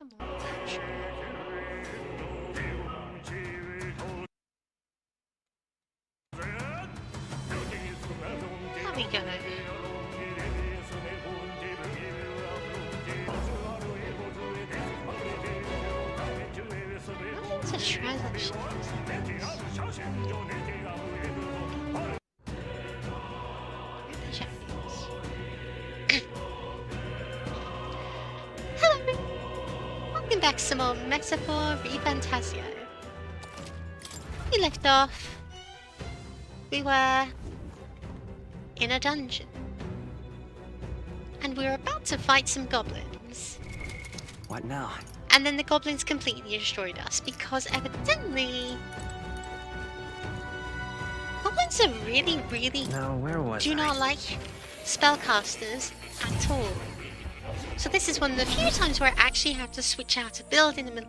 Come on. There we go. What's a transaction? Hello! Welcome back to some more Metaphor ReFantazio. We left off. We were in a dungeon. And we were about to fight some goblins. What now? And then the goblins completely destroyed us because evidently goblins are really No, where was do not like spellcasters at all. So this is one of the few times where I actually have to switch out a build in a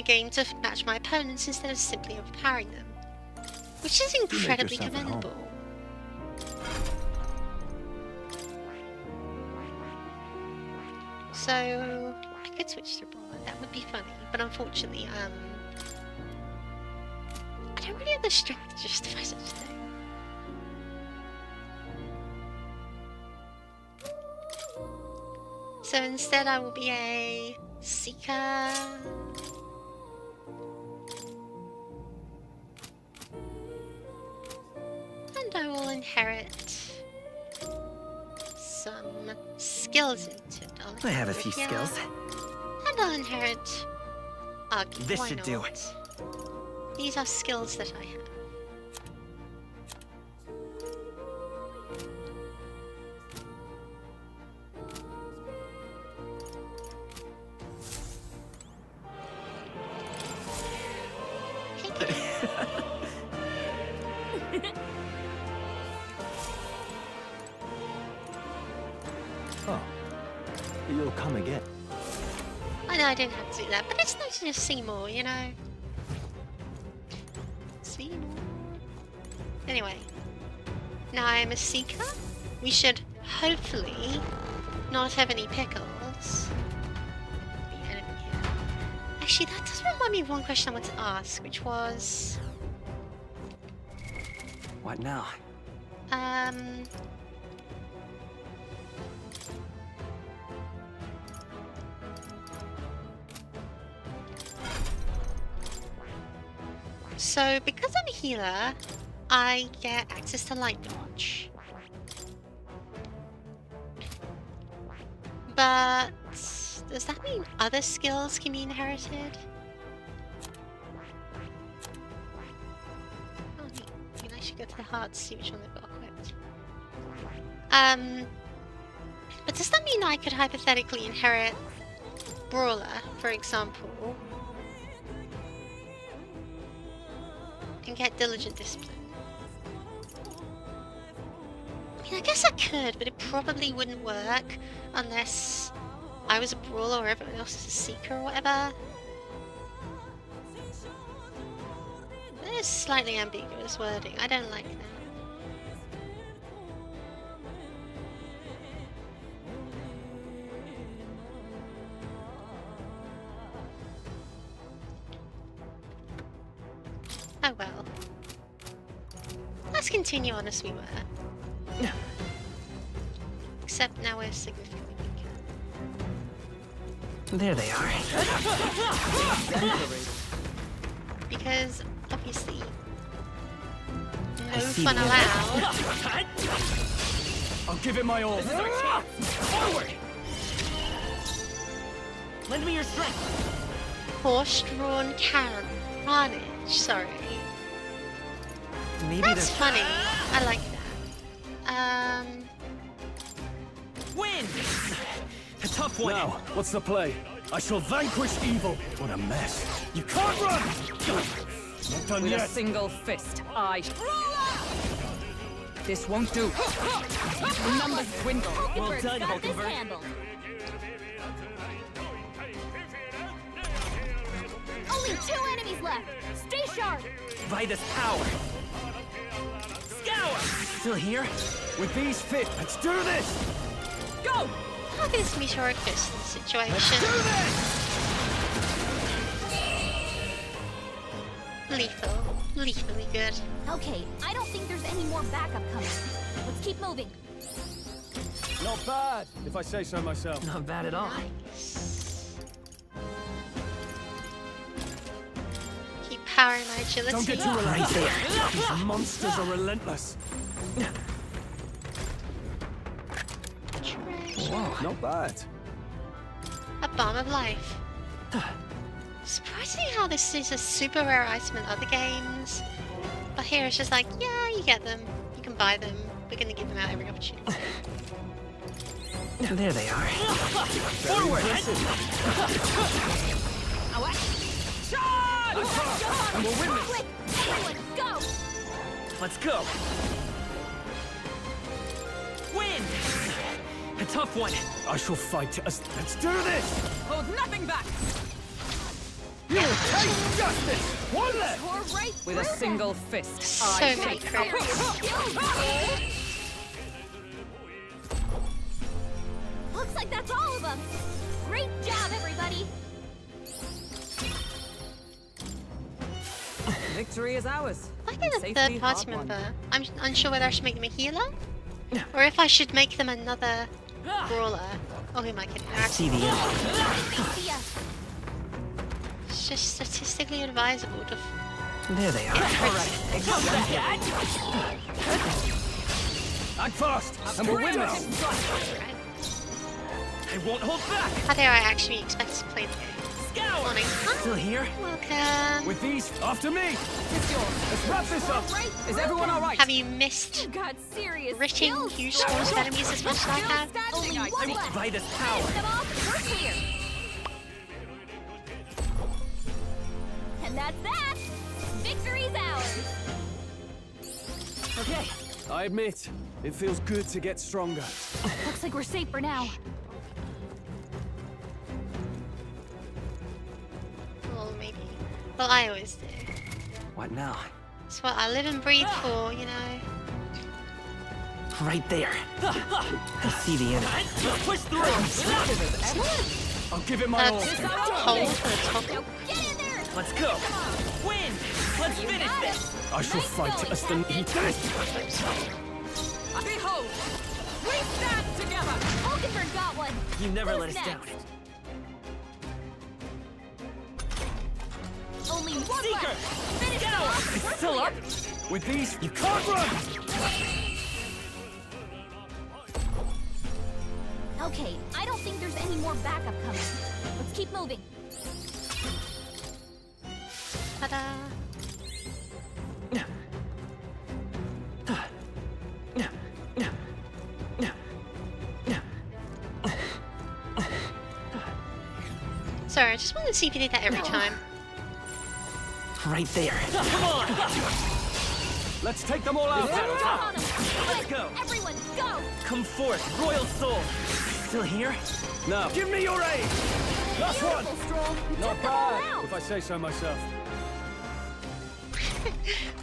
game to match my opponents instead of simply overpowering them, which is incredibly commendable. So I could switch to brawler, that would be funny, but unfortunately, I don't really have the strength to justify such a thing. So instead I will be a seeker. And I will inherit some skills into it. I have a few skills. And I'll inherit Argy. This Why should not? do it. These are skills that I have. Oh, you'll come again. I know I didn't have to do that, but it's nice to just see more, you know? See more. Anyway, now I'm a seeker. We should hopefully not have any pickles. The enemy here. Actually, that does remind me of one question I want to ask, which was... What now? So, because I'm a healer, I get access to light dodge. But does that mean other skills can be inherited? Oh, neat. Maybe I should go to the heart to see which one they've got equipped. But does that mean I could hypothetically inherit Brawler, for example, and get Diligent Discipline? I mean, I guess I could, but it probably wouldn't work unless I was a Brawler or everyone else is a Seeker or whatever. There's slightly ambiguous wording. I don't like that. Oh well. Let's continue on as we were. Except now we're significantly weaker. There they are. Because, obviously, no fun allowed. I'll give it my all. This is our chance. Forward! Lend me your strength. Horse-drawn carnage, sorry. Maybe That's funny. I like that. Win! A tough one. Now, what's the play? I shall vanquish evil. What a mess. You can't run! Not done With yet. a single fist, This won't do. Numbers dwindle. Well done, Hulkenberg. Only 2 enemies left. Stay sharp. Vitus power. Scour! Still here? With these fit, let's do this! Go! How is Meteoric Fist in this situation? Let's do this! Lethal. Lethally good. Okay, I don't think there's any more backup coming. Let's keep moving. Not bad, if I say so myself. Not bad at all. Nice. Keep powering my agility. Don't get too Right relaxed. there. These monsters are relentless. Treasure. Whoa. Not bad. A bomb of life. Surprising how this is a super rare item in other games. But here it's just like, yeah, you get them. You can buy them. We're gonna give them out every opportunity. There they are. Forward! Charge! And we'll win this. Quick, everyone, go! Let's go. Win! A tough one. I shall fight us. Let's do this! Hold nothing back! You will taste justice! One left! Pour right With a through single fist, So I many shake crits. Looks like that's all of them. Great job, everybody. Victory is ours. I get a Safely third party hard-won. member. I'm unsure whether I should make them a healer or if I should make them another brawler. Oh, who am I kidding? I see the end. See ya. It's just statistically advisable to. There they are. Act fast, and we'll win this! I won't hold back. How dare I actually expect to play the game? Morning. Still here? Welcome. With these, after me! Let's wrap this up! Right Is everyone all right? Have you missed got serious written skills. huge scores of enemies as much as I have? Only I one think left. By this power. Finish them off, we're clear. And that's that. Victory's ours. Okay. I admit, it feels good to get stronger. Looks like we're safe for now. Well, maybe. Well, I always do. What now? It's what I live and breathe for, you know. Right there. I see the end. Let's push through. I'll give it my all. That's hole for the top. Now get in there. Let's go. Win. Let's finish this. I shall fight us the need. Behold! We stand together! Hulkenberg got one. You never Who's let us down. next? Only one Seeker! left. Finish them off. It's We're still clear. up. With these, you can't run! Okay, I don't think there's any more backup coming. Let's keep moving. Ta-da. Sorry, I just wanted to see if you did that every time. Right there. Come on. Let's take them all out! Jump on 'em. Quick, go. everyone, go! Come forth, royal soul. Still here? Now, give me your aid! Last one! Beautiful, Stroll. You Not took them all bad, out. if I say so myself.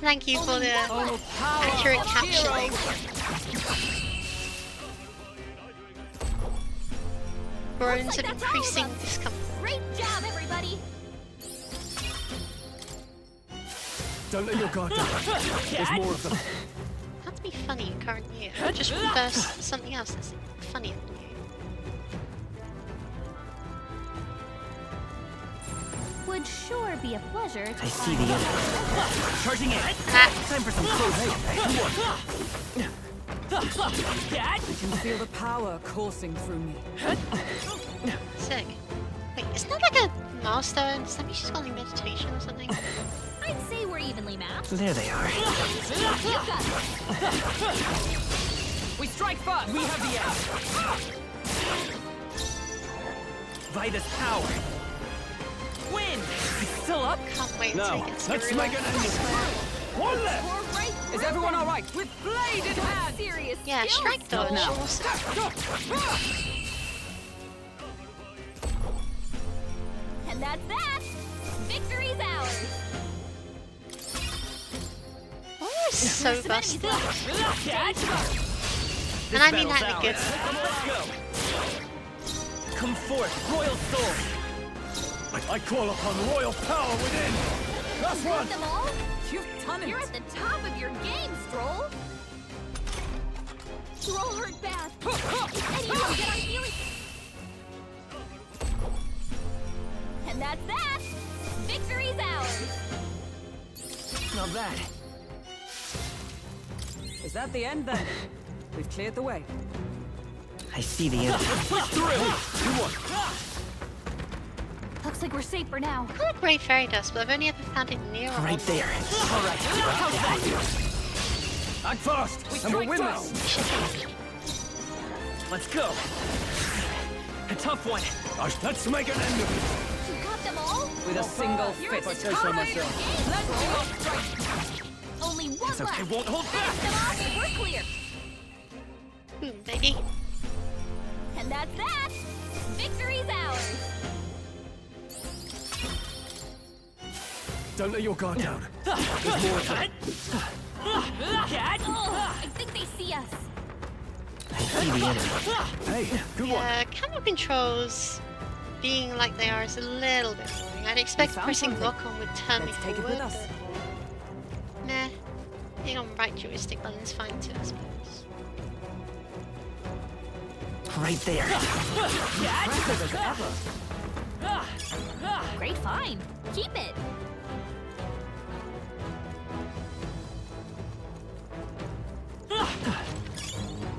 Thank you for the Only one left. accurate captioning. Groans Looks of like that's all of increasing them. discomfort. Great job, everybody. Don't let your guard down. There's more of them. Have to be funny in current year. Just reverse something else that's funnier than you. Would sure be a pleasure to I see the end. Charging in. Ah, Time for some close. I can feel the power coursing through me. sick. Wait, isn't that like a milestone? Does that mean she's got like meditation or something? I'd say we're evenly matched. There they are. You got it. We strike first! We have the edge! By this power. Win. It's still up. Can't wait Now, until it gets let's screwed make up. an end. One left! Pour right Is through everyone them. alright? With blade in hand! Serious Yeah, skills. strike dodge. now. Awesome. And that's that. Victory's ours. Oh, it's so Some enemies busted. left. And I mean that in a good Let's go. Come forth, royal soul. I call upon royal power within! Last Got one! them all? You've done You're it. at the top of your game, Stroll. Stroll hurt bad. Anyone get on healing? And that's that. Victory's ours. Not bad. Is that the end then? We've cleared the way. I see the enemy. Push through! Looks like we're safe for now. I like great fairy dust, but I've only ever found it near a Right wall. there. All right, act fast, and we'll win this! Let's go. A tough one. Let's make an end of it! You got them all? With a single You're at fist. the top of your game, Stroll. Only one It's okay, left. won't hold Finish back. them off and we're clear. Boom, baby. And that's that. Victory's ours. Don't let your guard down. Oh, I think they see us. I see the enemy. Hey, good one. Yeah, camera controls being like they are is a little bit boring. I'd expect found pressing something. lock on would turn me Let's take it forward, with us. but meh. Being on right joystick button's fine too, I suppose. Right there. Impressive as ever. Great find. Keep it.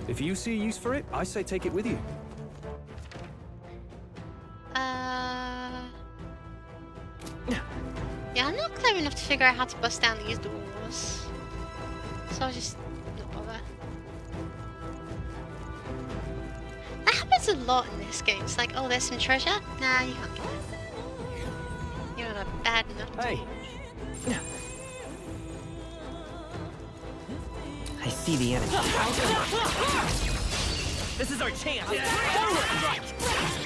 If you see a use for it, I say take it with you. Yeah, I'm not clever enough to figure out how to bust down these doors. So I'll just not bother. That happens a lot in this game. It's like, oh, there's some treasure? Nah, you can't get it. You're not a bad enough to Hey. I see the enemy. This is our chance.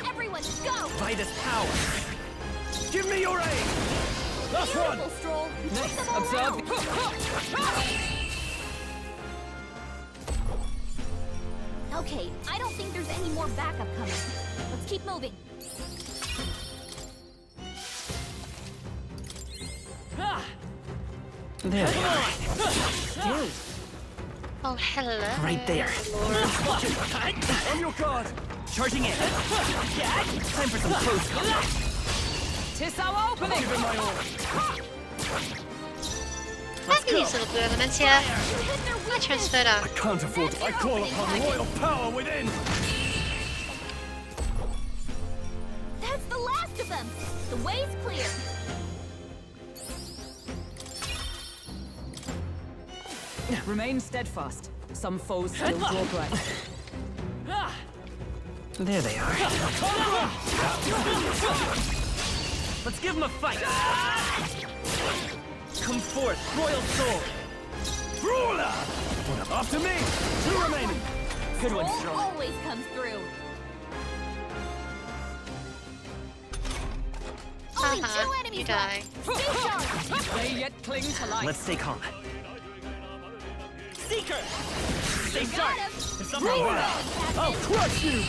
Everyone, go. By this power. Give me your aim! Last one! Beautiful, Stroll. You took Nice. them all Observe. out. Okay, I don't think there's any more backup coming. Let's keep moving. There they are. Oh, hello. Right there. On your guard! Charging in. Time for some close combat. Tis our opening. Give it my all. I can use a little bit of elements here. You hit their I weakness. transferred up. I can't afford to. I call upon royal power within! That's the last of them. The way's clear. Remain steadfast. Some foes still draw breath. There they are. Let's give them a fight. Come forth, royal soul. Brawler! After me! 2 remaining! Good one, Stroll Stroll. always comes through. Only two Haha, enemies you die. left. Stay sharp. They yet cling to life. Let's stay calm. Seeker! Stay You sharp! got him. If Nice someone going, I'll Captain. crush you!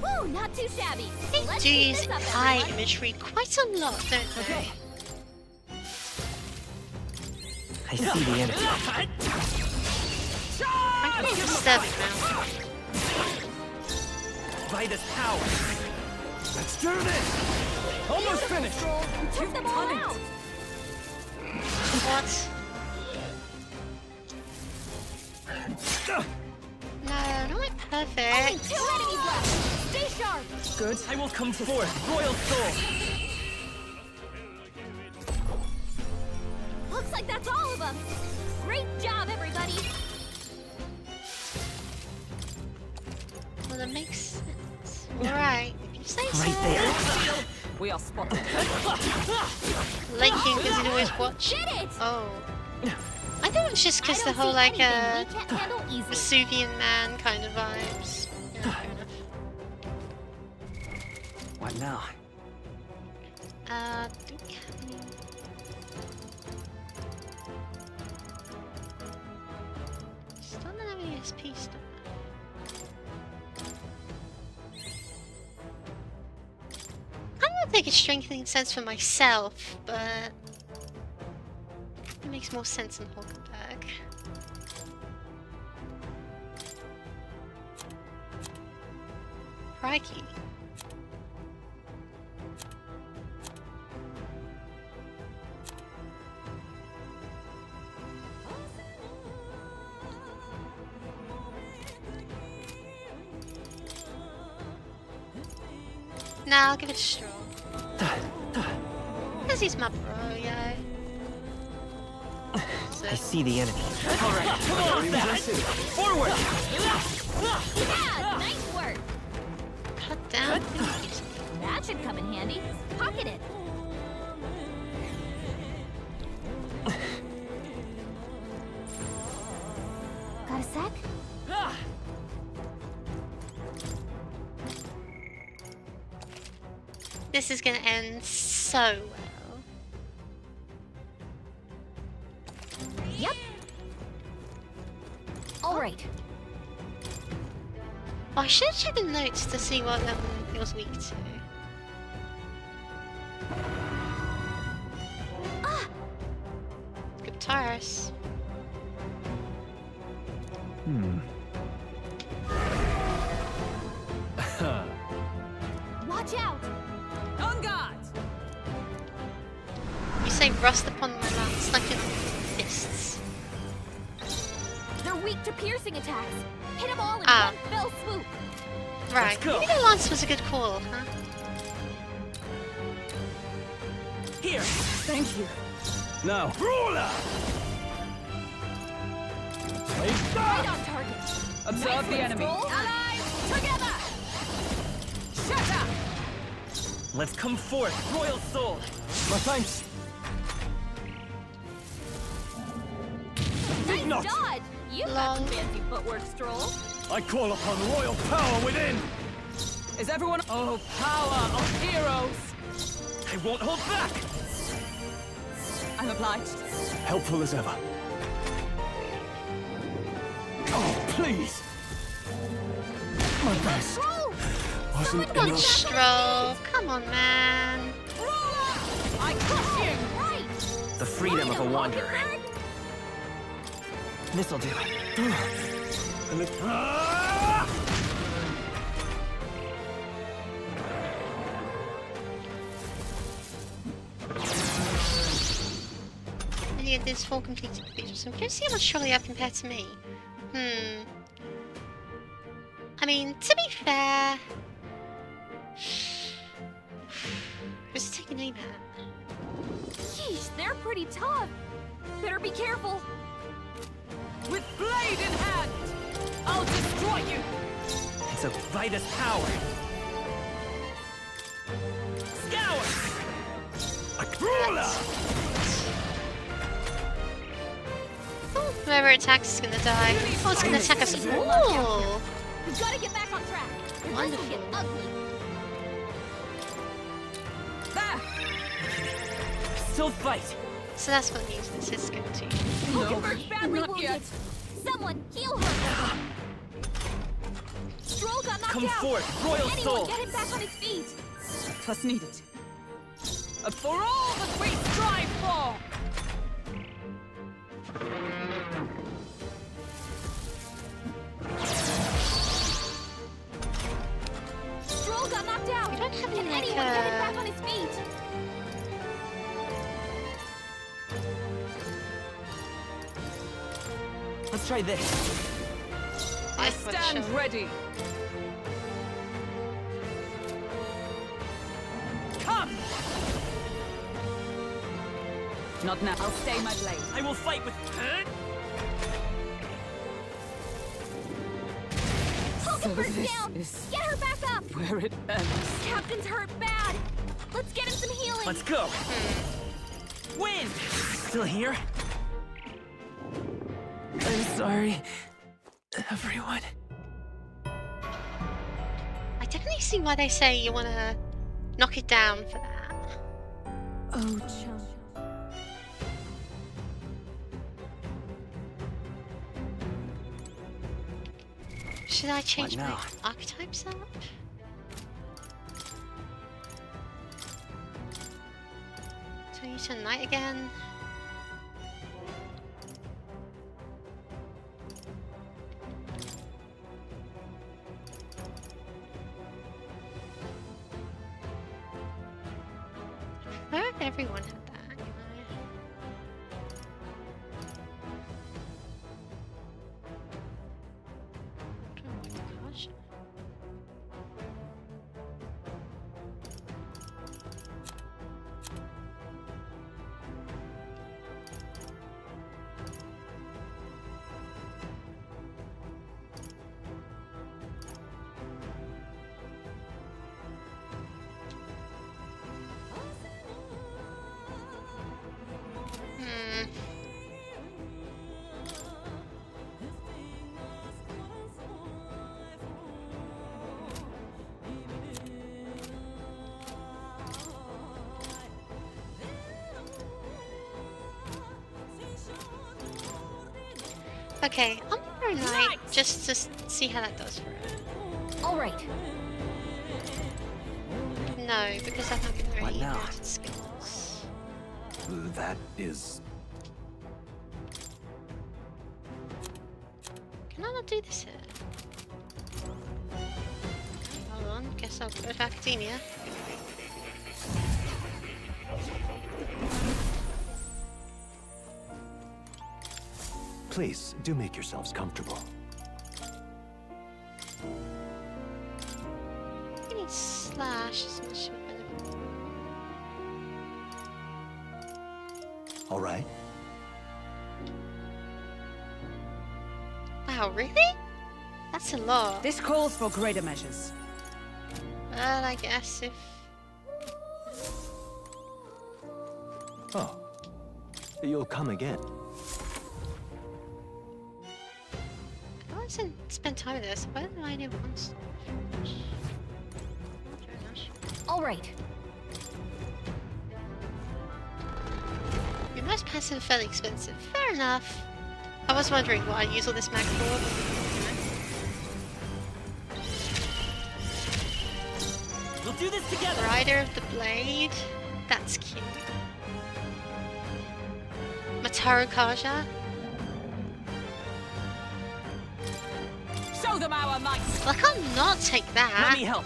Woo, not too shabby. They Let's do keep use this up, eye everyone. imagery quite a lot, don't they? Okay. I see the enemy. Frankly, it's disturbing now. By this power. Let's do this! Almost finished! Stroll, you took them all done it. out. What? No, not Only perfect. 2 enemies left. Stay sharp. Good. I will come forth, royal soul. Looks like that's all of them. Great job, everybody. Well, that makes sense. Alright, if you say so. Right there. We are spotted. Liking because he'd always watch. Did it. Oh. I thought it was just because I the don't whole, see like, anything we can't handle easily. Vesuvian man kind of vibes. Yeah, fair enough. What now? Okay. Still don't have any SP stuff. make a strengthening sense for myself, but it makes more sense in Hulkenberg. Crikey. Nah, I'll give it a straw. Because he's my bro, yo. I see the enemy. All right, come on, back. Forward. Yeah, nice work. God damn. That should come in handy. Pocket it. Got a sec? This is gonna end so well. Yep. All right. Oh, I should have checked the notes to see what it was weak to. Good tires. Watch out. On guard! You say rust upon my lance like in fists. They're weak to piercing attacks. Hit them all in Ah. one fell swoop. Right, go. maybe the lance was a good call, huh? Here. Thank you. Now, brawler! Take that! Right on target. Observe the enemy. Allies together. Shut up! Let's come forth, Royal Soul. My thanks. Nice not. dodge. You've got some Lol. fancy footwork, Stroll. I call upon royal power within! Is everyone... Oh, power of heroes! I won't hold back. I'm obliged. Helpful as ever. Oh, please! My best Stroll. wasn't Come on, enough. Stroll. Come on, man. I crush you! Right. The freedom of a wanderer. Hulkenberg. This'll do. And it- Ah! Lydia did 4 completed features, so I'm curious to see how much Trolley up compared to me. I mean, to be fair... Who's taking aim at? Sheesh, they're pretty tough. Better be careful. With blade in hand! I'll destroy you! It's a Vitus power. Scour. A brawler! Oh, whoever attacks is gonna die. Oh, it's gonna attack us. Ooh! We've got to get back on track. Or this will get ugly. There! Still fight. So that's what news this is going to. Hulkenberg's badly not wounded. yet. Someone heal her. Stroll got knocked Come out. forth, Royal Anyone Soul. get him back on his feet. Twas needed. For all that we strive for! Stroll got knocked out. We don't have Can any, like, anyone get him back on his feet? Let's try this. I for stand sure. ready. Come! Not now. I'll stay my blade. I will fight with. Hulkenberg's this down. is- Get her back up. Where it ends. Captain's hurt bad. Let's get him some healing. Let's go. Win. Still here? I'm sorry, everyone. I definitely see why they say you want to knock it down for that. Oh, chum. Should I change What my now? archetypes up? you turn knight again. I thought everyone had that, you know. Oh gosh. Okay, I'm gonna knight just to see how that does for her. All right. No, because I haven't What really now? granted skills. That is... Can I not do this here? Hold on, guess I'll go to academia. Please, do make yourselves comfortable. I need slash as much as benefit. All right? Wow, really? That's a lot. This calls for greater measures. Well, I guess if... Oh. You'll come again. I wasn't spend time with this. Why did I do once? All right. Your most passive fairly expensive. Fair enough. I was wondering what I'd use all this mag for. We'll do this together. Rider of the Blade. That's cute. Mataru Kaja. Show them our might. Well, I can't not take Let that. me help.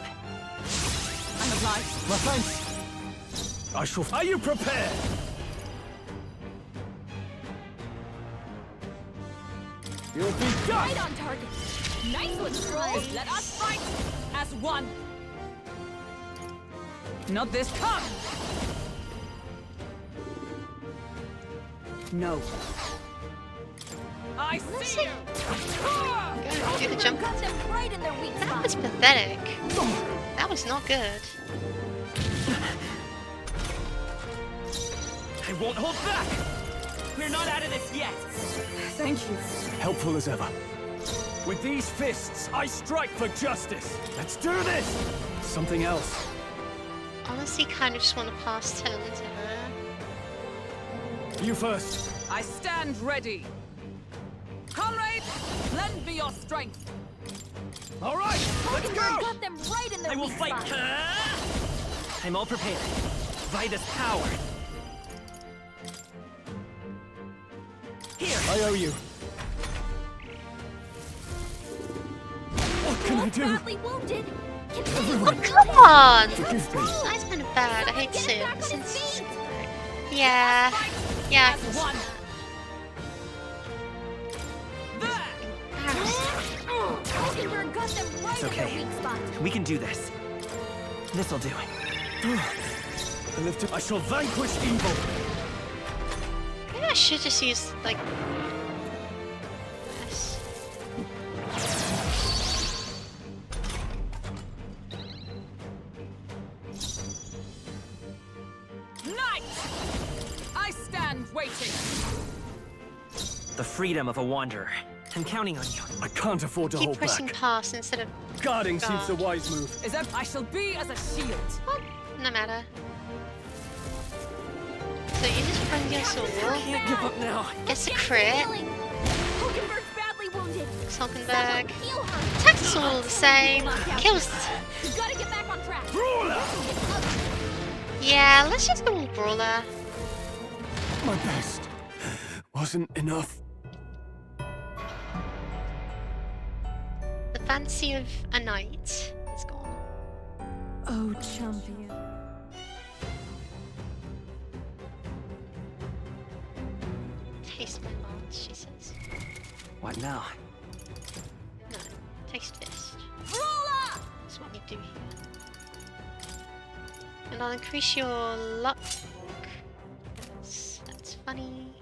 I'm obliged. My thanks. I shall... Are you prepared? You'll be done! Right on target. Nice one, Trolls. Let us fight as one. Not this. Come. No. I see you. Go, do the jump. Got them right in their weak That spot. was pathetic. That was not good. I won't hold back. We're not out of this yet. Thank you. Helpful as ever. With these fists, I strike for justice. Let's do this! Something else. Honestly, kind of just want to pass turn to her. You first. I stand ready. Comrades, lend me your strength. All right, let's go! Got them right in their I will weak fight. spot. I'm all prepared. Vida's power. Here. I owe you. What can I Both do? badly wounded. Can Oh, come on! Forgive me. That's kind of bad. I hate to say Get it. back on his Since... feet. Yeah. Yeah, I As can see one. that. Embarrassing. Hulkenberg got them right It's in okay. their weak spot. We can do this. This'll do. I shall vanquish evil. Maybe I should just use, like... this. Knight! I stand waiting. The freedom of a wanderer. I'm counting on you. I can't afford to Keep hold pressing back. pass instead of... Guarding seems the Guard. wise move. Is that I shall be as a shield. Oh, no matter. So you just bring your sword. Can't give up now. Gets a crit. Healing. Hulkenberg's badly wounded. Salkenberg. Heal her. Attacks all the same. Kills. We've got to get back on track. Brawler! Yeah, let's just go with Brawler. My best wasn't enough. The fancy of a knight is gone. Oh, champion. Taste my lance, she says. What now? No, taste fist. Rolla! That's what we do here. And I'll increase your luck. That's funny.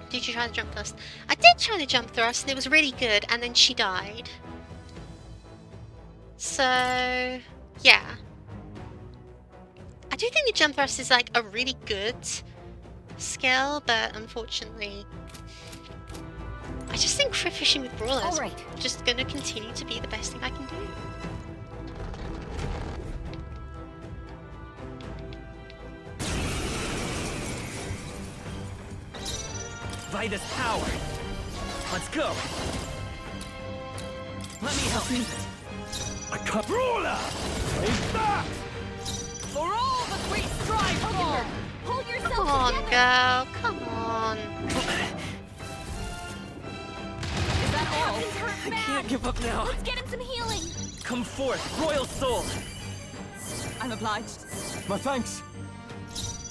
Did you try the jump thrust? I did try the jump thrust and it was really good, and then she died. So, yeah. I do think the jump thrust is like a really good skill, but unfortunately, I just think crit fishing with Brawler is Alright. just gonna continue to be the best thing I can do. Vida's power. Let's go. Let me help you. I can't. Brawler! Take that! For all that we strive for! Pull yourself Come on, together! girl. Come on. Is that all? Captain's hurt I bad. can't give up now. Let's get him some healing. Come forth, royal soul. I'm obliged. My thanks.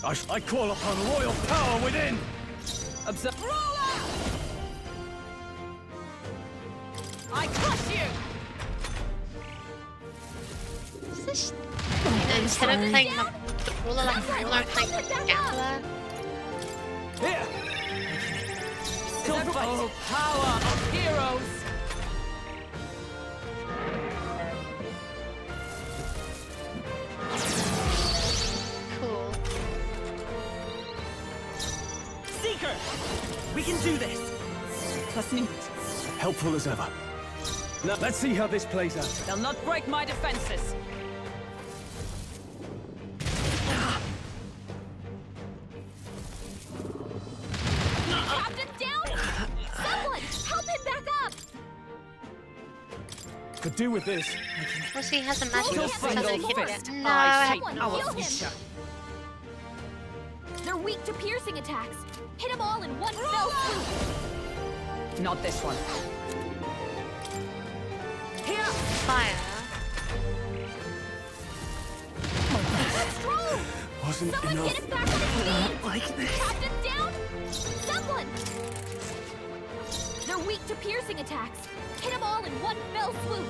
I call upon royal power within. Observe. I crush you! Is this... instead of playing the Brawler like a Brawler, I'm playing the Gambler. Here! Still Is that fight. oh, power of heroes! Cool. Seeker! We can do this. Plus need. Helpful as ever. Now, let's see how this plays out. They'll not break my defenses. Captain's down! Someone, help him back up! Could do with this. Well, see, he has a magic Still so that single he can fist. get... No, I Someone our heal him! future. They're weak to piercing attacks. Hit them all in one fell swoop! Not this one. Here! fire. Strong! Wasn't Someone enough. get him back on his feet! Like this. Captain's down! Someone! They're weak to piercing attacks. Hit them all in one fell swoop!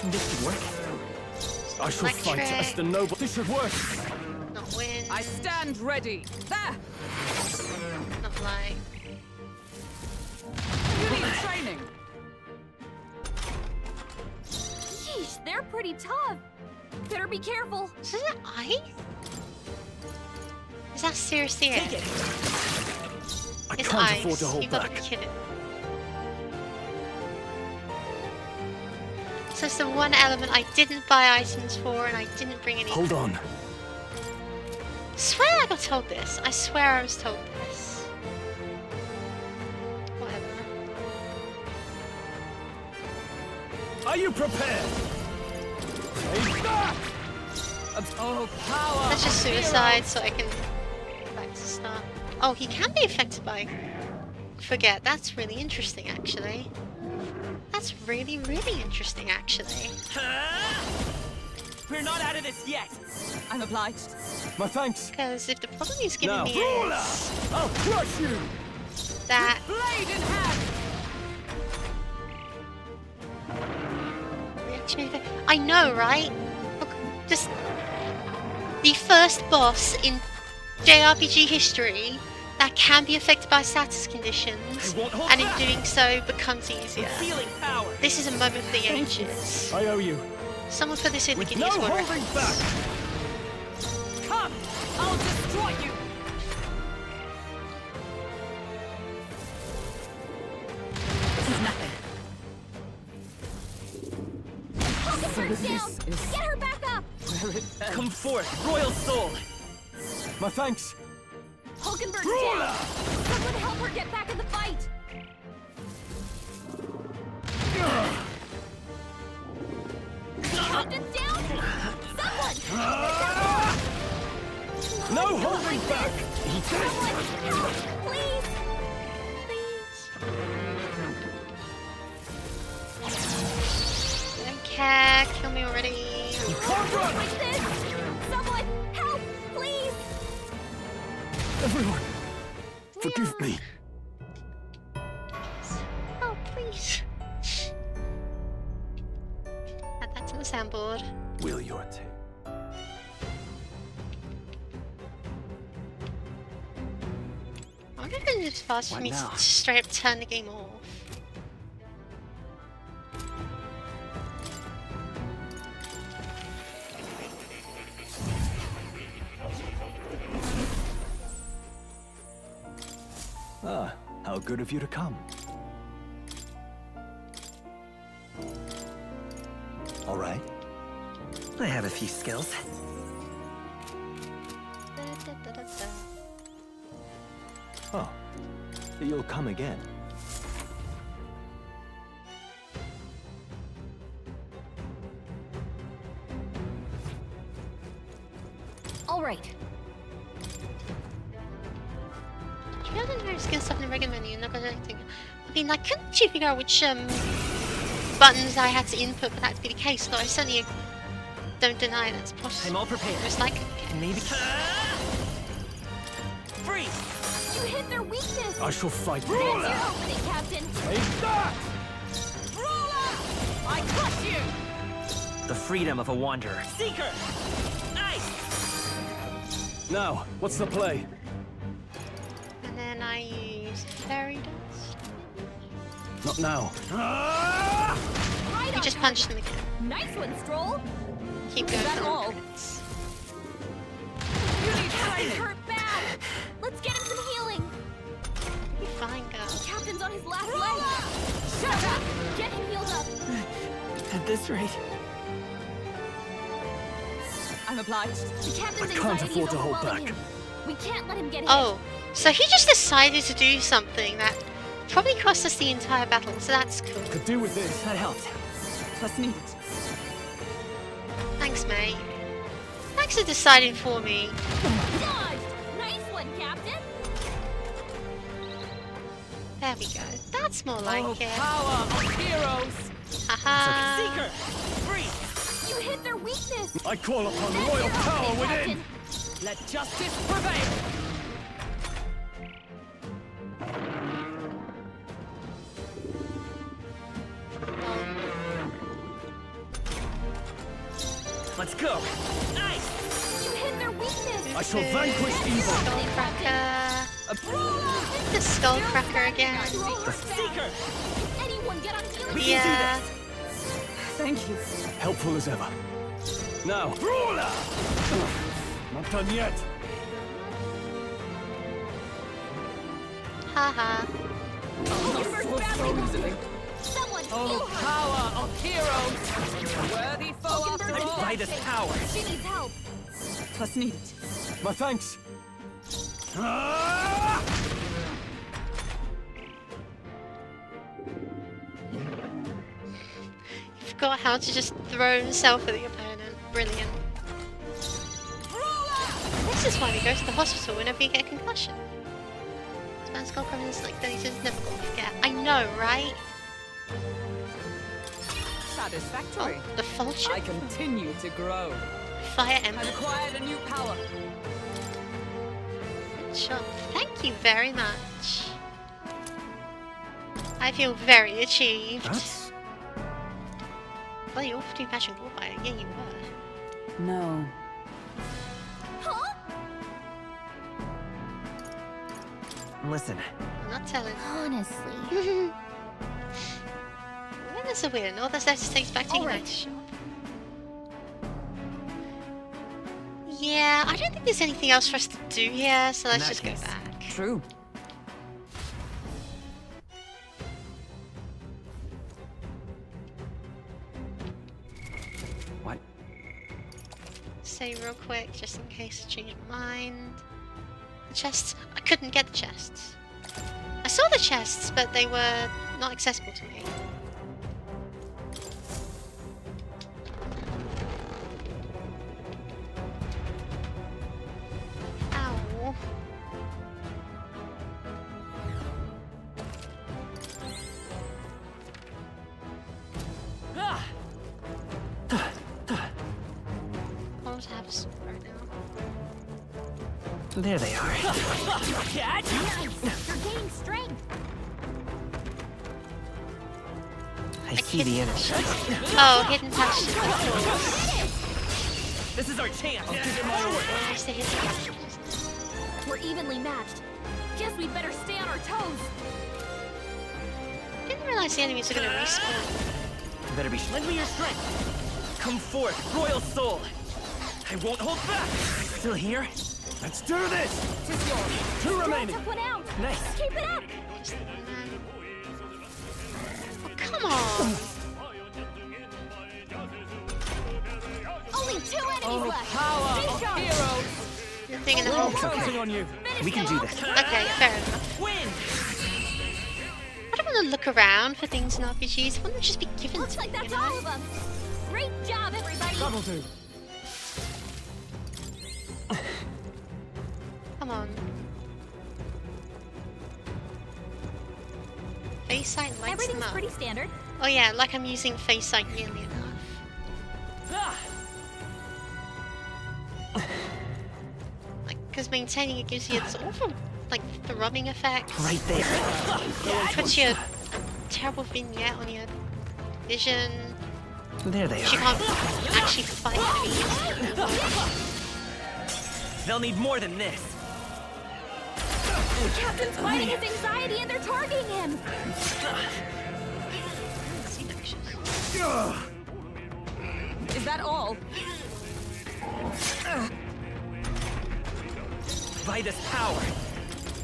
This should work. I shall fight Electric. as the noble. This should work. Not win. I stand ready. There! Not lie. You need training. Sheesh, they're pretty tough. Better be careful. Is that ice? Is that seriously it? Take it. I It's can't ice. afford to hold You've got to back. be kidding. So it's the one element I didn't buy items for and I didn't bring any. Hold on. I swear I got told this. I swear I was told this. Whatever. Are you prepared? Take that! Oh, power! That's just of suicide heroes. so I can go back to start. Oh, he can be affected by forget. That's really interesting actually. That's really, really interesting actually. We're not out of this yet. I'm obliged. My thanks. Because if the problem he's giving Now, me Brawler! is I'll crush you! that Blade in hand! reaction effect. I know, right? Look, just the first boss in JRPG history that can be affected by status conditions, I won't hold and in back. doing so becomes easier. I'm feeling power. This is a moment for the ages. I owe you. Someone put this in the With Guinness no World holding Records. back! Come! I'll destroy you! This is nothing. Hulkenberg's down! this is- Get her back up! Where it ends. Come forth, royal soul. My thanks. Hulkenberg's Brawler! down! Someone help her get back in the fight! Captain's down! Someone! No holding back! Eat Someone! Help! Please! Please. I don't care. Kill me already. You can't run! Like this! Someone! Help! Please! Everyone, forgive me. Oh, please. Add that to the soundboard. Will your take? I wonder if it's fast for What me now? to straight up turn the game off. Ah, how good of you to come. All right. I have a few skills. Da-da-da-da-da. Oh, you'll come again. All right. If you haven't noticed skill stuff in the regular menu, you're not gonna think. I mean, like, couldn't you figure out which buttons I had to input for that to be the case? But I certainly don't deny that's possible. I'm all prepared. Just like, Maybe. Freeze! You hit their weakness! I shall fight. There's your opening, Captain! Take that! I crush you! The freedom of a wanderer. Seeker! Nice! Now, what's the play? and then I use fairy dust. Not now. Right We on just target. punch them again. Nice one, Stroll! Keep going. that for all? minutes. Captain hurt bad! Let's get him some healing! Be fine, girl. Captain's on his last leg! Shut up! Get him healed up! At this rate. I'm obliged. The captain's I can't anxiety afford is to hold overwhelming back. him. We can't let him get hit. Oh, so he just decided to do something that probably cost us the entire battle, so that's cool. Could do with this. That helped. Plus needed. Thanks, mate. Thanks for deciding for me. Dodged! Nice one, Captain! There we go. That's more like it. Power of heroes! Haha. Seeker! Freeze! You hit their weakness! I call upon That's royal your power opening, within. Captain. Let justice prevail! Let's go! Nice! You hit their weakness! I shall vanquish evil. Skullcracker. Roll The Skullcracker again. The Seeker! Anyone get on healing? Yeah. Thank you. Helpful as ever. Now, ruler! Not done yet. Haha. Someone Oh, heal her! power of heroes! Worthy foe after Convert all! By this power! She needs help! Plus needed. My thanks. Ah! He forgot how to just throw himself at the opponent. Brilliant. This is why we go to the hospital whenever you get a concussion. This Skullcracker is like 30 seconds, never gonna forget. I know, right? Satisfactory. Oh, the Fulcher? I continue to grow. Fire I've Emblem. acquired a new power. Sure. Thank you very much. I feel very achieved. That's... Well, you're off to Passion Warfire. Yeah, you were. No. Huh? Listen, I'm not telling. Honestly. When there's a win, all that's left is takes back to All Unite right. Shop. Yeah, I don't think there's anything else for us to do here, so let's that just go case. back. True. what? Say real quick, just in case I change my mind. The chests. I couldn't get the chests. I saw the chests, but they were not accessible to me. not have sword right now. There they are. Nice! You're gaining strength! I see the enemy. Oh, hidden passion. Of course. This is our chance. Nice to hit the We're evenly matched. Guess we'd better stay on our toes. Didn't realize the enemies are gonna respawn. Better be. Lend me your strength. Come forth, royal soul. I won't hold back. Still here? Let's do this! Tis yours. Two remaining! Took one out. Nice. Keep it up. Oh, come on! Only 2 enemies Oh, left. power Stay of sharp. heroes! Nothing in the I'm hole. counting on you! Finish We can them do off. this. Okay, fair enough. Win! I don't want to look around for things in RPGs. I want them to just be given Looks to like me, that's you know? all of them. Great job, everybody. That'll do. Come on. Face sight lights them Everything's up. pretty standard. Oh yeah, like I'm using face sight nearly enough. Like, because maintaining it gives you this awful, like, throbbing effect. Right there. Puts you a terrible vignette on your vision. There they You are. can't actually fight enemies. They'll need more than this. The captain's fighting his anxiety and they're targeting him. See pictures. Is that all? By this power.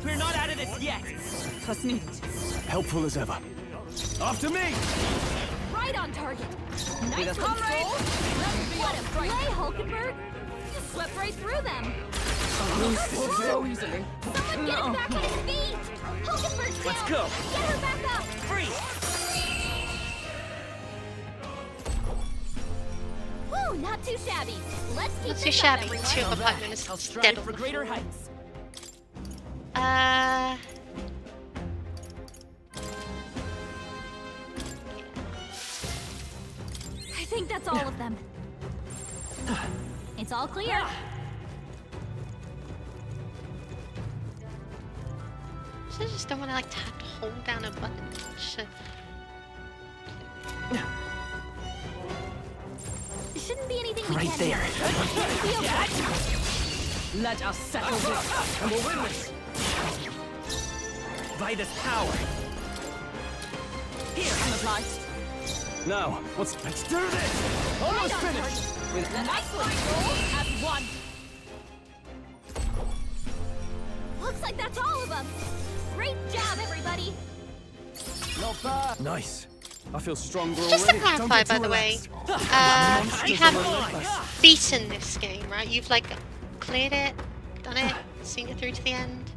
We're not out of this yet. Versnicht. Helpful as ever. After me! Right on target. Nice With us, one, comrades. Soul. What a play, Hulkenberg. You swept right through them. So easily. Someone get him back on his feet. Hulkenberg's down. Let's go. Get her back up. Free. Woo, not too shabby. Let's keep Not too this up, shabby. everyone. Two compartment is I'll dead strive on for the greater floor. heights. I think that's all of them. It's all clear. So I just don't want to like have to hold down a button. Should... Shouldn't be anything we Right can't there. handle. Be okay. Let us settle this. And we'll win this. By this power. Here. Hand of light. Now, let's do this! Almost Right on finished! With Nice one, Soul. At one. Looks like that's all of them. Great job, everybody. Not bad! Nice. I feel stronger Just to already. Don't clarify, get by too the way, relaxed. you have beaten this game, right? You've like cleared it, done it, seen it through to the end.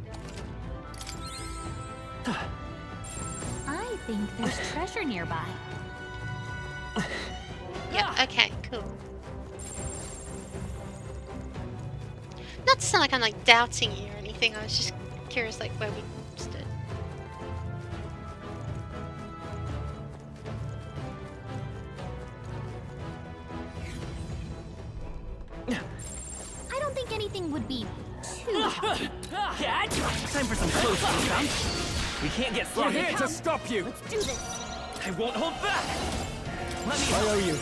I think there's treasure nearby. Yeah, okay, cool. Not to sound like I'm like doubting you or anything, I was just curious like where we stood. I don't think anything would be too Time for some close combat. We can't get We're sloppy. here to stop you! Let's do this. I won't hold back. Let me I owe you.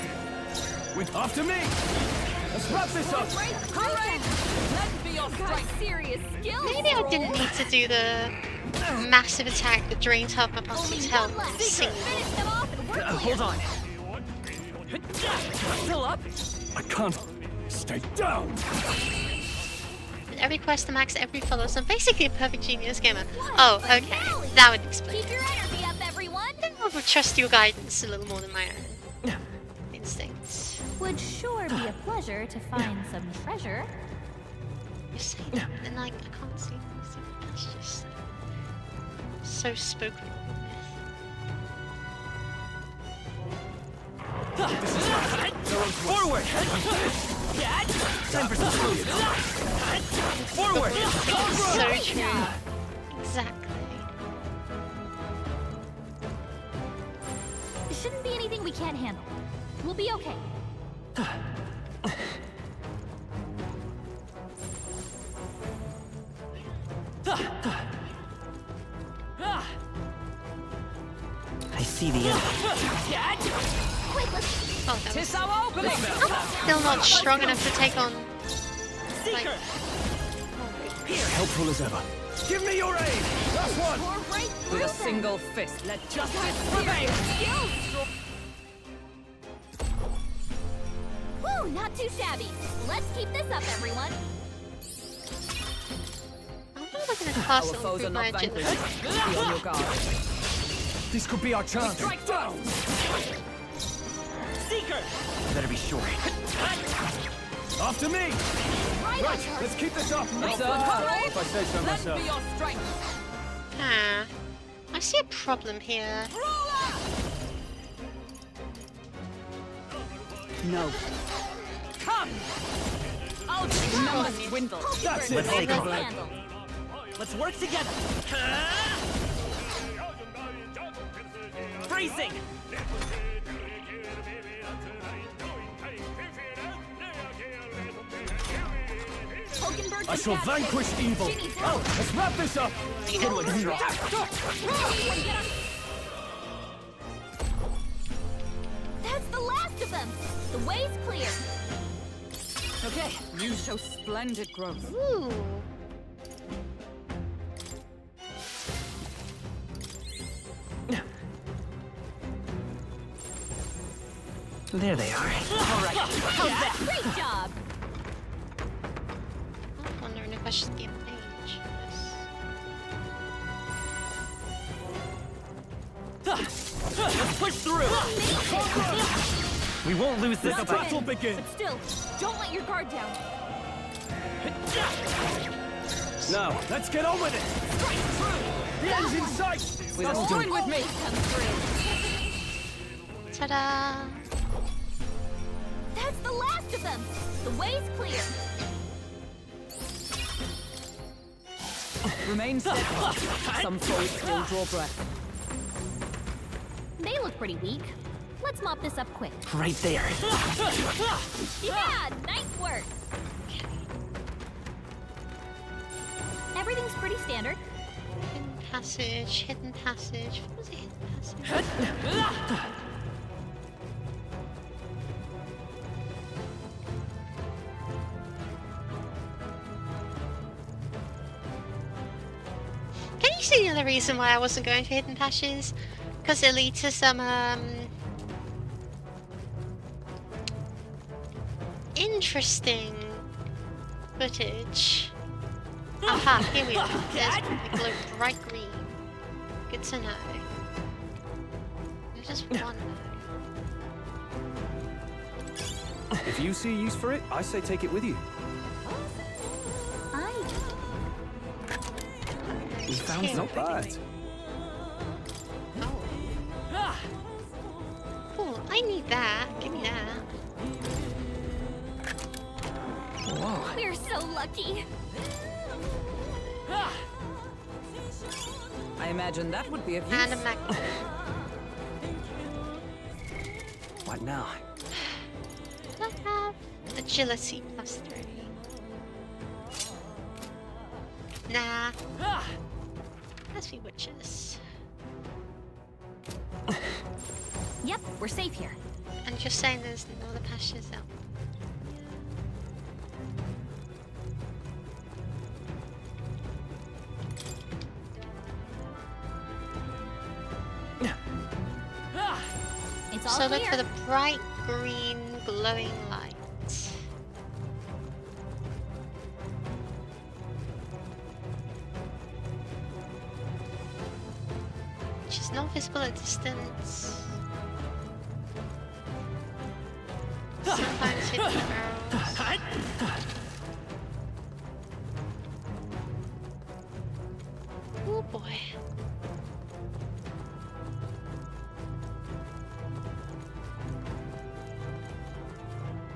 With after me! Let's wrap this up! Break Courage! Let be your Got strength. serious skills. Maybe I didn't need to do the massive attack that drains half my Only party's one health left. singly. Finish them off and we're clear. hold on. Still up? I can't. Stay down! With every quest to max every follow, so I'm basically a perfect genius gamer. What Oh, a okay. finale. That would explain Keep it. your energy up, everyone. I would trust your guidance a little more than my own instincts. Would sure be a pleasure to find some treasure. You say that, and like, I can't see anything. That's just so spoken. Forward! Time for some food. Forward! So true. Exactly. Shouldn't be anything we can't handle. We'll be okay. see the end. Quick, let's Oh, that was Tis our opening! still not strong enough to take on. Like, Helpful as ever. Give me your aid! That's one! pour right through With a them. single fist, let justice prevail! Woo, not too shabby. Let's keep this up, everyone. I'm not looking at Our castle foes are through my not agility. vanquished. Be on your guard. This could be our chance. Strike down! Seeker! Better be sure. After me! Right, Right, let's keep this up. It's a hurry! If I say so Lend myself. me your strength! Ah, I see a problem here. No. Come! I'll remember swindle. That's it. Let's take Let's a handle. Let's work together. Freezing! Hulkenberg I shall detached. vanquish evil. She needs help. Let's wrap this up. Good one, Strong. That's the last of them. The way's clear. Okay, you show splendid growth. Ooh. There they are. All right. Great job. I'm wondering if I should give age. Let's push through. We won't lose this The fight. battle begins. But still, don't let your guard down. Now, let's get on with it. The end's in sight. With a join with me! Come through. Ta-da! That's the last of them. The way's clear. Remain steadfast. Some foes still draw breath. They look pretty weak. Let's mop this up quick. Right there. Yeah, nice work. Everything's pretty standard. Hidden passage, hidden passage. What was a hidden passage? Can you see the other reason why I wasn't going for hidden passages? Because it leads to some interesting footage. Aha, here we are. There's the glow bright green. Good to know. There's just one though. If you see use for it, I say take it with you. We found Here. Not bad. Oh. Cool, I need that. Give me that. Whoa. We're so lucky. I imagine that would be of use. And a magnet. What now? Do I have agility +3? Nah. Let's be witches. Yep, we're safe here. And just saying there's no other pastures out. It's all So clear. look for the bright green glowing light. Which is not visible at distance. Sometimes hidden barrels. Oh boy.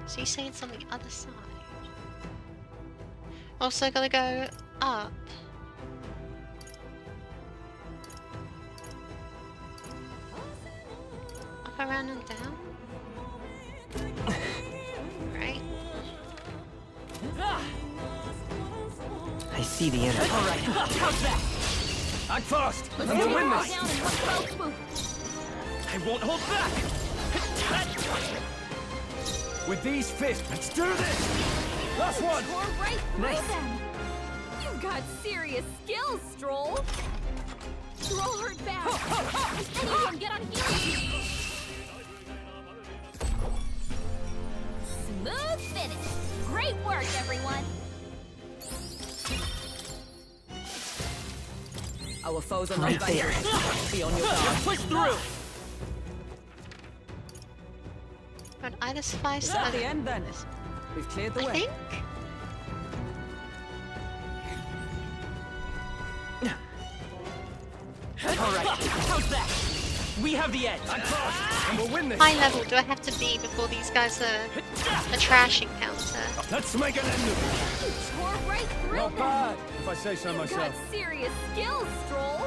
So you say it's on the other side. Also gotta go up. Up, around and down? Right. I see the end. All right. How's that? Act fast. Let's And we'll take win it all this. down in one fell swoop. I won't hold back! With these fists, let's do this! Last one! Tore right through them. You've got serious skills, Stroll. Stroll hurt bad. Can anyone get on healing? Smooth finish. Great work, everyone. Our foes are not vanquished. Be on your guard. Push through! But either suffice Is that the end then? We've cleared the I way. think. Alright, how's that? We have the edge! And we'll win this! High level do I have to be before these guys are a trash encounter? Let's make an end of it! You tore right through Not them. bad, if I say so You've got myself. serious skills, Stroll.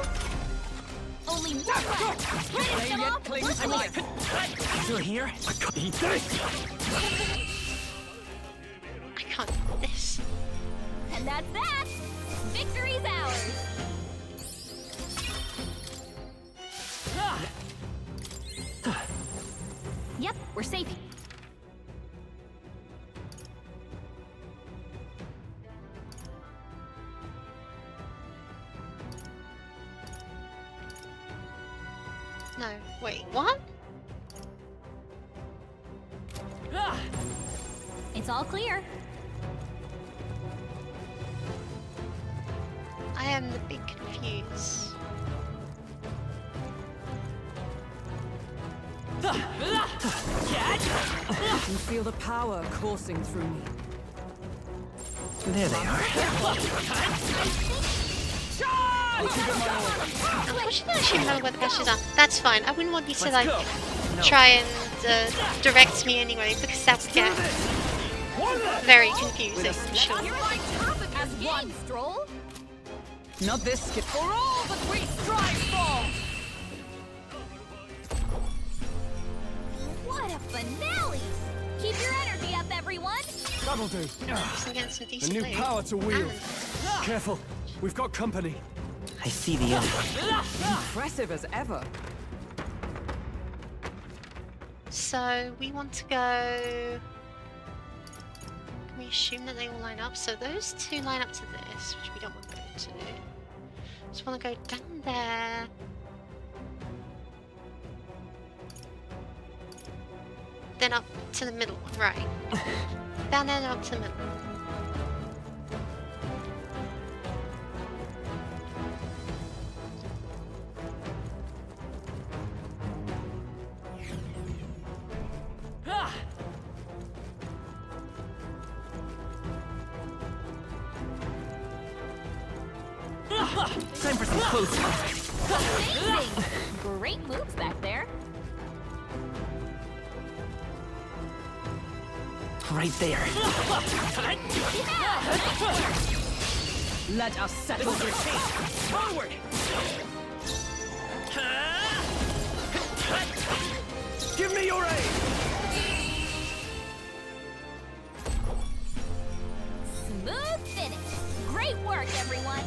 Only one left. Finish them yet off clings to quickly. life. Still here? I can't eat this! I can't do this. And that's that. Victory's ours. Yep, we're safe. No, wait, what? It's all clear. I am the big confused. I can feel the power coursing through me. There they are. Unfortunately, I actually remember where the patches are. That's fine. I wouldn't want you to Let's like go. No. try and direct me anyway, because that would get very confusing. I'm sure. You're on top of as one, Stroll. Not this skip. For all that we strive for. What a finale! Keep your energy up, everyone. That'll do. Just against some A decent new loot. power to wield. Careful, we've got company. I see the end. Impressive as ever. So we want to go. Can we assume that they all line up? So those two line up to this, which we don't want to go to. Just want to go down there. Then up to the middle one, right? Down there and up to the middle. Time for some close combat. Amazing. Great moves back there. Right there. Let us settle this. Forward! Give me your aid! Smooth finish. Great work, everyone.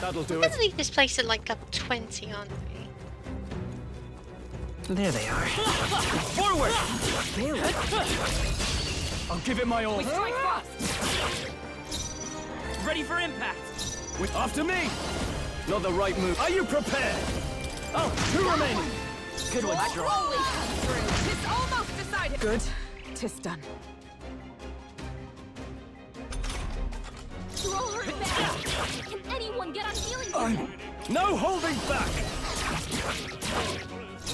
That'll do We're it. gonna leave this place at like level 20, aren't we? There they are. Forward! I'll give it my all. Strike fast. Ready for impact! With after me! Not the right move. Are you prepared? Oh, two remaining. Good one, Let's Stroll. always come through. It's almost decided. Good. 'Tis done. Stroll hurt bad. Can anyone get on healing? No holding back!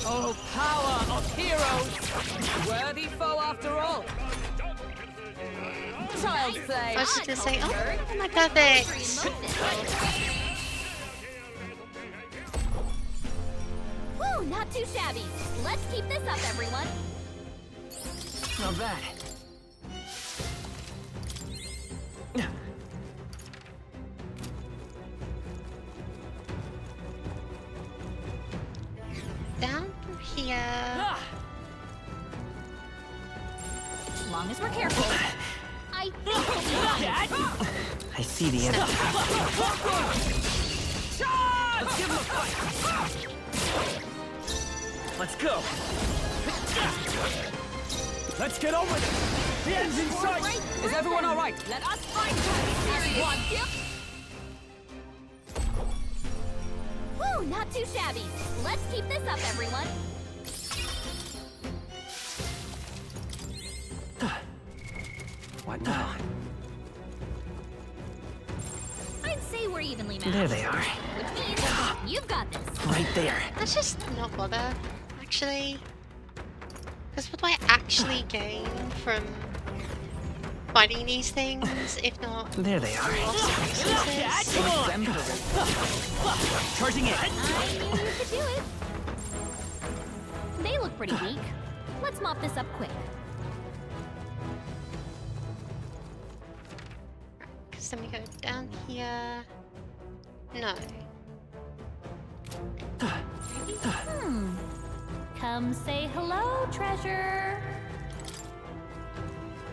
Oh, power of heroes! Worthy foe after all. Child play. I was just gonna say, oh, Bird. my perfect! Woo, not too shabby. Let's keep this up, everyone. Not bad. Down through here. As long as we're careful. I think we'll be fine. I see the end. Give him a fight! Let's go! Let's get on with it! The end's in sight! Is everyone all right? Let us fight everyone. Woo, not too shabby. Let's keep this up, everyone. What now? I'd say we're evenly matched. There they are. Which means you've got this. Right there. Let's just not bother, actually. Because what do I actually gain from fighting these things, if not There they are. lots of resources? Come on! Charging in. I knew you could do it. They look pretty weak. Let's mop this up quick. Because then we go down here. No. Come say hello, treasure.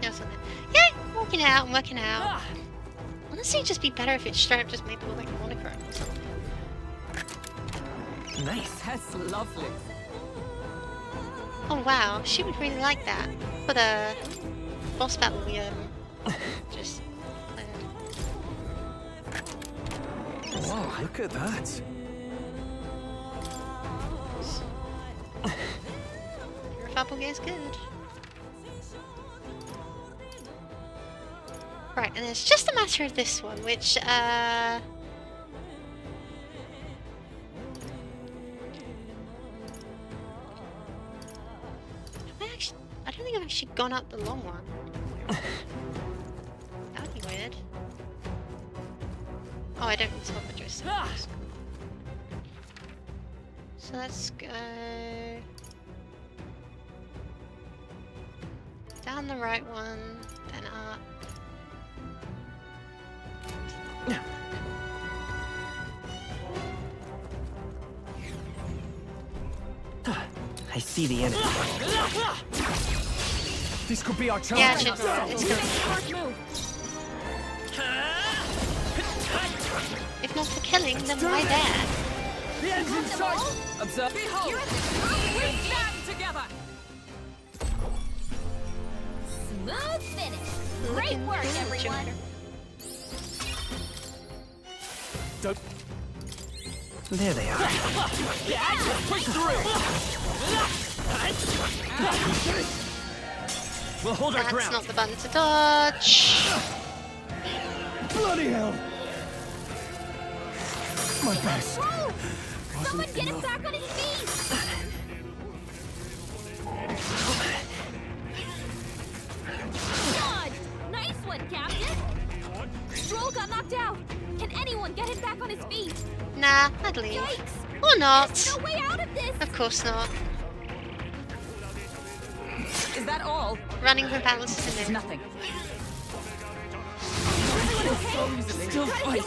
No, something. Yeah, working out and working out. Honestly, it'd just be better if it straight up just made people like monochrome or something. Nice. That's lovely. Oh wow, she would really like that. For the boss battle we just played. Wow, look at that. Purifable gear is good. Right, and it's just a matter of this one, which I don't think I've actually gone up the long one. That would be weird. Oh, I don't need to swap the joystick. So let's go down the right one, then up. I see the enemy. This could be our chance. Yeah, it's good. First move. If not for killing, then why there? The end's in sight! Observe. Behold! You're at the We stand together! smooth finish. Great Looking work, good, everyone. Joker. Don't... There they are. Push through! We'll hold our That's ground. not the button to dodge. Bloody hell! My best. Whoa! Someone get him back on his feet! Dodge! Nice one, Captain! Stroll got knocked out! Can anyone get him back on his feet? Nah, I'd leave. Yikes! Or not. No way out of this! Of course not. Is that all? Running from battles is a no. Nothing. Still fight!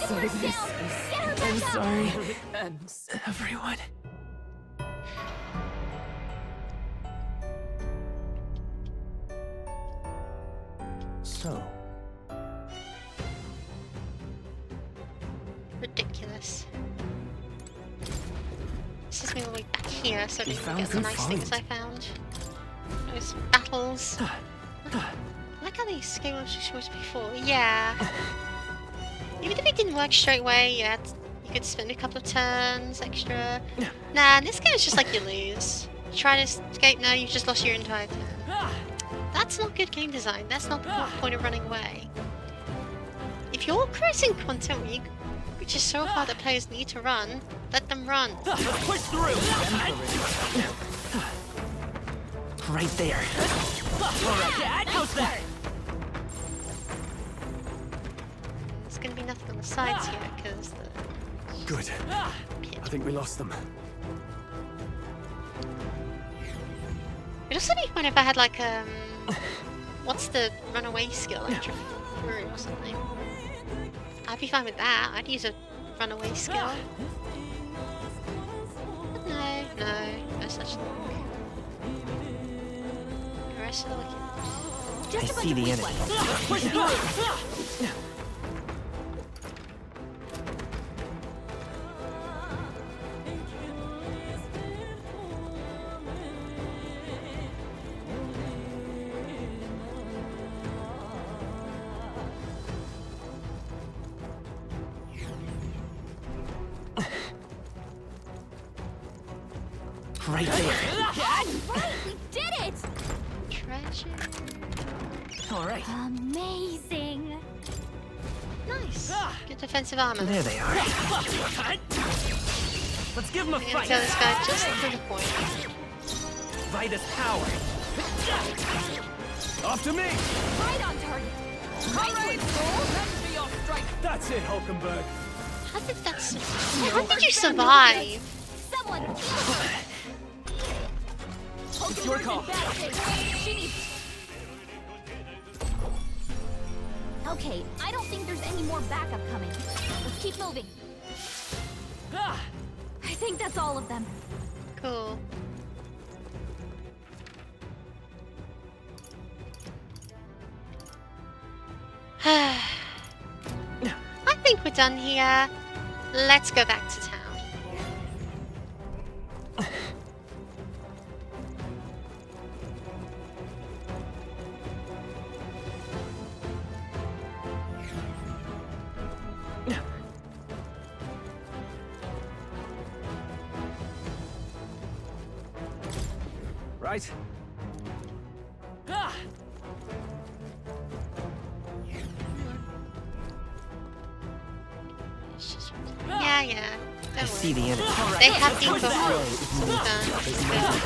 Focus her down! Get her back up! Sorry, Ends. everyone. So, Ridiculous. This is me all the way back here, so I We didn't found get the good nice things I find. found. Those battles. I like how they scale up short before. Yeah. Even if it didn't work straight away, you could spend a couple of turns extra. Nah, in this game it's just like you lose. You try to escape, no, you've just lost your entire turn. That's not good game design. That's not the point of running away. If you're creating content which is so hard that players need to run, let them run. let's push through. Right there. Alright, how's that? There's gonna be nothing on the sides here because the Good. pit. I think we lost them. It'd also be fun if I had like what's the runaway skill? Like Fury or something. I'd be fine with that. I'd use a runaway skill. But no such thing. The rest of the I Just a bunch see of the weak enemy. ones. Push through. Right there. Right, we did it! Treasure. All right. Amazing. Nice. Good defensive armor. There they are. Let's give them a I'm gonna fight. kill this guy just to the point. Vitus power. After me! Right on target. Right, That's it, Hulkenberg. How did that How did you survive? Someone heal It's your call. She needs... Okay, I don't think there's any more backup coming. Let's keep moving. Ah, I think that's all of them. Cool. I think we're done here. Let's go back to town. Right? ah. It's just... Yeah. I Don't see worry. the enemy. They have been before.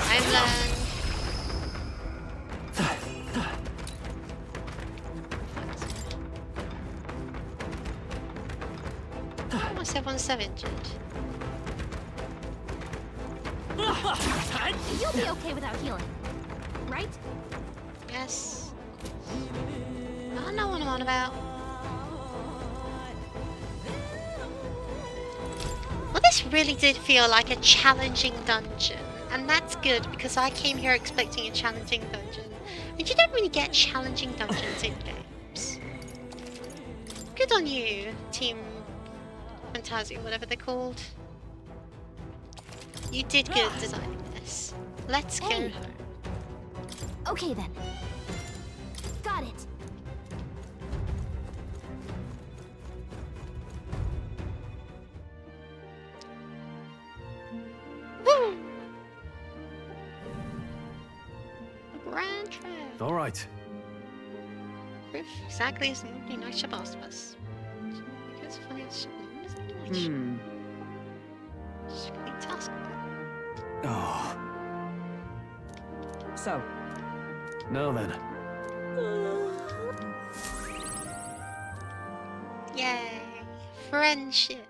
I've learned. Almost everyone's so injured. You'll be okay without healing, right? Yes. I know what I'm on about. Well, this really did feel like a challenging dungeon. And that's good, because I came here expecting a challenging dungeon. And you don't really get challenging dungeons in games. Good on you, Team Fantasio, whatever they're called. You did good designing this. Let's go Hey. home. Okay then. Got it. Woo! Grand trip. All right. Proof exactly as the movie night asked us. Because funny as shit. Just complete task. Oh. So, Now then. Yay! Friendship.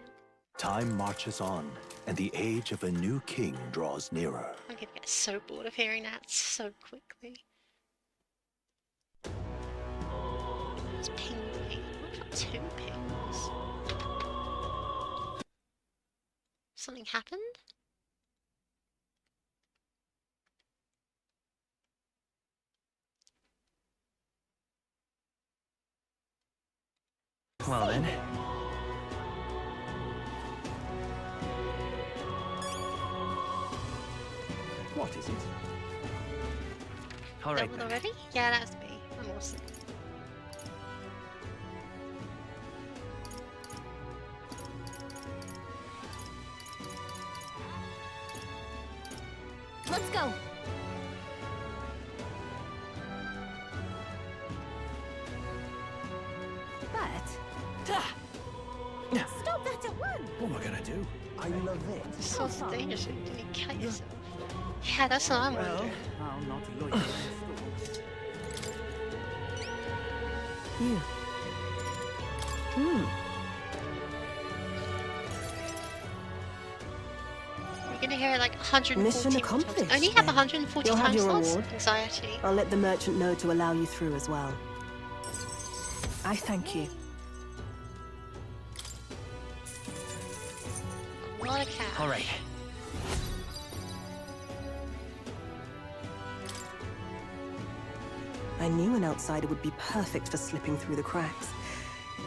Time marches on, and the age of a new king draws nearer. I'm gonna get so bored of hearing that so quickly. It's pinging. What about 2 pings? Something happened? Well then. What is it? All right Doubled then. already? Yeah, that was me. I'm awesome. Let's go. but Stop that at once. What am I gonna do? I love it. This sounds dangerous. Did you cut yourself? Yeah, that's what I'm wondering. I'll not loiter. You. We're gonna hear it like 140 Mission more accomplished, times. I only have then. 140 You'll have time your slots. reward. Anxiety. I'll let the merchant know to allow you through as well. I thank you. A lot of cash. All right. I knew an outsider would be perfect for slipping through the cracks.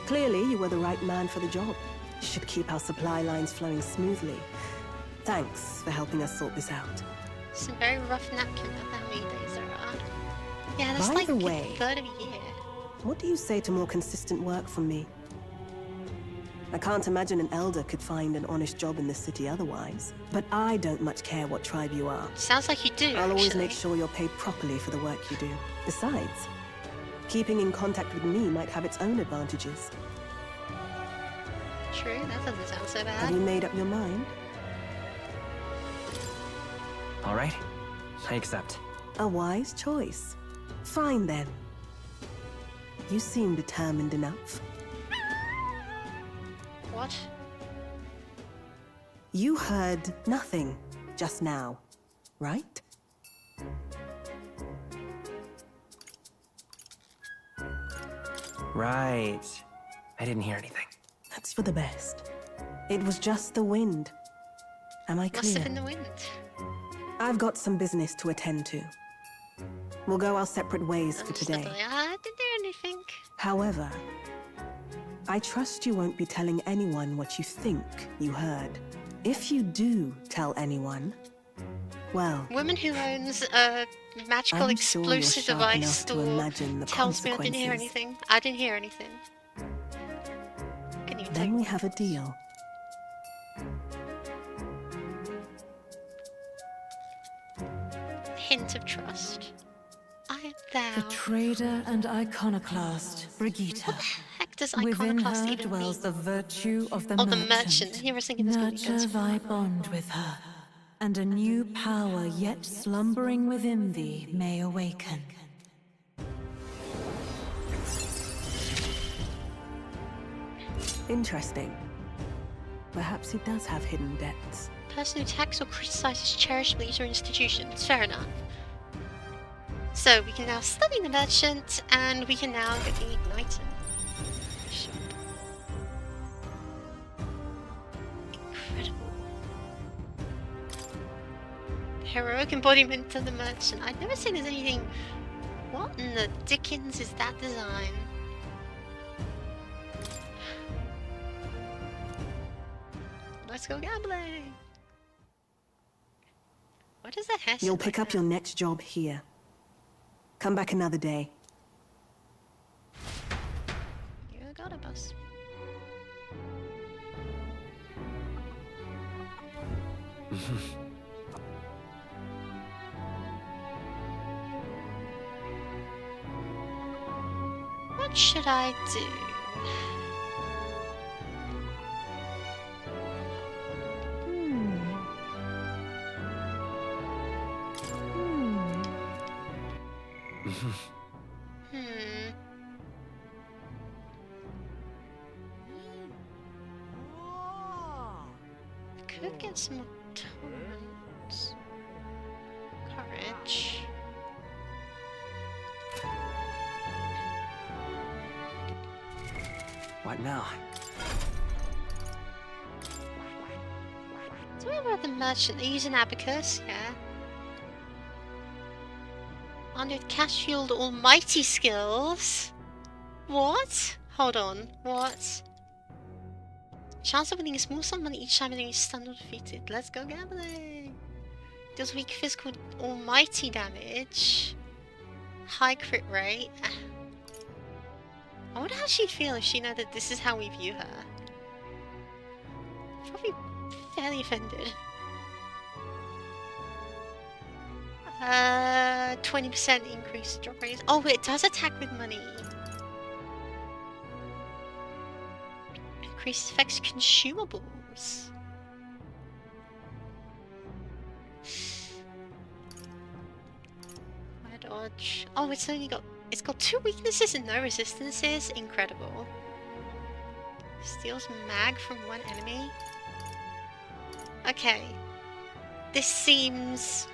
Clearly, you were the right man for the job. Should keep our supply lines flowing smoothly. Thanks for helping us sort this out. It's a very rough napkin of how many days there are. Yeah, that's By like the a way- third of a year. What do you say to more consistent work from me? I can't imagine an elder could find an honest job in this city otherwise. But I don't much care what tribe you are. Sounds like you do, I'll always actually. make sure you're paid properly for the work you do. Besides, keeping in contact with me might have its own advantages. True, that doesn't sound so Have bad. you made up your mind? All right, I accept. A wise choice. Fine then. You seem determined enough. What? You heard nothing just now, right? Right. I didn't hear anything. That's for the best. It was just the wind. Am I Must clear? have been the wind. I've got some business to attend to. We'll go our separate ways for today. Understandably. I didn't do anything. However, I trust you won't be telling anyone what you think you heard. If you do tell anyone, well, Woman who owns a magical I'm sure you're explosive sharp device enough to store imagine the tells me I didn't hear consequences. anything. I didn't hear anything. Can you Then take we have a deal. hint of trust? I am thou. The trader and iconoclast, Brigitte. What the heck does Within iconoclast her even dwells mean? the virtue of the Oh, merchant. the merchant. Here I was thinking this could be Nurture good. thy bond with her, and a new power yet slumbering within thee may awaken. Interesting. Perhaps he does have hidden depths. Person who attacks or criticizes cherished beliefs or institutions. Fair enough. So we can now study the merchant, and we can now get the igniter. Shop. Incredible. Heroic embodiment of the merchant. I've never seen there's anything. What in the dickens is that design? Let's go gambling. What is that hair? You'll pick up your next job here. Come back another day. You got it, boss. What should I do? Hmm. Could get some more tolerance. Courage. What now? Tell me about the merchant. They use an abacus, yeah. Armed with cash fueled almighty skills. What? Hold on. What? Chance of winning a small sum of money each time enemy is stunned or defeated. Let's go gambling. Deals weak physical almighty damage. High crit rate. I wonder how she'd feel if she knew that this is how we view her. Probably fairly offended. 20% increase drop rate. Oh, it does attack with money. Increased effects consumables. My dodge. Oh, it's got 2 weaknesses and no resistances. Incredible. Steals mag from one enemy. Okay. This seems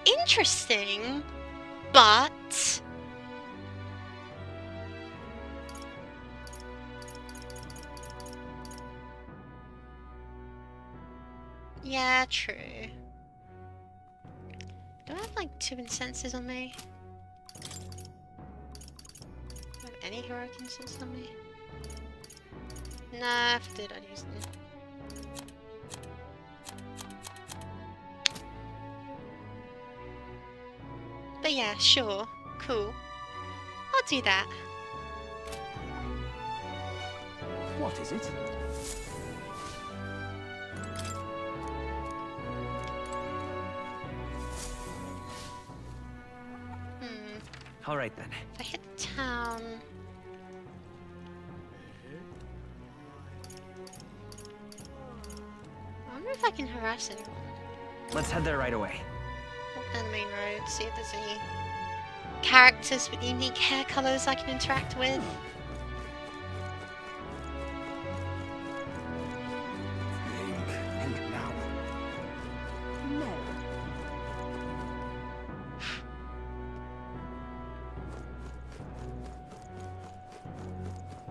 interesting, but yeah, true. Do I have like 2 incenses on me? Do I have any heroic incense on me? Nah, if I did, I'd use them. But yeah, sure. Cool. I'll do that. What is it? All right then. If I hit the town... I wonder if I can harass anyone. Let's head there right away. Walk down the main road, see if there's any characters with unique hair colours I can interact with. Think now. No.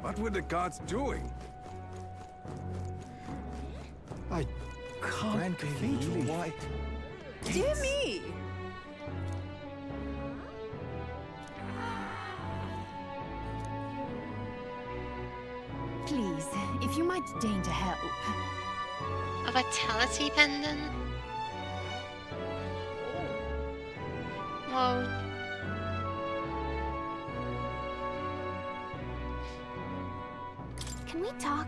What were the guards doing? I Can't believe why. Dear me! Please, if you might deign to help. A vitality pendant? Well, Can we talk?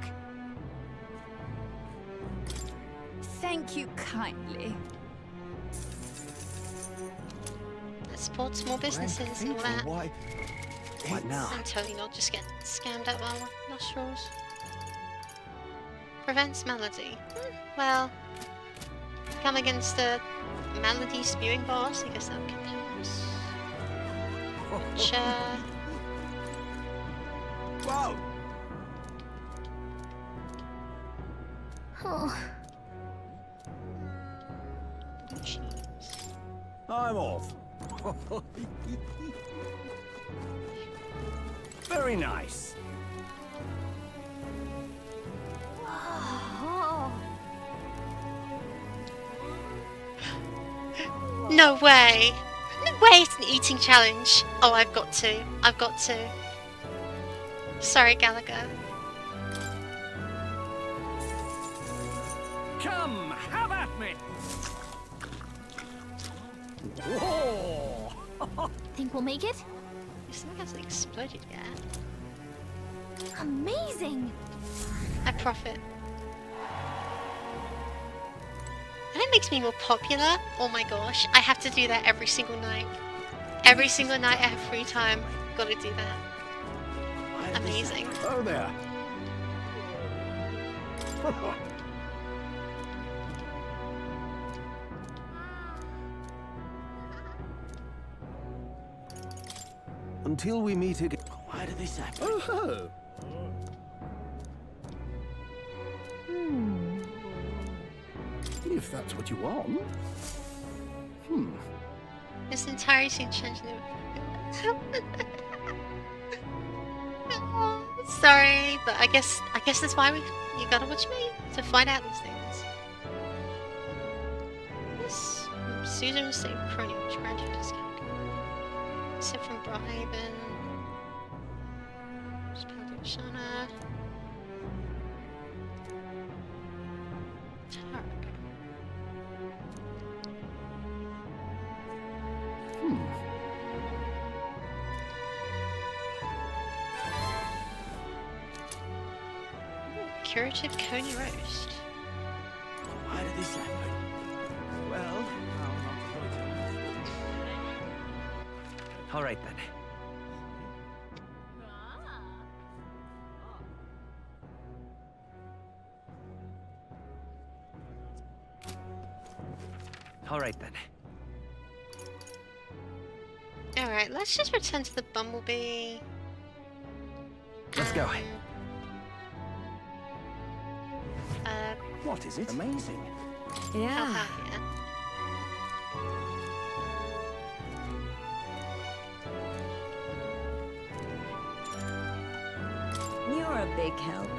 Thank you kindly. let's support small businesses and all that. Why? What now? I'm totally not just get scammed out by nostrils. Prevents malady. Well, come against a malady spewing boss, I guess that counts. Sure. Wow! Oh, Jeez. I'm off. Very nice. oh. No way! No way it's an eating challenge! Oh, I've got to. I've got to. Sorry, Gallagher. Come, have at me. Whoa! Think we'll make it? This thing hasn't exploded yet. Amazing! I profit. And it makes me more popular. Oh my gosh, I have to do that every single night. Every single night I have free time, gotta do that. Amazing. Oh there. Until we meet again. Why did this happen? Oh. If that's what you want. This entire scene changed the Sorry, but I guess that's why you gotta watch me to find out these things. This Susan saved Crony, which granted discount. Except from Brookhaven. Shana. Tarek. Curative Coney Roast. Why did this happen? Well, All right then. All right then. Alright, let's just return to the Bumblebee. Let's go. what is it? Amazing. Yeah. Yeah. You're a big help.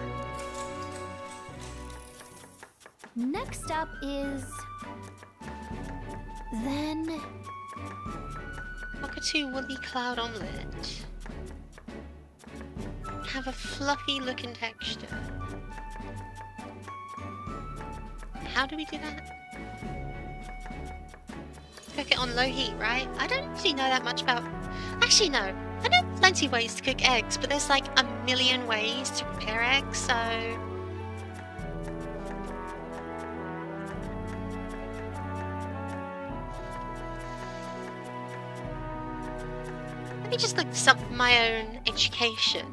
Next up is... Then... Cockatoo woolly cloud omelette. Have a fluffy look and texture. How do we do that? Cook it on low heat, right? I don't actually know that much about... Actually, no. I know plenty of ways to cook eggs, but there's like a million ways to prepare eggs, so... Let me just look this up for my own education.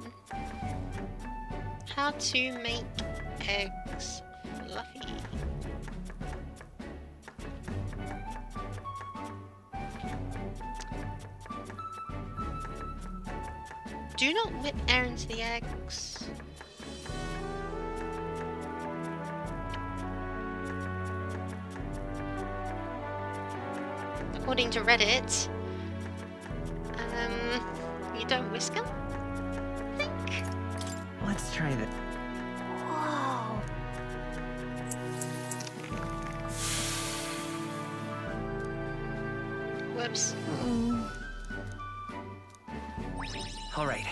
How to make eggs fluffy. Do not whip air into the eggs. According to Reddit, you don't whisk them, I think. Let's try that. Whoa. Whoops. All right.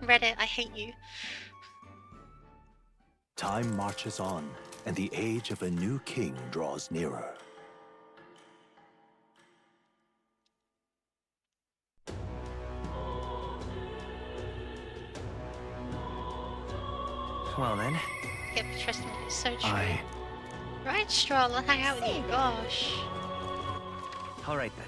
Reddit, I hate you. Time marches on, and the age of a new king draws nearer. Well then, Yep, trust me, it's so true. Right, Stroll, I'll hang out with you. Gosh. all right then.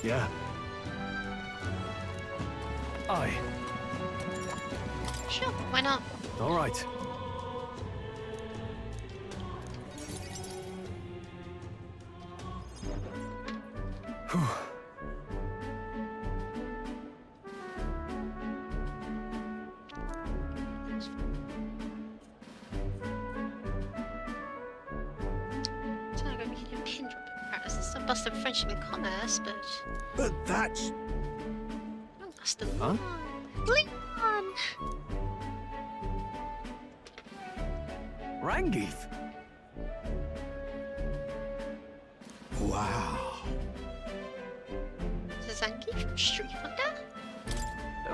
Yeah. Sure, why not? All right. Whew. It's not gonna be a pin drop in Paris. It's a bust of friendship and commerce, but But that's... oh, that's the Huh? Leon! Rangeeth. Wow. Is it Zangief from Street Fighter?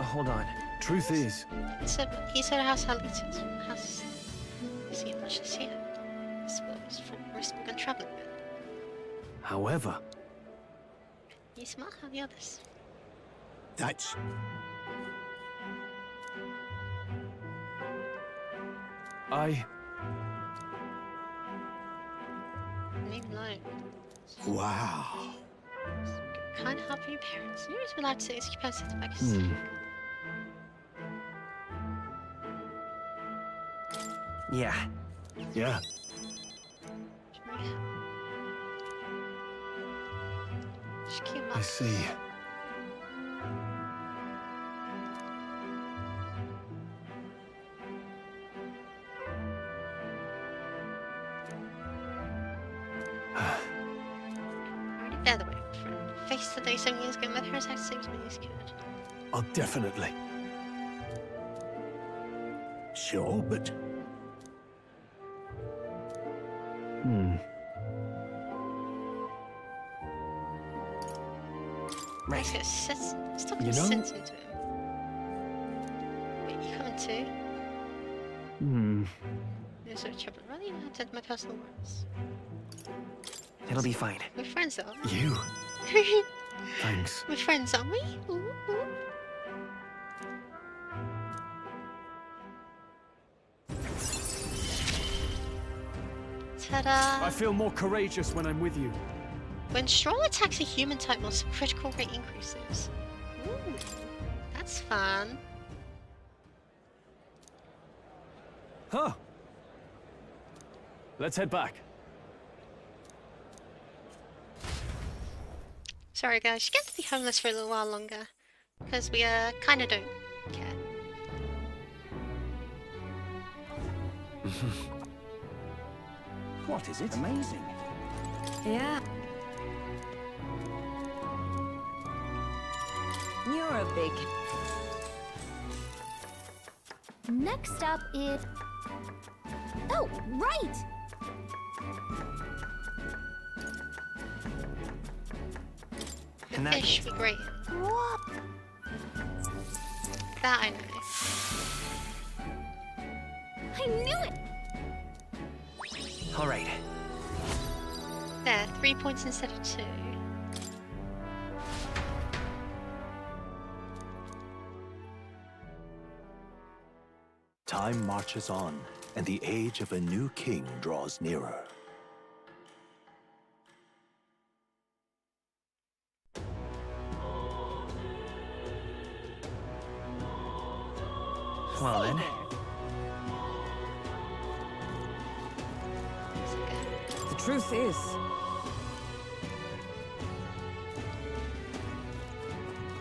Hold on. Truth is, He said House Halitas. House. Is he much this here? I suppose from risk and traveling. however, You smart, how the others? That's... Leave him alone. Wow. Kind of help your parents. You're just allowed to execute person to back Yeah. yeah. Just keep him I up. see. Already there the way, friend. Faced the day 7 years ago, my parents had to save me as a kid. Oh, definitely. Sure, but... Right. Still You got know- sense into him. Wait, you coming too? There's no trouble. Really, you know, I tend to my personal words. It'll be fine. We're friends, though. You. Thanks. We're friends, aren't we? Ooh, ooh. Ta-da! I feel more courageous when I'm with you. When Stroll attacks a human type monster, critical rate increases. Ooh, that's fun. Huh. Let's head back. Sorry guys, you get to be homeless for a little while longer. Because we kinda don't care. What is it? Amazing. Yeah. You're a big... Next up is... Oh, right! And that Fish be great. Whoa. That I know. I I knew it! All right. There, 3 points instead of 2. Time marches on, and the age of a new king draws nearer. Well then. The truth is,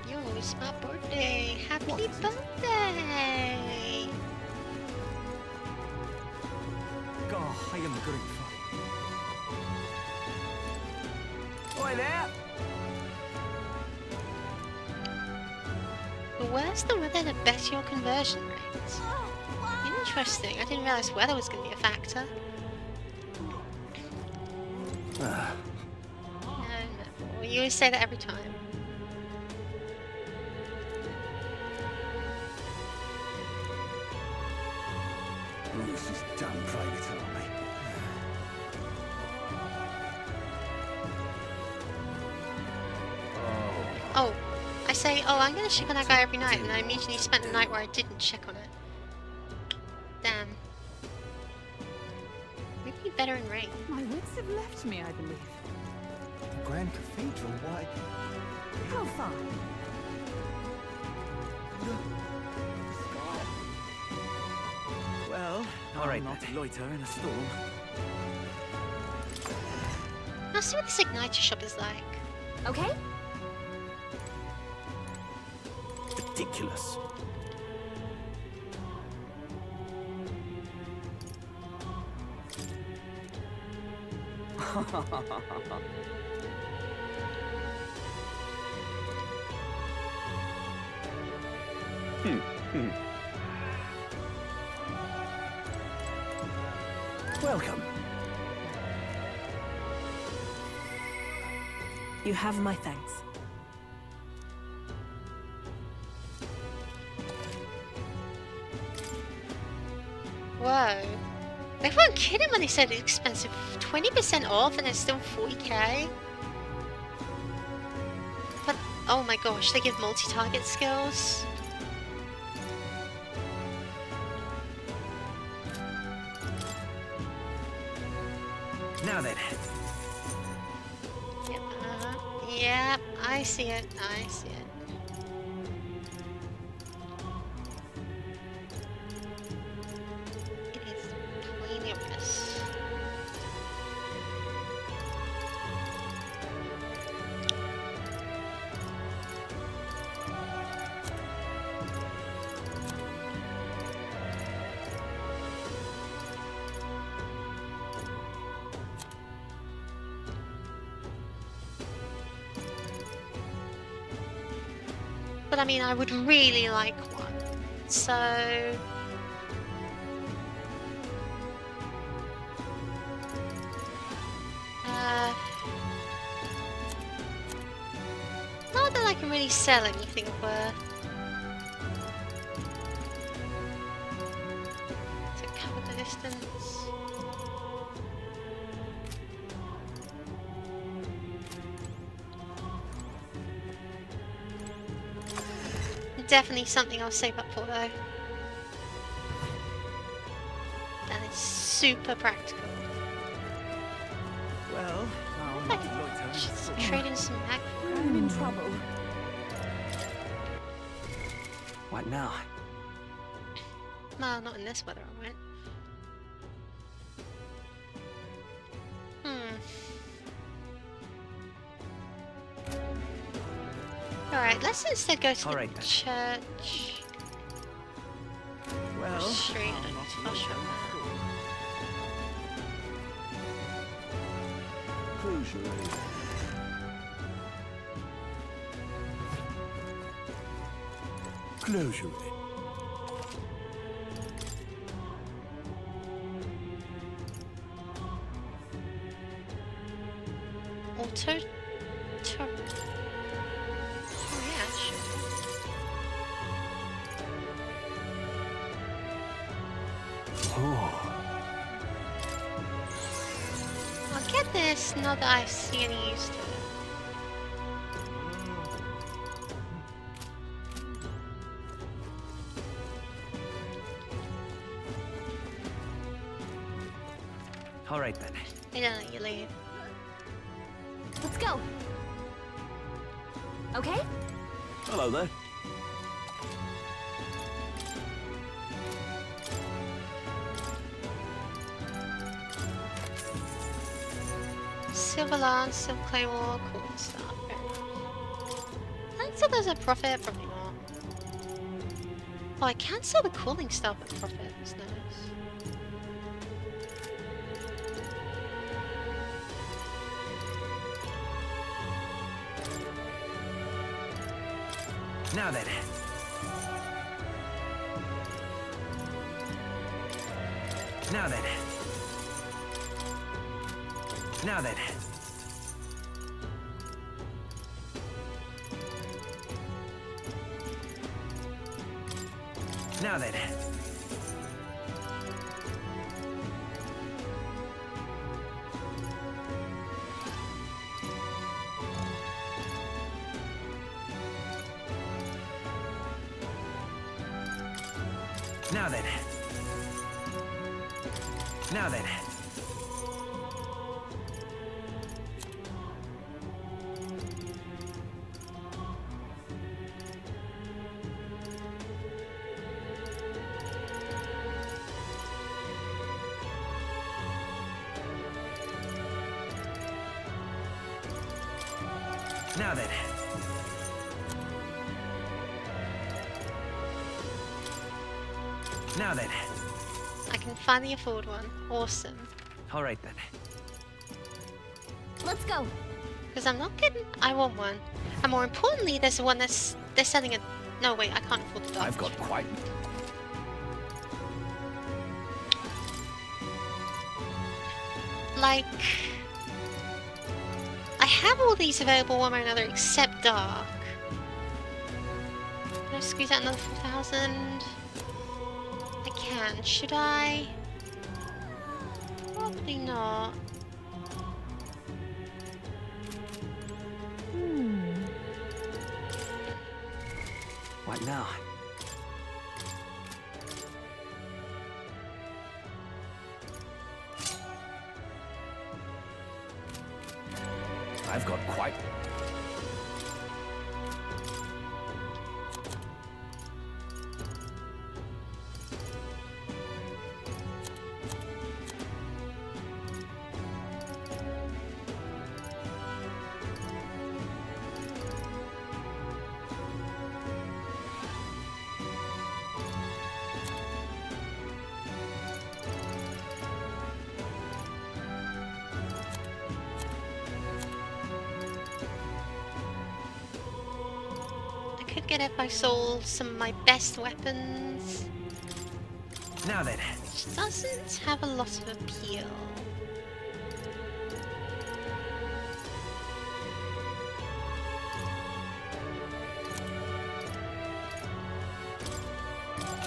Yo, it's my birthday! Happy birthday! God, I am grateful. Oi there! The worse the weather, the better your conversion rate. Interesting. I didn't realize weather was going to be a factor. No. Well, you always say that every time. This is damn private army. Oh, I say, oh, I'm going to check on that guy every night, and I immediately spent a night where I didn't check on it. Damn. Maybe better in rain. my wits have left me, I believe. The Grand Cathedral, why? How far? Well, All right, I'll not loiter in a storm. I'll see what this igniter shop is like. Okay? Ridiculous. Welcome. You have my thanks. Whoa. They weren't kidding when they said it's expensive. 20% off and it's still 40k? But, oh my gosh, they give multi-target skills? Now then. Yep, yep, I see it, I see it. It is pointless. But I mean, I would really like one. So... not that I can really sell anything worth. To cover the distance. Definitely something I'll save up for though. That is super practical. Well, I'll I not could loiter in a just storm. trade in some mag. I'm in trouble. What now? Well, not in this weather, I won't. Alright, let's instead go to the Alright then. church. Well, Straight I'll and not I'll loiter show in a that. storm. Closure. Auto... Oh yeah, sure. I'll get this, not that I see any use to it. All right then. I don't let you leave. Let's go. Okay? Hello there. Silver Lance, Silver Claymore, cool stuff. I think so there's a profit, probably not. Oh, I can sell the cooling stuff at profit, that's nice. Now then. Now then. Now then. Now then. Now then. Now then. Now then. Now then. I can finally afford one. Awesome. All right then. Let's go. Because I'm not getting... I want one. And more importantly, there's one that's... They're selling a... No, wait, I can't afford the dog. I've got quite... Like... I have all these available one way or another except Dark. Can I squeeze out another 4,000? I can. Should I? Probably not. What now? I've got quite... I could get if I sold some of my best weapons. Now then. Which doesn't have a lot of appeal.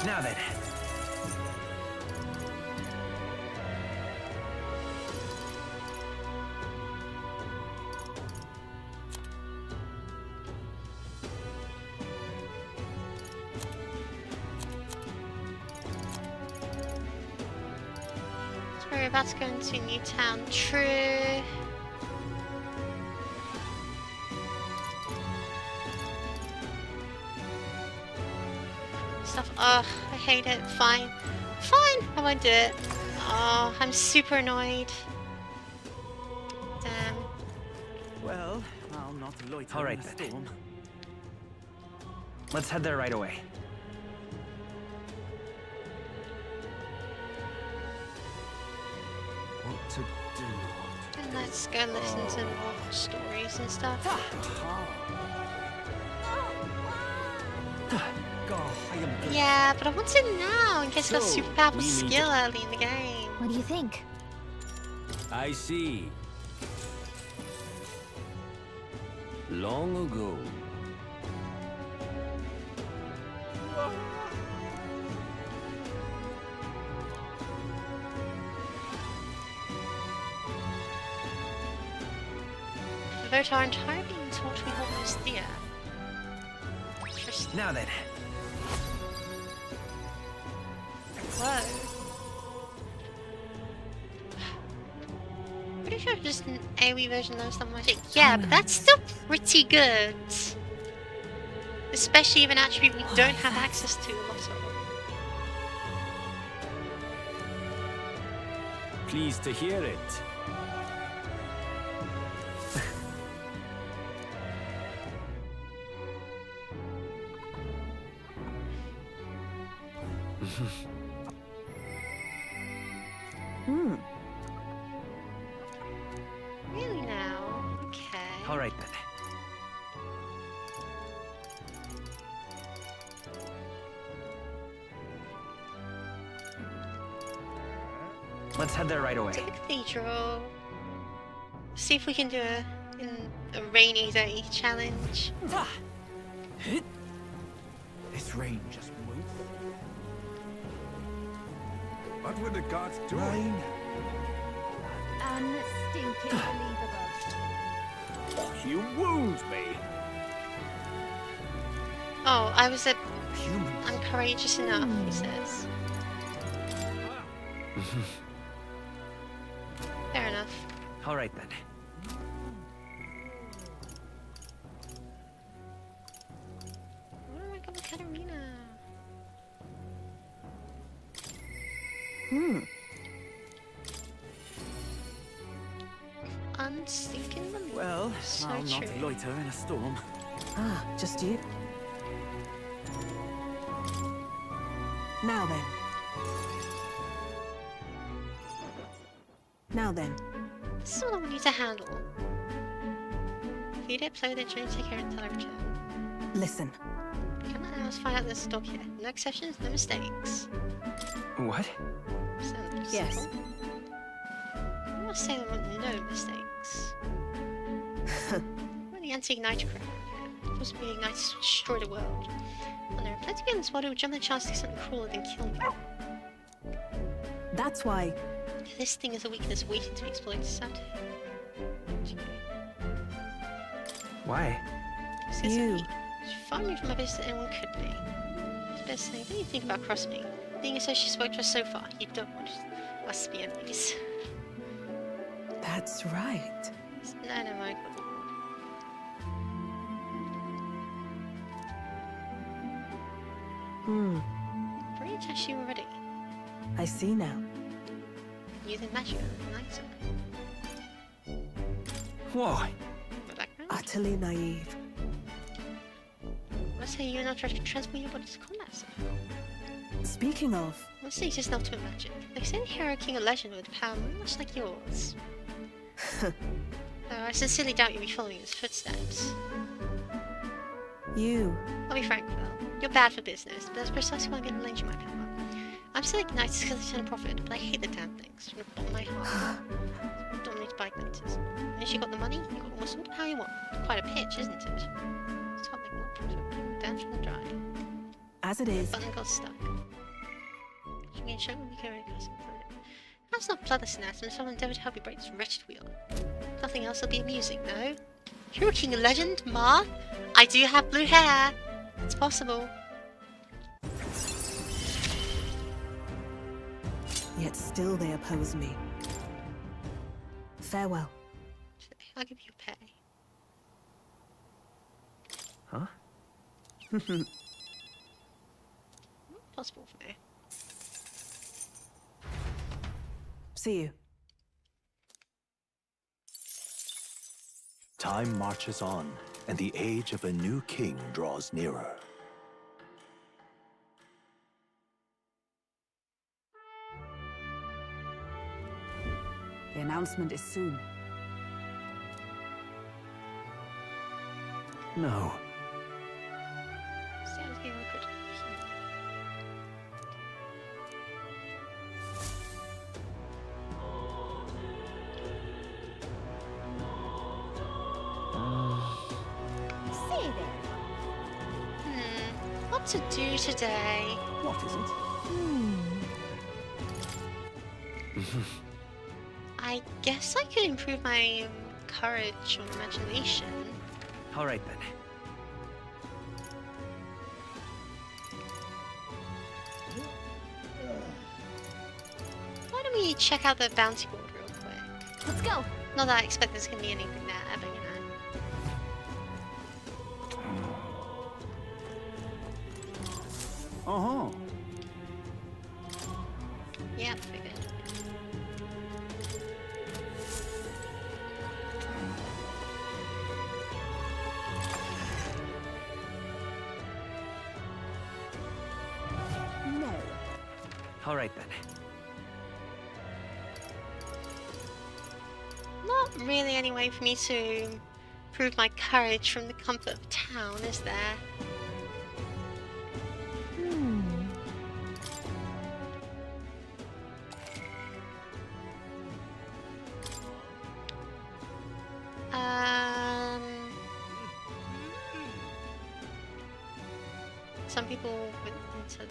Now then. So we're about to go into New Town. True. Stuff. Ugh, I hate it. Fine. Fine, I won't do it. Oh, I'm super annoyed. Damn. Well, I'll not loiter. All right then. Storm. Let's head there right away. What to do? And let's go listen to more stories and stuff. Yeah, but I want it now in case I got super powerful skill early in the game. What do you think? I see. Long ago. Devote our entire being to what we hold most dear. Interesting. Now then. Whoa. Pretty sure it's just an AoE version of some magic. Yeah, but that's still pretty good. Especially if an attribute we don't have access to a lot of. Pleased to hear it. Really now? Okay. Alright then. Let's head there right away. To the cathedral. See if we can do a rainy day challenge. This rain just moves. What were the gods doing? Rain. Unstinking believable. You wound me. Oh, I was Humans. uncourageous enough, he says. Fair enough. Alright then. Where do I go with Katarina? Unstinking the Well, so I'll not true. loiter in a storm. Ah, just you. Now then. Now then. This is what I want you to handle. Feed it, play with it, try to take care until I return. Listen. Come on, let's find out there's a dog here. No exceptions, no mistakes. What? Sounds Yes. simple. I'm not saying there were no mistakes. We're the anti-igniter crowd. Supposed to be ignited to destroy the world. And there are plenty in this world who would jump the chance to do something crueler than kill you. That's why. This thing is a weakness waiting to be exploited someday. Why? You. Far removed from my business than anyone could be. It's best saying, what do you think about cross me? Being as though she spoke to us so far, you don't want us to be enemies. That's right. No, Michael. Pretty attached to you already. I see now. Using magic and lighter. Whoa. My background? Utterly naive. Let's say you're not trying to transfer your body to combat, so. Speaking of, Let's say just not to magic. They say the hero king of legend with power much like yours. I sincerely doubt you'll be following his footsteps. you. I'll be frank, Will. You're bad for business, but that's precisely why I'm getting arrange my power. I'm still ignited because I turn a profit, but I hate the damn things from the bottom of my heart. I'm dominated by igniters. Once you got the money, you got almost all the power you want. Quite a pitch, isn't it? It's hot like more profit, down from the dry. As it is. Button got stuck. She can show me carrying us. That's not bloodless anatomy, so I'll endeavour to help you break this wretched wheel. Nothing else will be amusing, no? You're a king of legend, Ma. I do have blue hair. It's possible. Yet still they oppose me. Farewell. I'll give you pay. Huh? Possible for me. See you. Time marches on, and the age of a new king draws nearer. The announcement is soon. No. See, I was getting liquid. Say there. What to do today? What is it? I guess I could improve my courage or imagination. Alright then. Why don't we check out the bounty board real quick? Let's go. Not that I expect there's gonna be anything there, but you know. Uh-huh. Yeah, figured. No. Alright then. Not really any way for me to prove my courage from the comfort of town, is there? Some people would into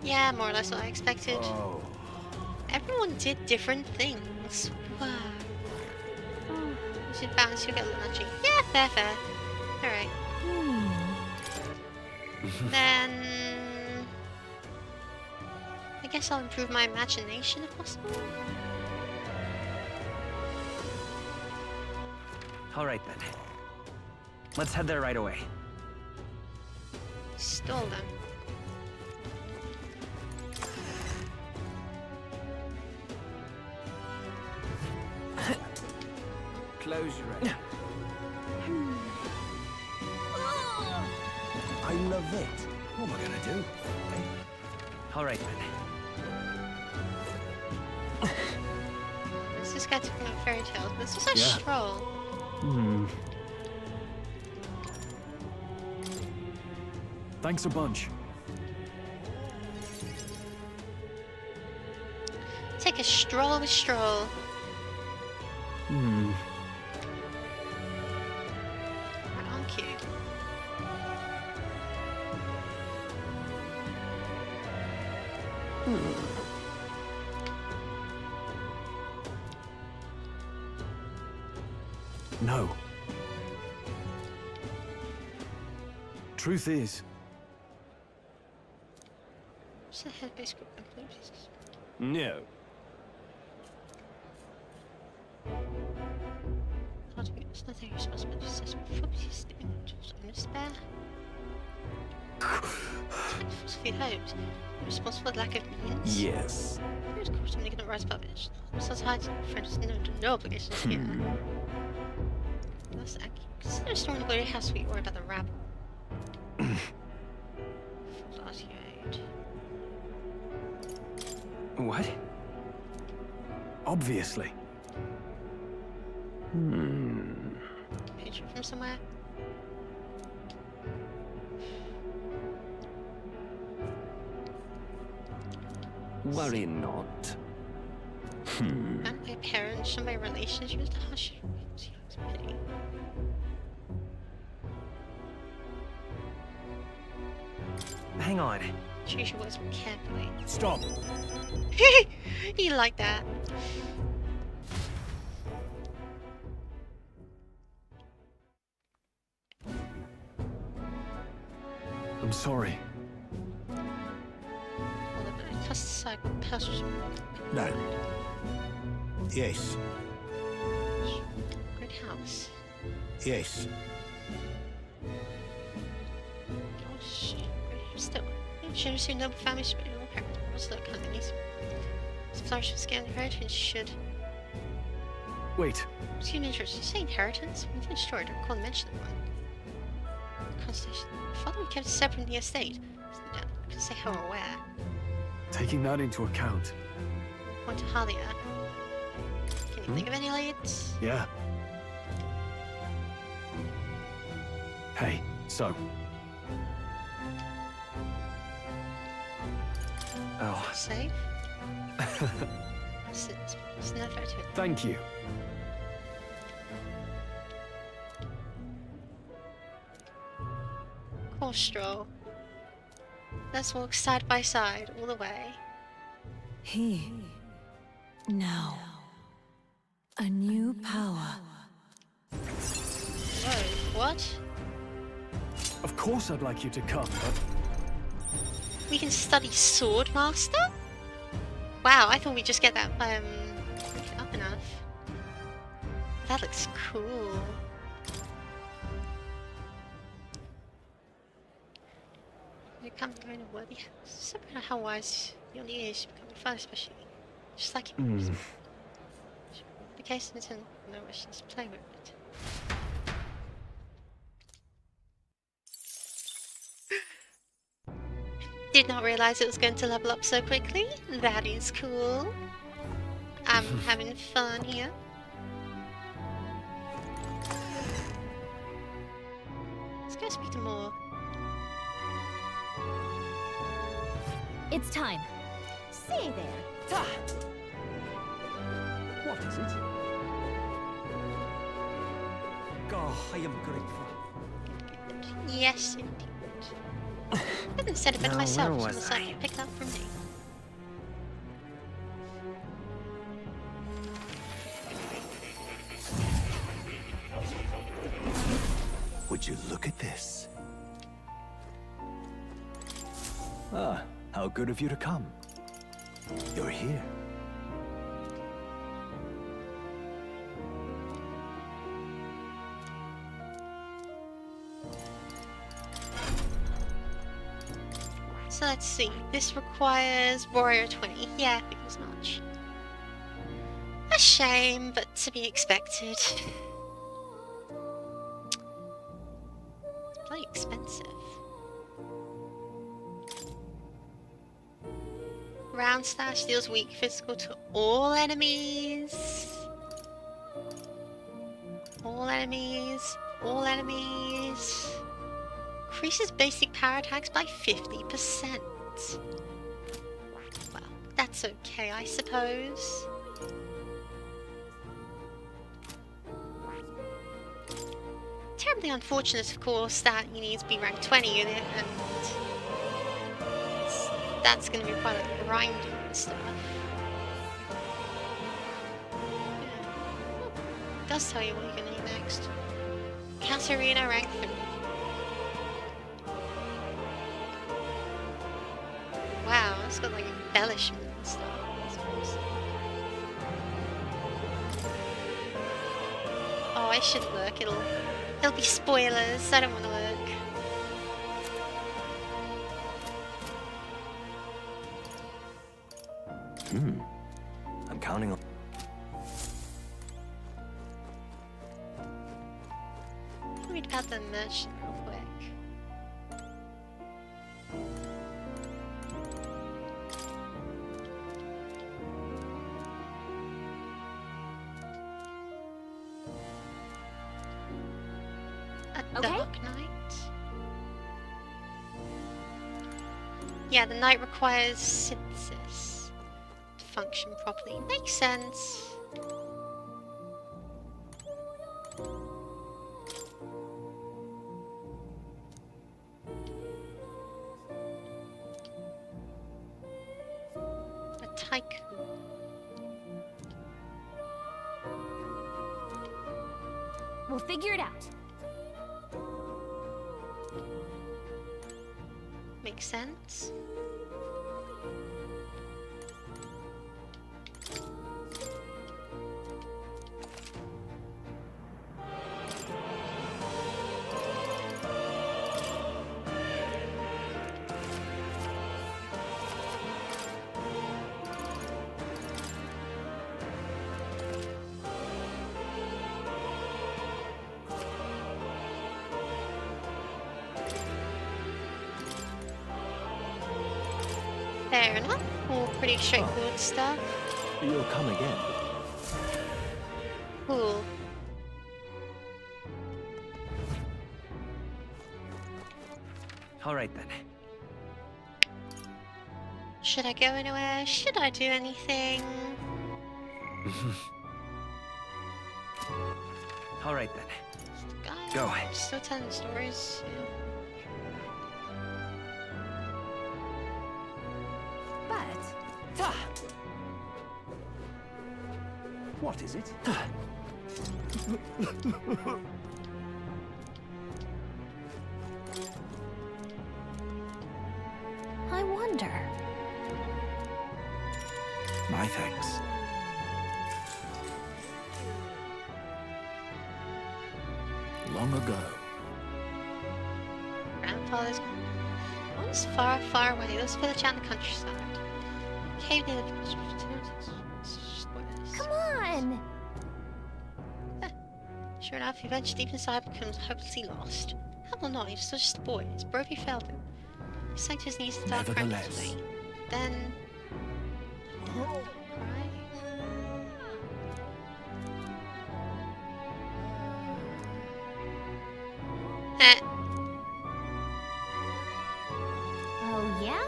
yeah, more or less what I expected. Oh. Everyone did different things. Wow. You should bounce, you'll get a little nudgy. Yeah, fair. Alright. Then I guess I'll improve my imagination if possible. Alright then. Let's head there right away. Stole them. Close your eyes. I love it. What am I gonna do? Alright then. This guy talking about fairy tales. This was a Yeah. stroll. Thanks a bunch. Take a stroll with Stroll. Right on cue. No. Truth is, What's the head base group includes? no. It's nothing you're supposed to just focus on despair. Philosophy hopes. You're responsible for the lack of means. Yes. Of course, somebody cannot rise above it. Besides, hide friends, no obligations here. That's consider a storm to go to your house where you worry about the rabble. What? Obviously. Picture from somewhere. Worry not. Not by parents, not by relations, just a hush. Pity. Hang on. Choose your words carefully. Stop. He liked that. I'm sorry. Aside personal. No. Yes. Great house. Yes. Gosh, still. Should have seen noble family spirit in all parents. What's that kind of niece? Flourish with scale inheritance should. Wait. Excuse me, you say inheritance? We didn't destroy it or call mention of one. Constellation. Father we kept separate from the estate. I can say how or where. Taking that into account. Point to Halia. Can you think of any leads? Yeah. Hey, so. Oh, Safe? It's no threat to it. Thank you. Cool stroll. Let's walk side by side all the way. He. Now. A new power. Whoa, what? Of course I'd like you to come, but We can study Sword Master? Wow, I thought we'd just get that up enough. That looks cool. You come going to worthy house. So proud of how wise your ears should become fun, especially. Just like it. The case until no wishes to play with it. Did not realize it was going to level up so quickly. That is cool. I'm having fun here. Let's go speak to more. It's time. Say there. Ta! What is it? Oh, I am grateful. Yes, indeed. I couldn't said a bit Now, myself where from was the side I? you picked up from me. Would you look at this? Ah, how good of you to come. You're here. So let's see. This requires Warrior 20. Yeah, I think as much. A shame, but to be expected. Bloody expensive. Round slash deals weak physical to all enemies. All enemies. All enemies. Increases basic power attacks by 50%. Well, that's okay, I suppose. Terribly unfortunate, of course, that you need to be rank 20 in it, and that's going to be quite like grinding and stuff. Yeah. Oh, it does tell you what you're going to need next. Katarina rank 3. Wow, it's got like embellishment and stuff. That's awesome. Oh, I should look. It'll be spoilers. I don't want to look. I'm counting on... Read about the merchant real quick. A dark knight? Yeah, the knight requires synthesis to function properly. Makes sense. A tycoon. We'll figure it out. Makes sense. Fair enough. All pretty straightforward stuff. You'll come again. Cool. All right then. Should I go anywhere? Should I do anything? All right then. Guy, Go. Still telling stories. Yeah. start, is it? I wonder. My thanks. Long ago. Grandfather's once far, far away. There was a village out in the countryside. Cave near the Come on! Sure enough, he ventured deep inside and becomes hopelessly lost. Hell or not, he was still just a boy. His brother failed him. He sank to his knees and died Nevertheless. frantically. Then... Eh. Oh, yeah?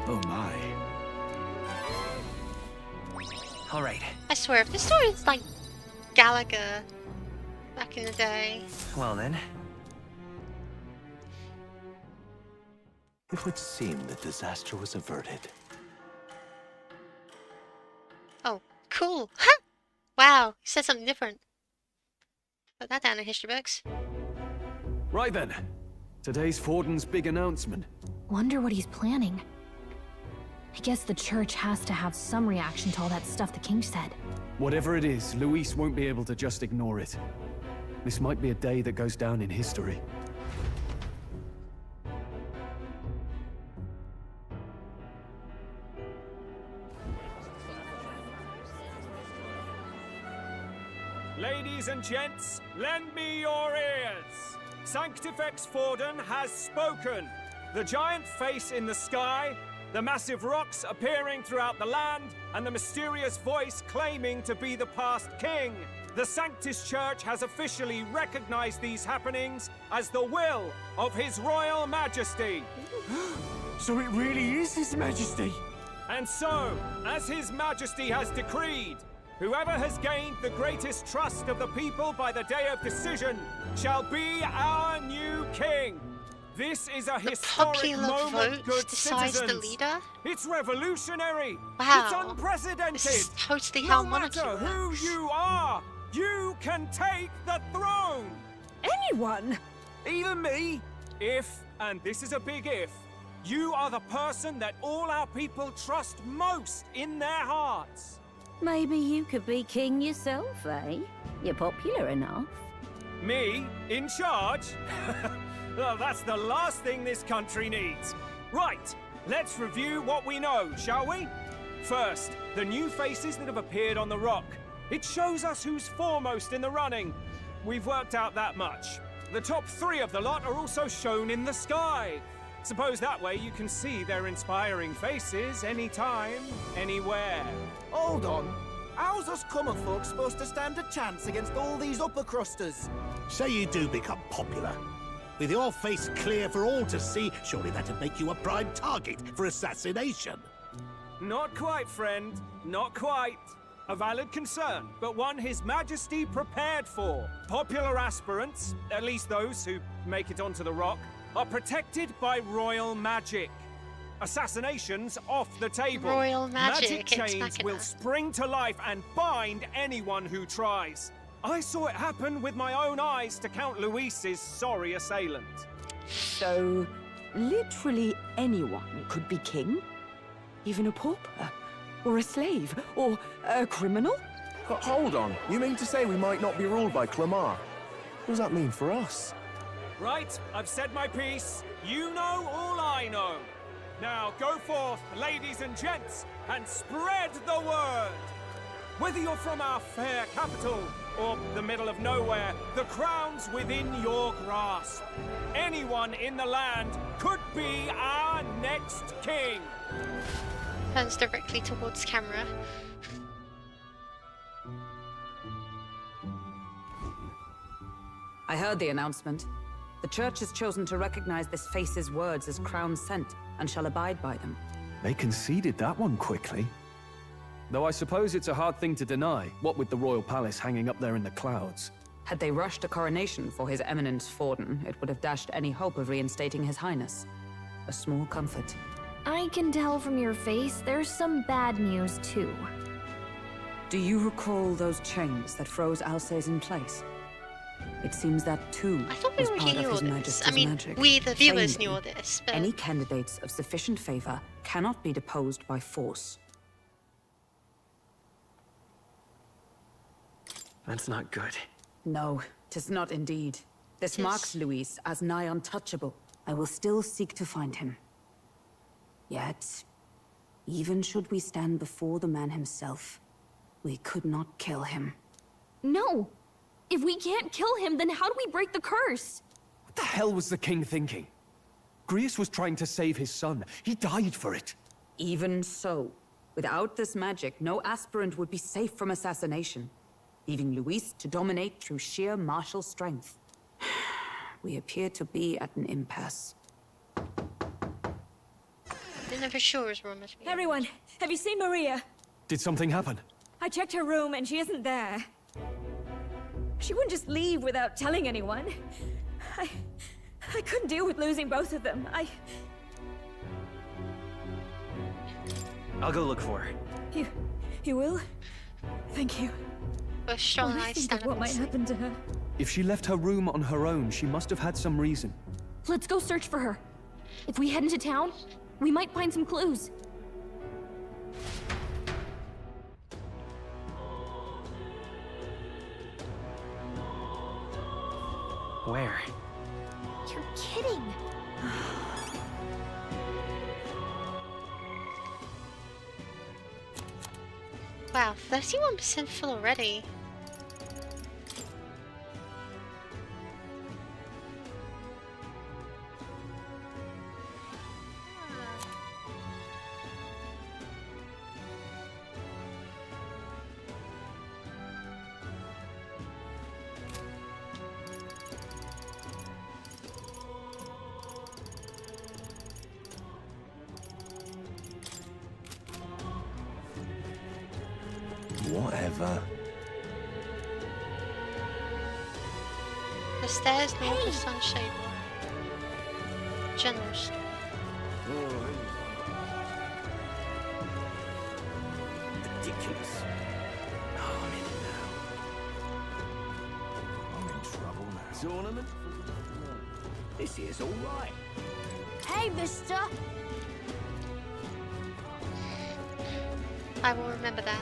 Oh my. All right. I swear, if this story is like Gallagher back in the day. Well then. It would seem the disaster was averted. Oh, cool. Huh! Wow, he said something different. Put that down in history books. Right then. Today's Forden's big announcement. Wonder what he's planning. I guess the church has to have some reaction to all that stuff the king said. Whatever it is, Luis won't be able to just ignore it. This might be a day that goes down in history. Ladies and gents, lend me your ears. Sanctifex Forden has spoken. The giant face in the sky, the massive rocks appearing throughout the land, and the mysterious voice claiming to be the past king. The Sanctus Church has officially recognized these happenings as the will of His Royal Majesty. So it really is His Majesty? And so, as His Majesty has decreed, whoever has gained the greatest trust of the people by the day of decision shall be our new king. This is a historic Popular moment, vote good decides the citizens. leader? It's revolutionary. Wow. It's unprecedented. This is totally no how monarchy matter who works. you are, you can take the throne. Anyone? Even me. If, and this is a big if, you are the person that all our people trust most in their hearts. Maybe you could be king yourself, eh? You're popular enough. Me? In charge? Well, that's the last thing this country needs. Right, let's review what we know, shall we? First, the new faces that have appeared on the rock. It shows us who's foremost in the running. We've worked out that much. The top 3 of the lot are also shown in the sky. Suppose that way you can see their inspiring faces anytime, anywhere. Hold on. How's us common folk supposed to stand a chance against all these upper crusters? Say you do become popular. With your face clear for all to see, surely that'd make you a prime target for assassination. Not quite, friend. Not quite. A valid concern, but one His Majesty prepared for. Popular aspirants, at least those who make it onto the rock, are protected by royal magic. Assassinations off the table. Royal magic, Magic it's chains Machina. will spring to life and bind anyone who tries. I saw it happen with my own eyes to Count Luis's sorry assailant. So, literally anyone could be king? Even a pauper? Or a slave? Or a criminal? Hold on. You mean to say we might not be ruled by Clamar? What does that mean for us? Right, I've said my piece. You know all I know. Now go forth, ladies and gents, and spread the word. Whether you're from our fair capital or the middle of nowhere, the crown's within your grasp. Anyone in the land could be our next king. Turns directly towards camera. I heard the announcement. The church has chosen to recognize this face's words as crown sent and shall abide by them. They conceded that one quickly. Though I suppose it's a hard thing to deny, what with the royal palace hanging up there in the clouds. Had they rushed a coronation for His Eminence Forden, it would have dashed any hope of reinstating His Highness. A small comfort. I can tell from your face there's some bad news too. Do you recall those chains that froze Alsace in place? It seems that too I thought we was part already of knew all His this. Majesty's I mean, magic. we the viewers knew Plainly, all this, but any candidates of sufficient favor cannot be deposed by force. That's not good. No, 'tis not indeed. This marks Luis as nigh untouchable. I will still seek to find him. Yet, even should we stand before the man himself, we could not kill him. No! If we can't kill him, then how do we break the curse? What the hell was the king thinking? Grius was trying to save his son. He died for it. Even so, without this magic, no aspirant would be safe from assassination, leaving Luis to dominate through sheer martial strength. We appear to be at an impasse. they never sure is wrong with me. Everyone, have you seen Maria? Did something happen? I checked her room and she isn't there. She wouldn't just leave without telling anyone. I couldn't deal with losing both of them. I'll go look for her. You will? Thank you. But strong When I eyes think stand of up what and might sleep. happen to her. If she left her room on her own, she must have had some reason. Let's go search for her. If we head into town, we might find some clues. Where? You're kidding. Wow, 31% full already. Whatever. The stairs north of Sunshade. General store. Ridiculous. Oh, I'm in it now. I'm in trouble now. Tournament? This here's all right. Hey, mister! I will remember that.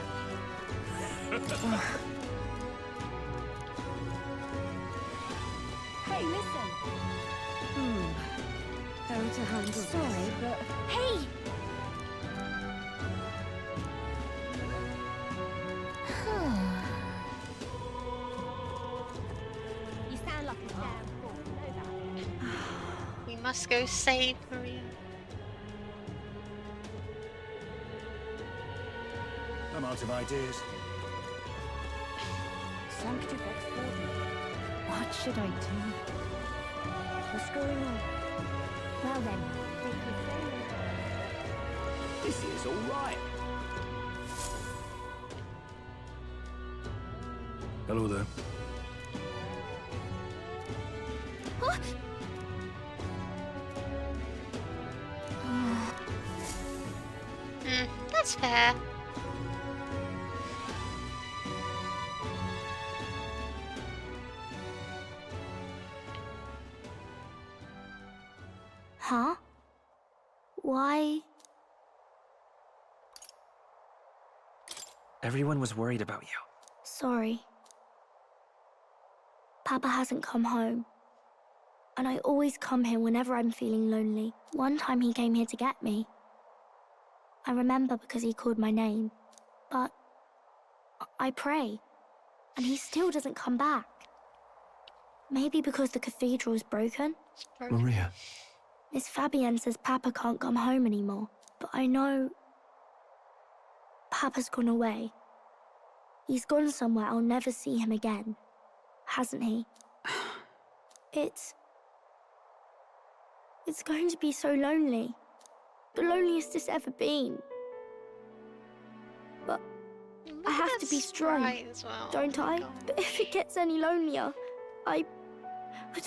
Hey, listen! How to handle this? Sorry, but... Hey! You sound like a damn fool, you know that? We must go save Maria. I'm out of ideas. What should I do? What's going on? Well then, This here's all right. Hello there. That's fair. Huh? Why? Everyone was worried about you. Sorry. Papa hasn't come home. And I always come here whenever I'm feeling lonely. One time he came here to get me. I remember because he called my name. But I pray. And he still doesn't come back. Maybe because the cathedral's broken? Maria. Miss Fabienne says Papa can't come home anymore. But I know... Papa's gone away. He's gone somewhere I'll never see him again. Hasn't he? It's going to be so lonely. The loneliest it's ever been. But I have to be strong, as well. don't I? But if it gets any lonelier, I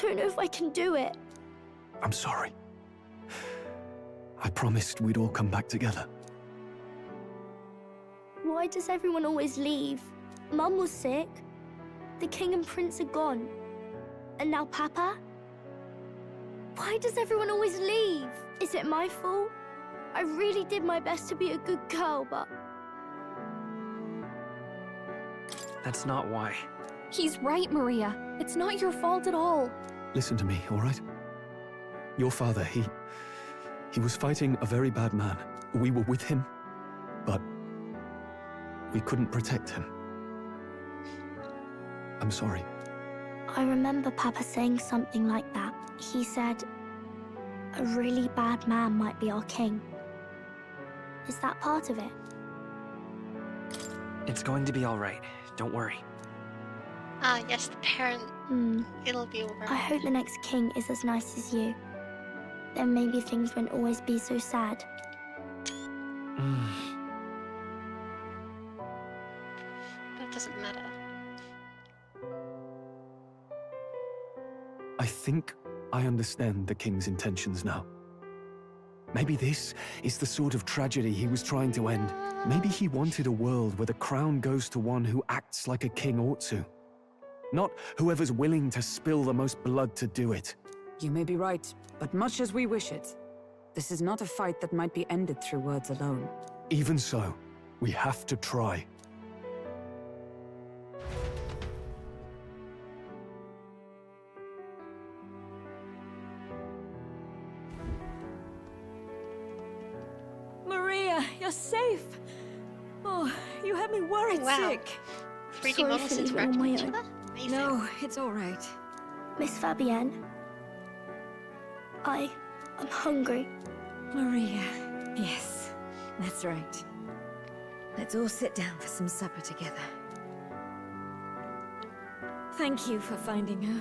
don't know if I can do it. I'm sorry. I promised we'd all come back together. Why does everyone always leave? Mum was sick. The king and prince are gone. And now Papa? Why does everyone always leave? Is it my fault? I really did my best to be a good girl, but... That's not why. He's right, Maria. It's not your fault at all. Listen to me, all right? Your father, he was fighting a very bad man. We were with him, but we couldn't protect him. I'm sorry. I remember Papa saying something like that. He said, a really bad man might be our king. Is that part of it? It's going to be all right. Don't worry. Ah, yes, the parent. It'll be alright. I hope the next king is as nice as you. Then maybe things won't always be so sad. That doesn't matter. I think I understand the king's intentions now. Maybe this is the sort of tragedy he was trying to end. Maybe he wanted a world where the crown goes to one who acts like a king ought to. Not whoever's willing to spill the most blood to do it. You may be right, but much as we wish it, this is not a fight that might be ended through words alone. Even so, we have to try. Maria, you're safe. Oh, you had me worried sick. 3D models interact with each other? Amazing. No, it's all right. Miss Fabienne, I'm hungry. Maria, yes, that's right. Let's all sit down for some supper together. Thank you for finding her.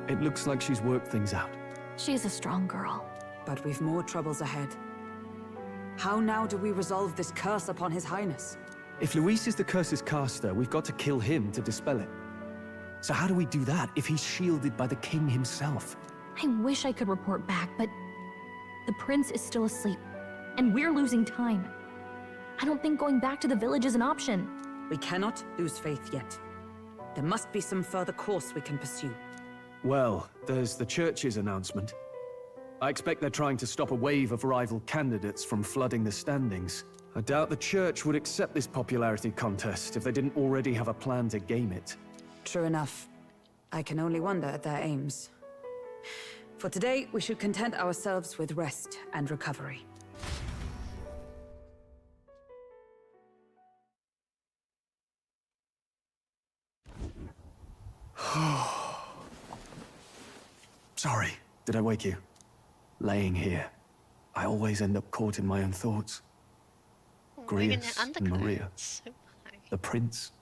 It looks like she's worked things out. She's a strong girl. But we've more troubles ahead. How now do we resolve this curse upon His Highness? If Luis is the curse's caster, we've got to kill him to dispel it. So how do we do that if he's shielded by the king himself? I wish I could report back, but the prince is still asleep, and we're losing time. I don't think going back to the village is an option. We cannot lose faith yet. There must be some further course we can pursue. Well, there's the church's announcement. I expect they're trying to stop a wave of rival candidates from flooding the standings. I doubt the church would accept this popularity contest if they didn't already have a plan to game it. True enough. I can only wonder at their aims. For today, we should content ourselves with rest and recovery. Sorry, did I wake you? Laying here, I always end up caught in my own thoughts. Grius and Maria, the prince.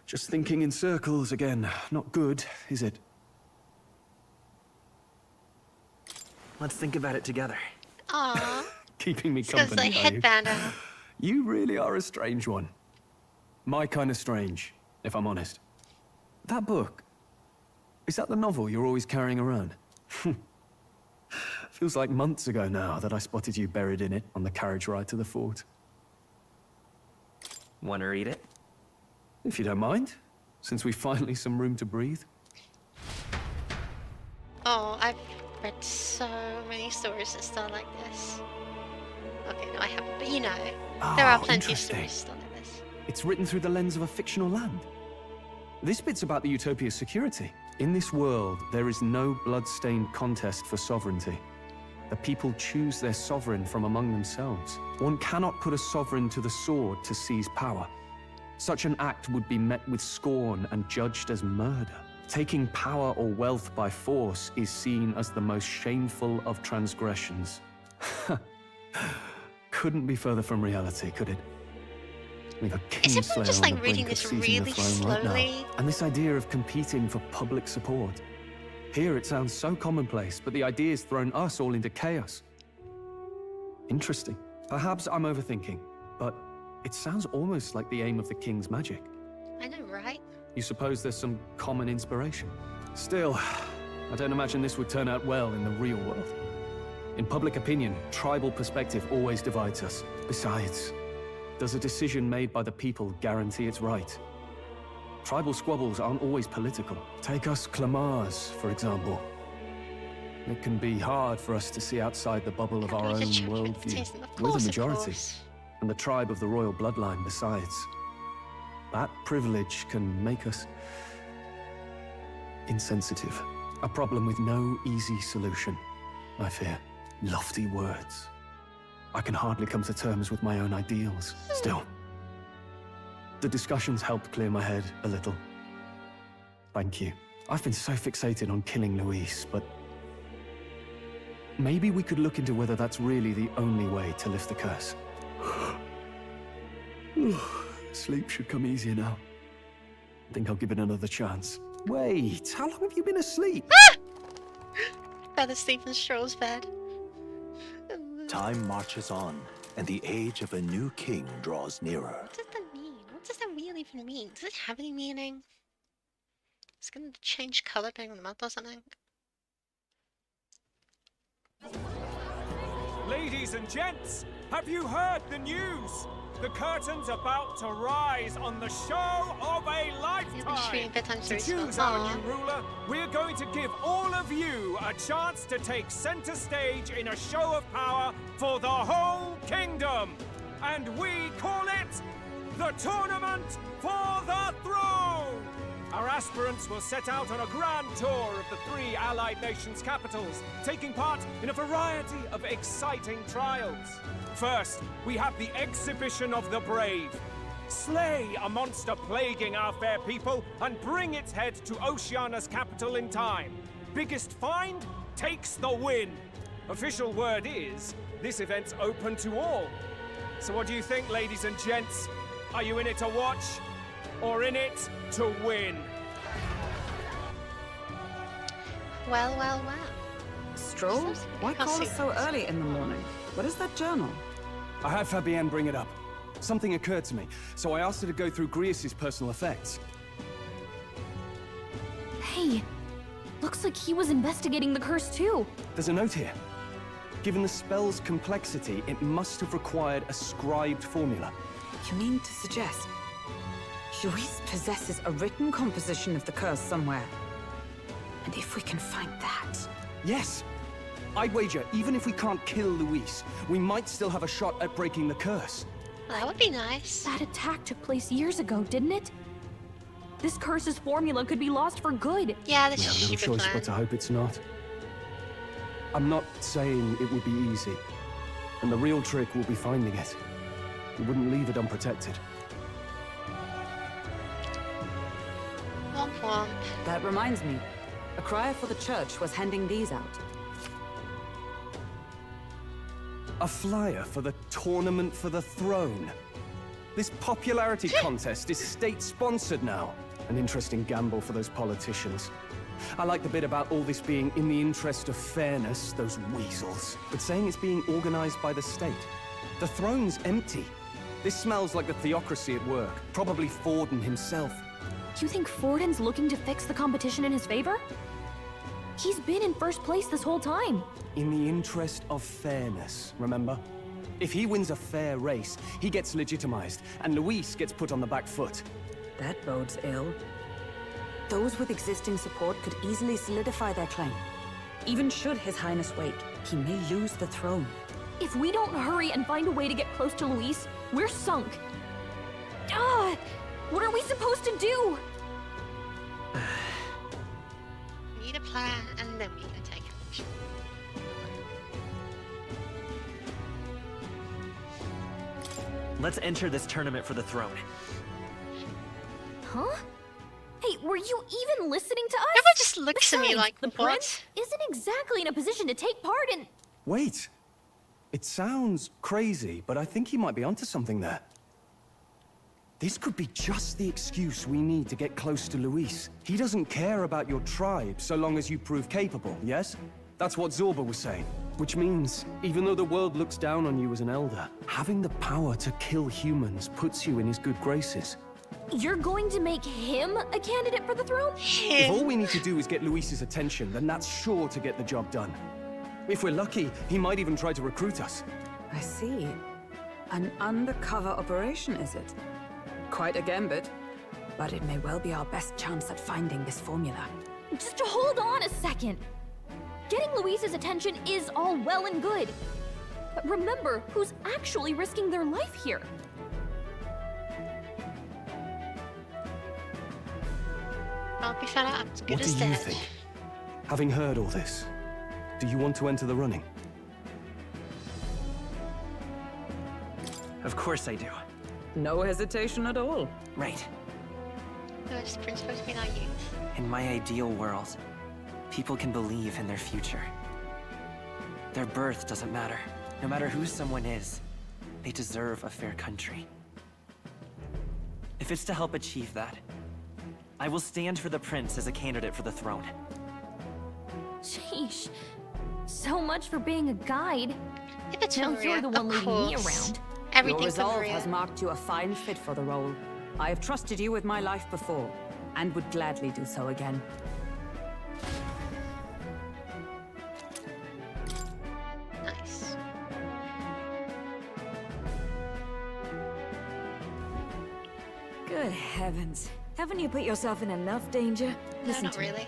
Just thinking in circles again. Not good, is it? Let's think about it together. Aww. Keeping me It's got company, his, are you? headband on. You really are a strange one. My kind of strange, if I'm honest. That book, is that the novel you're always carrying around? Feels like months ago now that I spotted you buried in it on the carriage ride to the fort. Want to read it? If you don't mind, since we've finally some room to breathe. Oh, I've read so many stories that start like this. Okay, no, I haven't, but you know, there are plenty of stories that start like this. It's written through the lens of a fictional land. This bit's about the Utopia's security. In this world, there is no blood-stained contest for sovereignty. The people choose their sovereign from among themselves. One cannot put a sovereign to the sword to seize power. Such an act would be met with scorn and judged as murder. Taking power or wealth by force is seen as the most shameful of transgressions. Couldn't be further from reality, could it? We've a Is everyone Kingslayer just on like the reading brink of this seizing the really throne right slowly? now. And this idea of competing for public support. Here it sounds so commonplace, but the idea's thrown us all into chaos. Interesting. Perhaps I'm overthinking, but it sounds almost like the aim of the king's magic. I know, right? You suppose there's some common inspiration? Still, I don't imagine this would turn out well in the real world. In public opinion, tribal perspective always divides us. Besides, does a decision made by the people guarantee it's right? Tribal squabbles aren't always political. Take us Clamars, for example. It can be hard for us to see outside the bubble of our own worldview. We're the majority, and the tribe of the royal bloodline besides. That privilege can make us insensitive. A problem with no easy solution, I fear. Lofty words. I can hardly come to terms with my own ideals. Still, the discussions helped clear my head a little. Thank you. I've been so fixated on killing Luis, but maybe we could look into whether that's really the only way to lift the curse. Sleep should come easier now. I think I'll give it another chance. Wait, how long have you been asleep? Fell asleep in Stroll's bed. Time marches on, and the age of a new king draws nearer. What does that mean? What does that wheel even mean? Does it have any meaning? It's gonna change color depending on the month or something. Ladies and gents, have you heard the news? The curtain's about to rise on the show of a lifetime. To choose our new ruler, we're going to give all of you a chance to take center stage in a show of power for the whole kingdom. And we call it the Tournament for the Throne. Our aspirants will set out on a grand tour of the 3 allied nations' capitals, taking part in a variety of exciting trials. First, we have the Exhibition of the Brave. Slay a monster plaguing our fair people and bring its head to Oceania's capital in time. Biggest find takes the win. Official word is, this event's open to all. So what do you think, ladies and gents? Are you in it to watch, or in it to win? Well, well, well. Stroll? Why call us so early in the morning? What is that journal? I had Fabienne bring it up. Something occurred to me, so I asked her to go through Grius' personal effects. Hey, looks like he was investigating the curse too. There's a note here. Given the spell's complexity, it must have required a scribed formula. You mean to suggest Luis possesses a written composition of the curse somewhere? And if we can find that... Yes! I'd wager, even if we can't kill Luis, we might still have a shot at breaking the curse. Well, that would be nice. That attack took place years ago, didn't it? This curse's formula could be lost for good. Yeah, this we is have a little stupid choice plan. but to hope it's not. I'm not saying it would be easy. And the real trick will be finding it. We wouldn't leave it unprotected. Womp womp. That reminds me. A crier for the church was handing these out. A flyer for the Tournament for the Throne. This popularity contest is state-sponsored now. An interesting gamble for those politicians. I like the bit about all this being in the interest of fairness, those weasels. But saying it's being organized by the state. The throne's empty. This smells like the theocracy at work. Probably Forden himself. You think Forden's looking to fix the competition in his favor? He's been in first place this whole time. In the interest of fairness, remember? If he wins a fair race, he gets legitimized, and Luis gets put on the back foot. That bodes ill. Those with existing support could easily solidify their claim. Even should His Highness wait, he may lose the throne. If we don't hurry and find a way to get close to Luis, we're sunk. What are we supposed to do? We need a plan, and then we can take action. Let's enter this tournament for the throne. Huh? Hey, were you even listening to us? Everyone just looks at me Besides, like, the what? prince isn't exactly in a position to take part in... Wait. It sounds crazy, but I think he might be onto something there. This could be just the excuse we need to get close to Luis. He doesn't care about your tribe so long as you prove capable, yes? That's what Zorba was saying. Which means, even though the world looks down on you as an elder, having the power to kill humans puts you in his good graces. You're going to make him a candidate for the throne? If all we need to do is get Luis's attention, then that's sure to get the job done. If we're lucky, he might even try to recruit us. I see. An undercover operation, is it? Quite a gambit. But it may well be our best chance at finding this formula. Just hold on a second. Getting Luis's attention is all well and good. But remember who's actually risking their life here. I'll be fed up. As good What as do you dead. think? Having heard all this, do you want to enter the running? Of course I do. No hesitation at all. Right. No, it's supposed to be naive. In my ideal world, people can believe in their future. Their birth doesn't matter. No matter who someone is, they deserve a fair country. If it's to help achieve that, I will stand for the prince as a candidate for the throne. Sheesh. So much for being a guide. If it's Now Maria, you're the one of leading me course. around. Everything Your for resolve Maria. has marked you a fine fit for the role. I have trusted you with my life before, and would gladly do so again. Nice. Good heavens. Haven't you put yourself in enough danger? No, Listen not to me. really.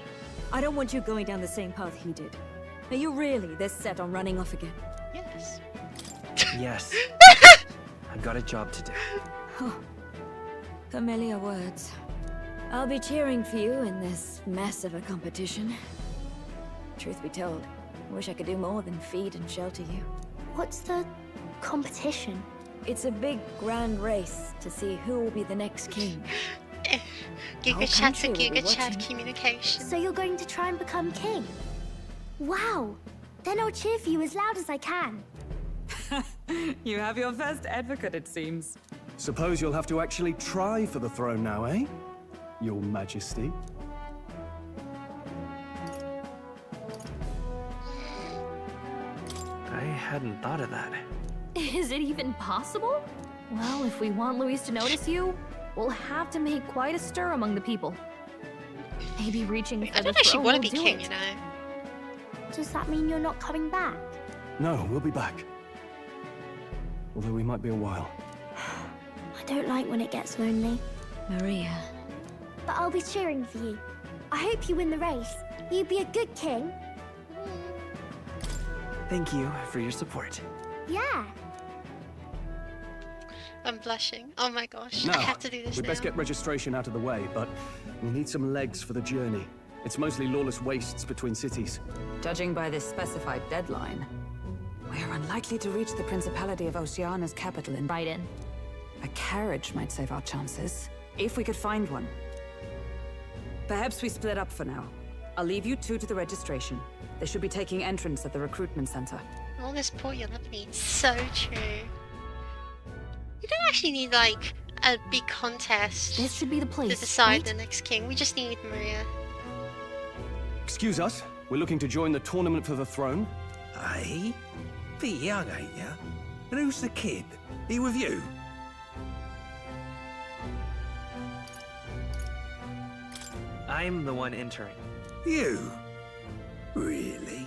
I don't want you going down the same path he did. Are you really this set on running off again? Yes. Yes. I've got a job to do. Oh, familiar words. I'll be cheering for you in this mess of a competition. Truth be told, I wish I could do more than feed and shelter you. What's the competition? It's a big, grand race to see who will be the next king. Giga chat to country will be Giga chat watching. communication. So you're going to try and become king? Wow! Then I'll cheer for you as loud as I can. You have your first advocate, it seems. Suppose you'll have to actually try for the throne now, eh? Your Majesty. I hadn't thought of that. Is it even possible? Well, if we want Luis to notice you, we'll have to make quite a stir among the people. Maybe reaching for I the don't actually throne want will to be do king, it. you know. Does that mean you're not coming back? No, we'll be back. Although we might be a while. I don't like when it gets lonely. Maria. But I'll be cheering for you. I hope you win the race. You'd be a good king. Thank you for your support. Yeah. I'm blushing. Oh my gosh. Now, I have to do this we now. best get registration out of the way, but we'll need some legs for the journey. It's mostly lawless wastes between cities. Judging by this specified deadline, we are unlikely to reach the Principality of Oceana's capital in Biden. A carriage might save our chances, if we could find one. Perhaps we split up for now. I'll leave you two to the registration. They should be taking entrance at the recruitment center. All this poor you love me. It's so true. You don't actually need like a big contest. This should be the place, to decide right? the next king. We just need Maria. Excuse us, we're looking to join the tournament for the throne. Aye? Bit young, ain't ya? And who's the kid? He with you? I'm the one entering. You? Really?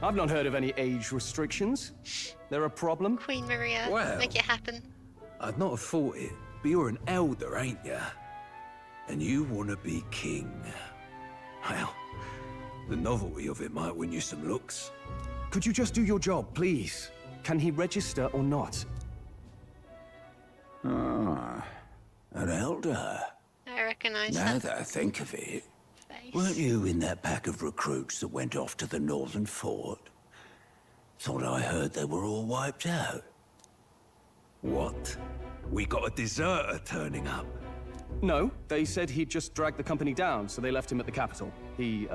I've not heard of any age restrictions. There a problem? Queen Maria. Well. Make it happen. I'd not have thought it, but you're an elder, ain't ya? And you want to be king. Well, the novelty of it might win you some looks. Could you just do your job, please? Can he register or not? Ah, an elder. I recognise Now that. that I think of it, Face. weren't you in that pack of recruits that went off to the northern fort? Thought I heard they were all wiped out. What? We got a deserter turning up. No, they said he'd just dragged the company down, so they left him at the capital. He,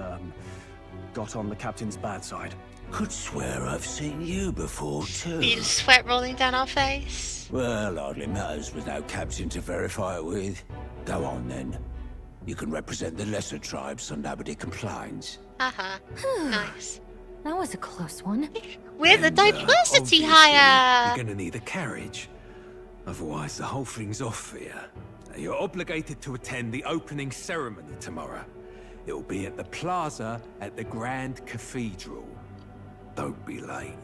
got on the captain's bad side. Could swear I've seen you before, too. Feel sweat rolling down our face. Well, hardly matters with no captain to verify it with. Go on, then. You can represent the lesser tribes so nobody complains. Haha. Nice. That was a close one. We're the diversity Obviously, hire. You're gonna need a carriage. Otherwise, the whole thing's off for you. You're obligated to attend the opening ceremony tomorrow. It'll be at the plaza at the Grand Cathedral. Don't be late.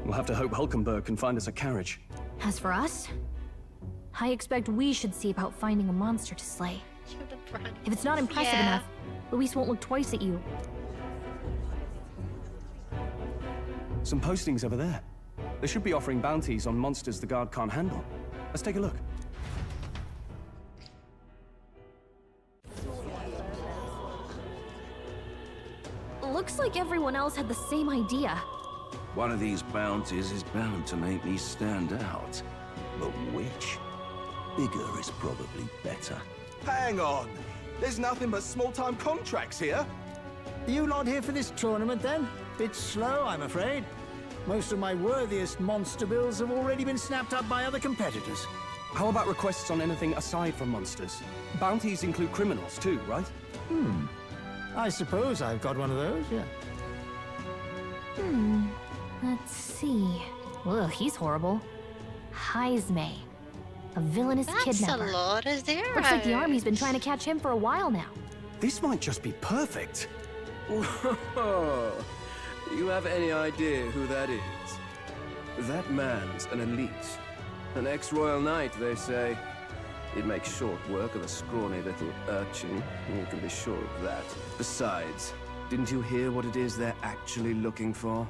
We'll have to hope Hulkenberg can find us a carriage. As for us, I expect we should see about finding a monster to slay. If it's not impressive enough, Luis won't look twice at you. Some postings over there. They should be offering bounties on monsters the guard can't handle. Let's take a look. Looks like everyone else had the same idea. One of these bounties is bound to make me stand out. But which? Bigger is probably better. Hang on! There's nothing but small-time contracts here. Are you not here for this tournament then? Bit slow, I'm afraid. Most of my worthiest monster bills have already been snapped up by other competitors. How about requests on anything aside from monsters? Bounties include criminals too, right? I suppose I've got one of those, yeah. Let's see. Ugh, he's horrible. Heisme. A villainous kidnapper. That's a lot of zeros. Looks like the army's been trying to catch him for a while now. This might just be perfect. Whoa. You have any idea who that is? That man's an elite. An ex-royal knight, they say. He'd make short work of a scrawny little urchin. You can be sure of that. Besides, didn't you hear what it is they're actually looking for?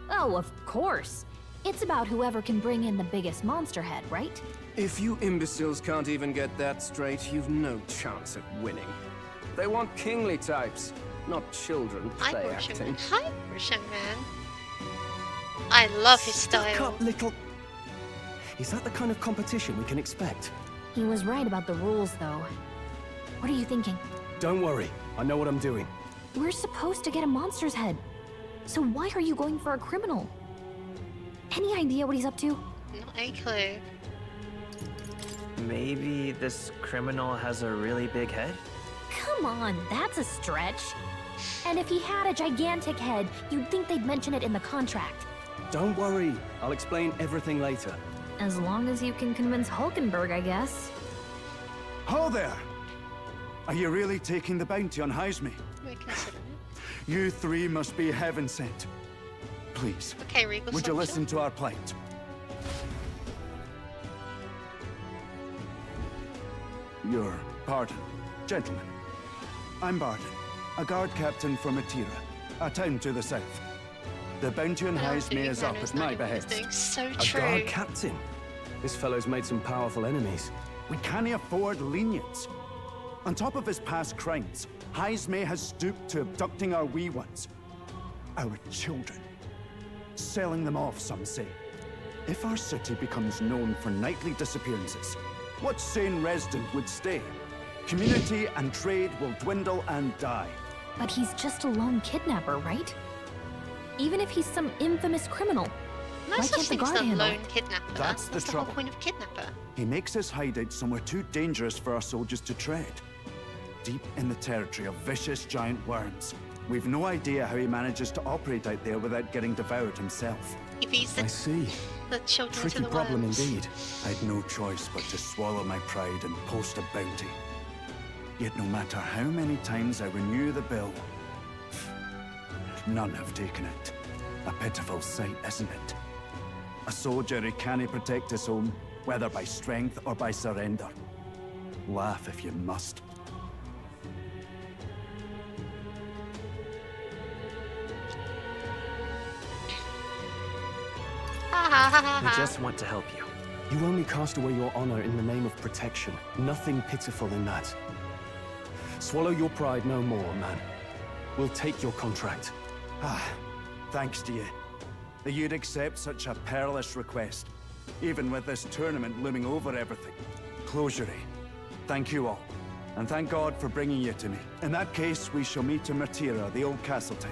Oh, of course. It's about whoever can bring in the biggest monster head, right? If you imbeciles can't even get that straight, you've no chance at winning. They want kingly types, not children play acting. Hi, Russian man. I love his style. Stuck up little... Is that the kind of competition we can expect? He was right about the rules, though. What are you thinking? Don't worry, I know what I'm doing. We're supposed to get a monster's head. So why are you going for a criminal? Any idea what he's up to? Not a clue. Maybe this criminal has a really big head? Come on, that's a stretch. And if he had a gigantic head, you'd think they'd mention it in the contract. Don't worry, I'll explain everything later. As long as you can convince Hulkenberg, I guess. Ho there! Are you really taking the bounty on Heisme? We're considering it. You three must be heaven sent. Please, Okay, Regal would you Soldier. listen to our plight? Your pardon, gentlemen. I'm Barden, a guard captain from Atira, a town to the south. The bounty on Heisme is up at my behest. So A true. guard captain? This fellow's made some powerful enemies. We can't afford lenience. On top of his past crimes, Heisme has stooped to abducting our wee ones. Our children. Selling them off, some say. If our city becomes known for nightly disappearances, what sane resident would stay? Community and trade will dwindle and die. But he's just a lone kidnapper, right? Even if he's some infamous criminal, No why such can't the thing as guard a handle lone it? kidnapper. That's the What's the trouble. whole point of kidnapper? He makes his hideout somewhere too dangerous for our soldiers to tread. Deep in the territory of vicious giant worms. We've no idea how he manages to operate out there without getting devoured himself. If he's the, I see. the children Tricky to the problem worms. indeed. I'd no choice but to swallow my pride and post a bounty. Yet no matter how many times I renew the bill, none have taken it. A pitiful sight, isn't it? A soldier who can't protect his home, whether by strength or by surrender. Laugh if you must. We just want to help you. You only cast away your honor in the name of protection. Nothing pitiful in that. Swallow your pride no more, man. We'll take your contract. Thanks to you. That you'd accept such a perilous request, even with this tournament looming over everything. Closure. Thank you all. And thank God for bringing you to me. In that case, we shall meet in Martira, the old castle town.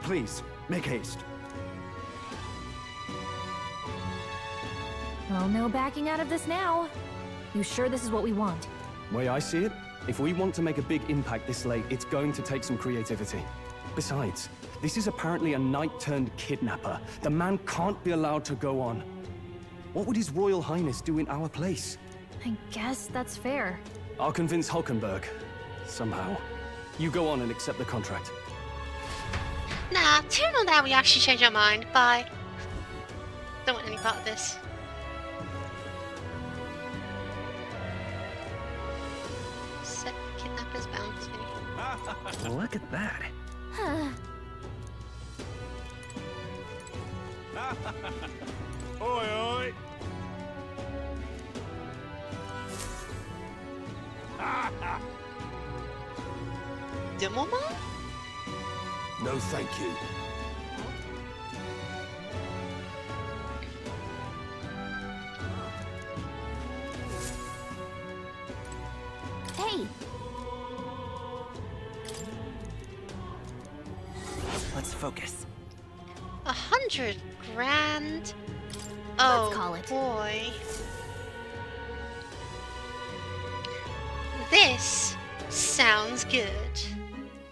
Please, make haste. Well, no backing out of this now. You sure this is what we want? Way I see it, if we want to make a big impact this late, it's going to take some creativity. Besides, this is apparently a knight-turned kidnapper. The man can't be allowed to go on. What would His Royal Highness do in our place? I guess that's fair. I'll convince Hulkenberg. Somehow. You go on and accept the contract. Nah, turn on that, we actually change our mind. Bye. Don't want any part of this. Set kidnapper's bounty. Look at that. Oi, oi! De moment? No, thank you. Hey! Let's focus. 100 grand? Oh, Let's call it. Boy. This sounds good.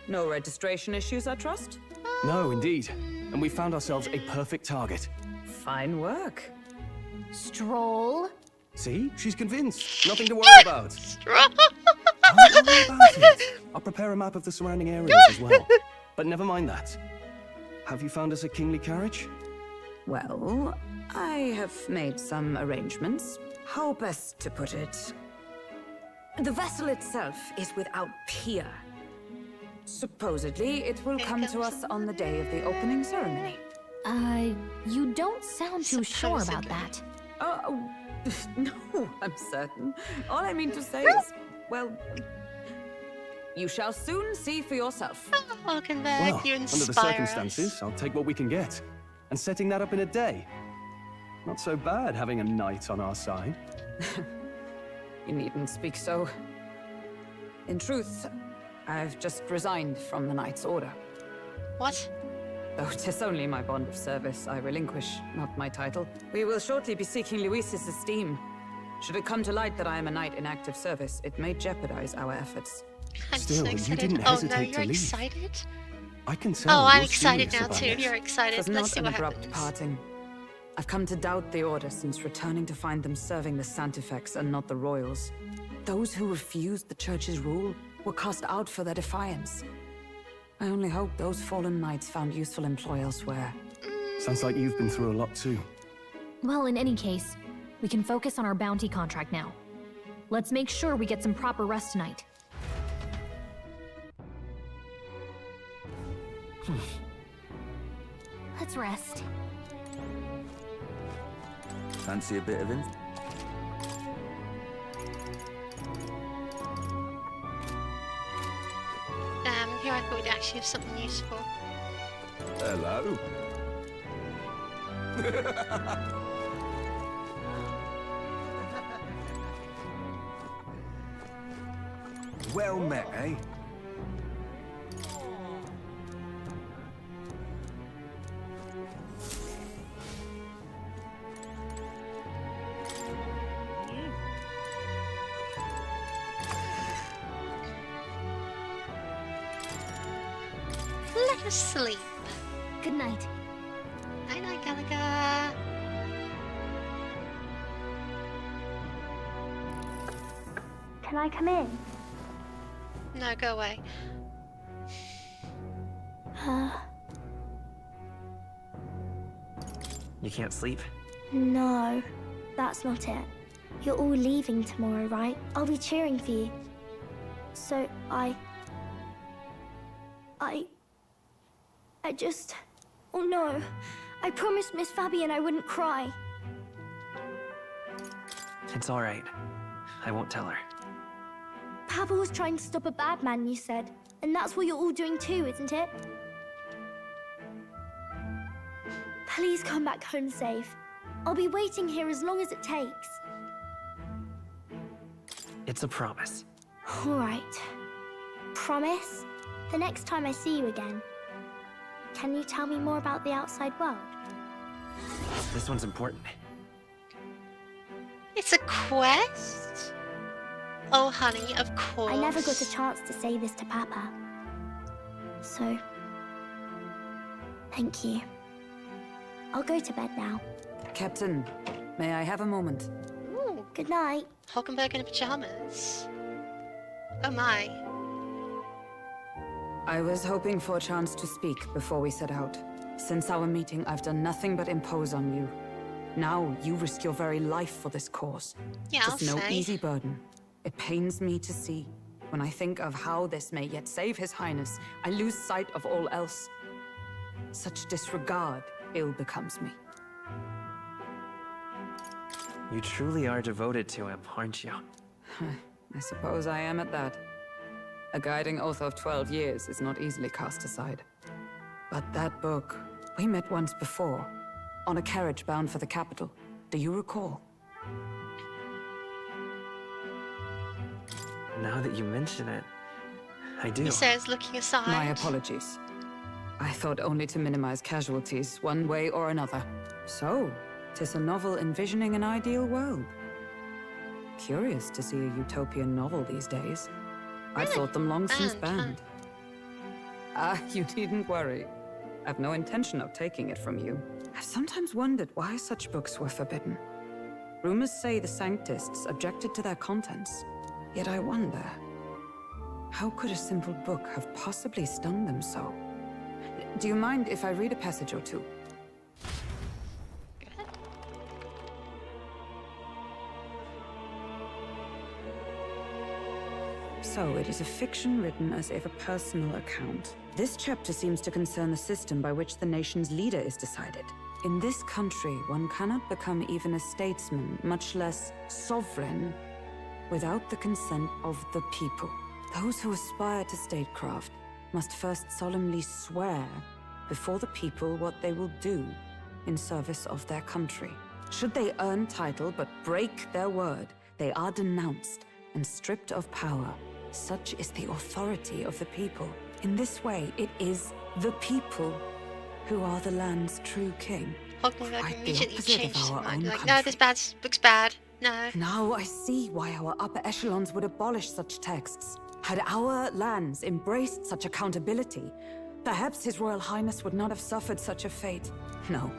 No registration issues, I trust? No, indeed. And we found ourselves a perfect target. Fine work. Stroll. See? She's convinced. Nothing to worry about. Don't worry about it. I'll prepare a map of the surrounding areas as well. But never mind that. Have you found us a kingly carriage? Well, I have made some arrangements. How best to put it? The vessel itself is without peer. Supposedly, it will come to us on the day of the opening ceremony. You don't sound too sure about that. Oh, no, I'm certain. All I mean to say is, well, you shall soon see for yourself. Hulkenberg, Well, you under inspire the circumstances, I'll take what we can get. And setting that up in a day. Not so bad having a knight on our side. You needn't speak so. In truth, I've just resigned from the Knight's Order. What? Though 'tis only my bond of service I relinquish, not my title. We will shortly be seeking Luis's esteem. Should it come to light that I am a knight in active service, it may jeopardize our efforts. I'm Still, so you excited. didn't Oh no, hesitate you're to leave. excited? I can tell. Oh, I'm you're excited serious now about too. this. You're excited. It was Let's not see an what abrupt happens. parting. I've come to doubt the Order since returning to find them serving the Santifex and not the Royals. Those who refused the Church's rule were cast out for their defiance. I only hope those fallen knights found useful employ elsewhere. Sounds like you've been through a lot too. Well, in any case, we can focus on our bounty contract now. Let's make sure we get some proper rest tonight. Let's rest. Fancy a bit of him? Damn, here I thought we'd actually have something useful. Hello. Well met, eh? Let us sleep. Good night. Night night, Gallagher. Can I come in? No, go away. You can't sleep? No, that's not it. You're all leaving tomorrow, right? I'll be cheering for you. So I just... Oh no. I promised Miss Fabian I wouldn't cry. It's all right. I won't tell her. Papa was trying to stop a bad man, you said. And that's what you're all doing too, isn't it? Please come back home safe. I'll be waiting here as long as it takes. It's a promise. All right. Promise? The next time I see you again. Can you tell me more about the outside world? This one's important. It's a quest? Oh, honey, of course. I never got a chance to say this to Papa. So, thank you. I'll go to bed now. Captain, May I have a moment? Ooh. Good night. Hulkenberg in pajamas. Oh my. I was hoping for a chance to speak before we set out. Since our meeting, I've done nothing but impose on you. Now you risk your very life for this cause. Yeah, It's I'll no say. easy burden. It pains me to see. When I think of how this may yet save His Highness, I lose sight of all else. Such disregard ill becomes me. You truly are devoted to him, aren't you? I suppose I am at that. A guiding oath of 12 years is not easily cast aside. But that book, we met once before, on a carriage bound for the capital. Do you recall? Now that you mention it, I do. He says, looking aside. My apologies. I thought only to minimize casualties, one way or another. So, 'tis a novel envisioning an ideal world. Curious to see a utopian novel these days. I'd thought them long since banned. You needn't worry. I've no intention of taking it from you. I've sometimes wondered why such books were forbidden. Rumors say the Sanctists objected to their contents. Yet I wonder, how could a simple book have possibly stung them so? Do you mind if I read a passage or two? So, it is a fiction written as if a personal account. This chapter seems to concern the system by which the nation's leader is decided. In this country, one cannot become even a statesman, much less sovereign, without the consent of the people. Those who aspire to statecraft must first solemnly swear before the people what they will do in service of their country. Should they earn title but break their word, they are denounced and stripped of power. Such is the authority of the people. In this way, it is the people who are the land's true king. Hulkenberg Quite the immediately opposite of changed his our mind. own Like, no, this looks bad. No. Now I see why our upper echelons would abolish such texts. Had our lands embraced such accountability, perhaps His Royal Highness would not have suffered such a fate. No.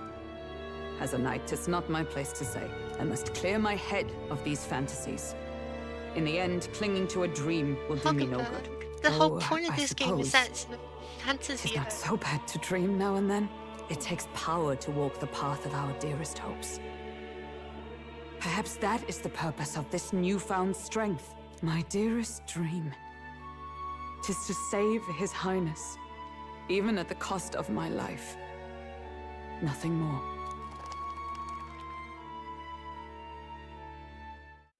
As a knight, 'tis not my place to say. I must clear my head of these fantasies. In the end, clinging to a dream will do me no good. The whole Oh, point of I this game is that suppose it's a fantasy. It's not so bad to dream now and then. It takes power to walk the path of our dearest hopes. Perhaps that is the purpose of this newfound strength. My dearest dream. 'Tis to save His Highness, even at the cost of my life. Nothing more.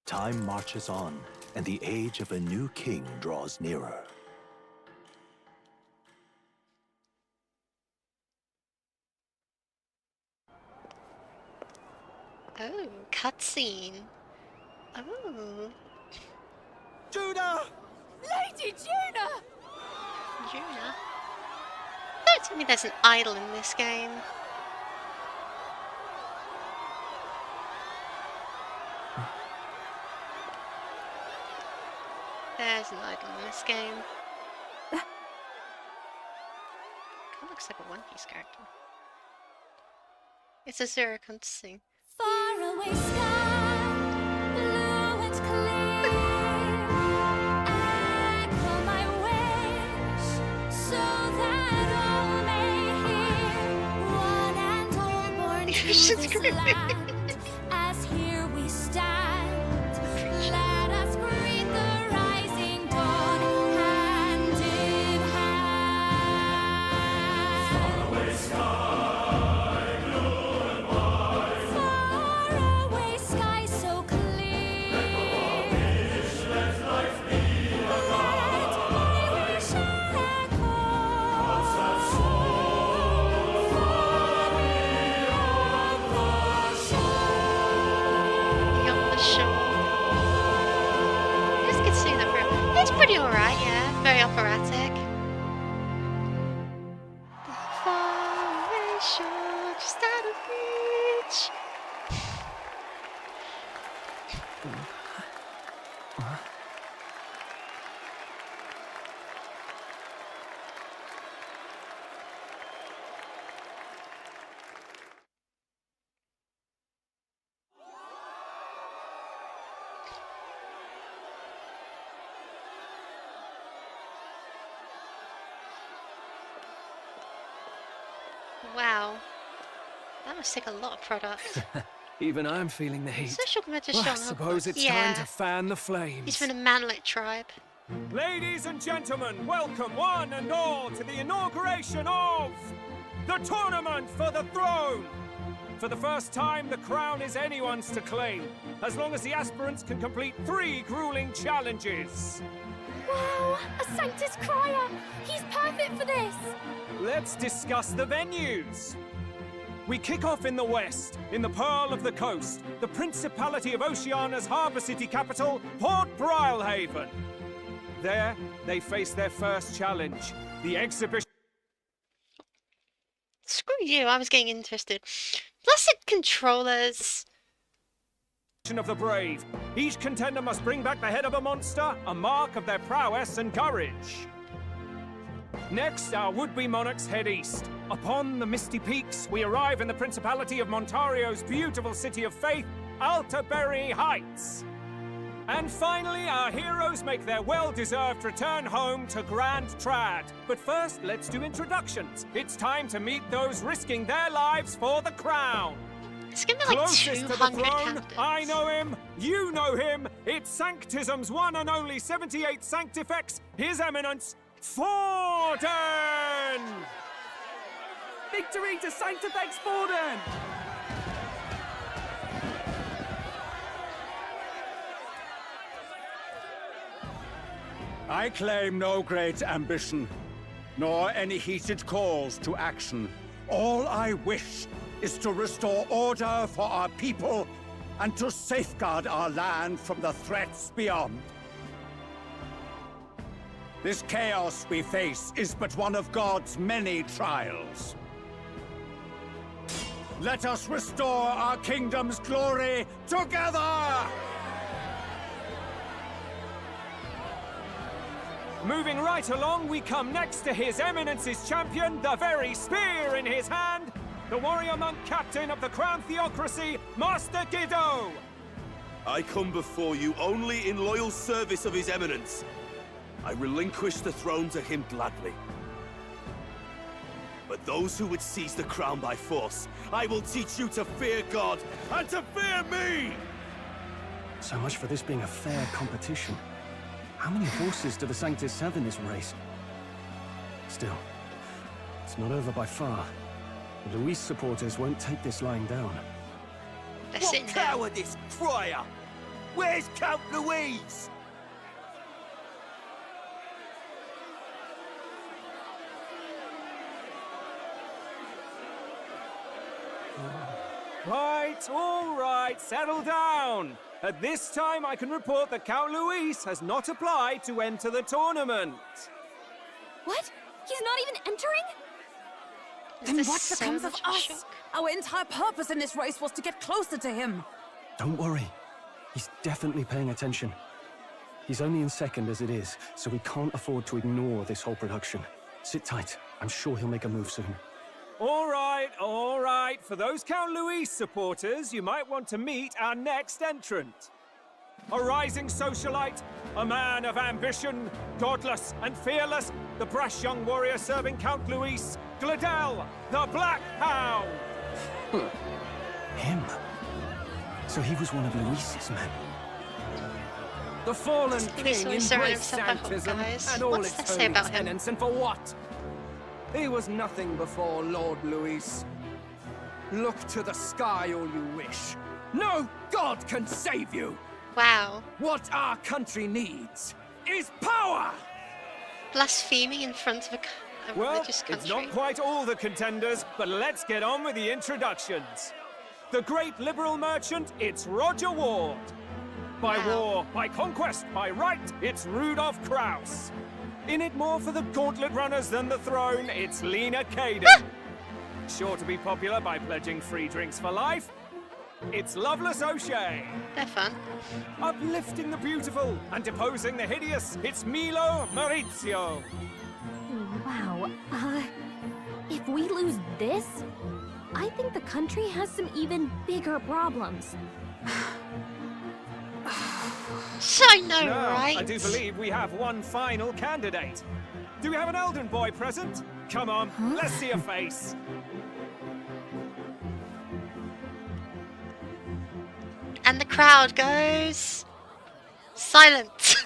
Time marches on, and the age of a new king draws nearer. Oh, cutscene. Oh. Juna! Lady Juna! Juna? Don't tell me there's an idol in this game. There's an idol in this game. Kind of looks like a One Piece character. It's a Zero cutscene. Far away sky, blue and clear. Echo my wish, so that all may hear. One and all born to this land, as here we stand. Let us greet the rising dawn, hand in hand. Far away sky, blue and white. Far away sky so clear. Let life be alive. Let my wish echo. Hearts that soar far Beyond the shore. This could see the room. It's pretty alright, yeah. Very operatic. The faraway shore, just out of reach. Wow. That must take a lot of product. Even I'm feeling the heat. Social magician. Well, I suppose it's time to fan the flames. He's from a manlet tribe. Ladies and gentlemen, welcome one and all to the inauguration of the Tournament for the Throne! For the first time, the crown is anyone's to claim, as long as the aspirants can complete 3 grueling challenges. Wow, a Sanctus Crier! He's perfect for this! Let's discuss the venues. We kick off in the west, in the Pearl of the Coast, the Principality of Oceania's harbour city capital, Port Brilehaven. There, they face their first challenge, the exhibition. Screw you, I was getting interested. Blessed controllers. Of the brave. Each contender must bring back the head of a monster, a mark of their prowess and courage. Next, our would-be monarchs head east. Upon the misty peaks, we arrive in the Principality of Montario's beautiful city of faith, Altaberry Heights. And finally, our heroes make their well-deserved return home to Grand Trad. But first, let's do introductions. It's time to meet those risking their lives for the crown. It's gonna be like Closest to the throne, I know him, you know him. It's Sanctism's one and only 78th Sanctifex, His Eminence, Forden! Victory to Sanctifex Forden! I claim no great ambition, nor any heated calls to action. All I wish is to restore order for our people and to safeguard our land from the threats beyond. This chaos we face is but one of God's many trials. Let us restore our kingdom's glory together! Moving right along, we come next to His Eminence's champion, the very spear in his hand, the warrior monk captain of the Crown Theocracy, Master Guido! I come before you only in loyal service of His Eminence. I relinquish the throne to him gladly. But those who would seize the crown by force, I will teach you to fear God and to fear me! So much for this being a fair competition. How many horses do the Sanctus have in this race? Still, it's not over by far. The Luis supporters won't take this lying down. What cowardice, Crier! Where's Count Louise? All right, settle down. At this time, I can report that Count Luis has not applied to enter the tournament. What? He's not even entering? Then what becomes of us? Our entire purpose in this race was to get closer to him. Don't worry. He's definitely paying attention. He's only in second as it is, so we can't afford to ignore this whole production. Sit tight. I'm sure he'll make a move soon. All right. For those Count Luis supporters, you might want to meet our next entrant. A rising socialite, a man of ambition, godless and fearless, the brash young warrior serving Count Luis, Gladel, the Black Hound. Him? So he was one of Luis's men. The fallen Luis king always surrounded embraced himself by Sanctism guys. and all What's its that say holy about him? tenets, and for what? He was nothing before Lord Luis. Look to the sky all you wish. No god can save you! Wow. What our country needs is power! Blaspheming in front of a Well, religious country. it's not quite all the contenders, but let's get on with the introductions. The great liberal merchant, it's Roger Ward. By war, by conquest, by right, it's Rudolph Kraus. In it more for the gauntlet runners than the throne, it's Lena Caden. Sure to be popular by pledging free drinks for life, it's Loveless O'Shea. They're fun. Uplifting the beautiful and deposing the hideous, it's Milo Maurizio. Wow. If we lose this, I think the country has some even bigger problems. I know, Now, right? I do believe we have one final candidate. Do we have an Elden boy present? Come on, let's see a face. And the crowd goes silent.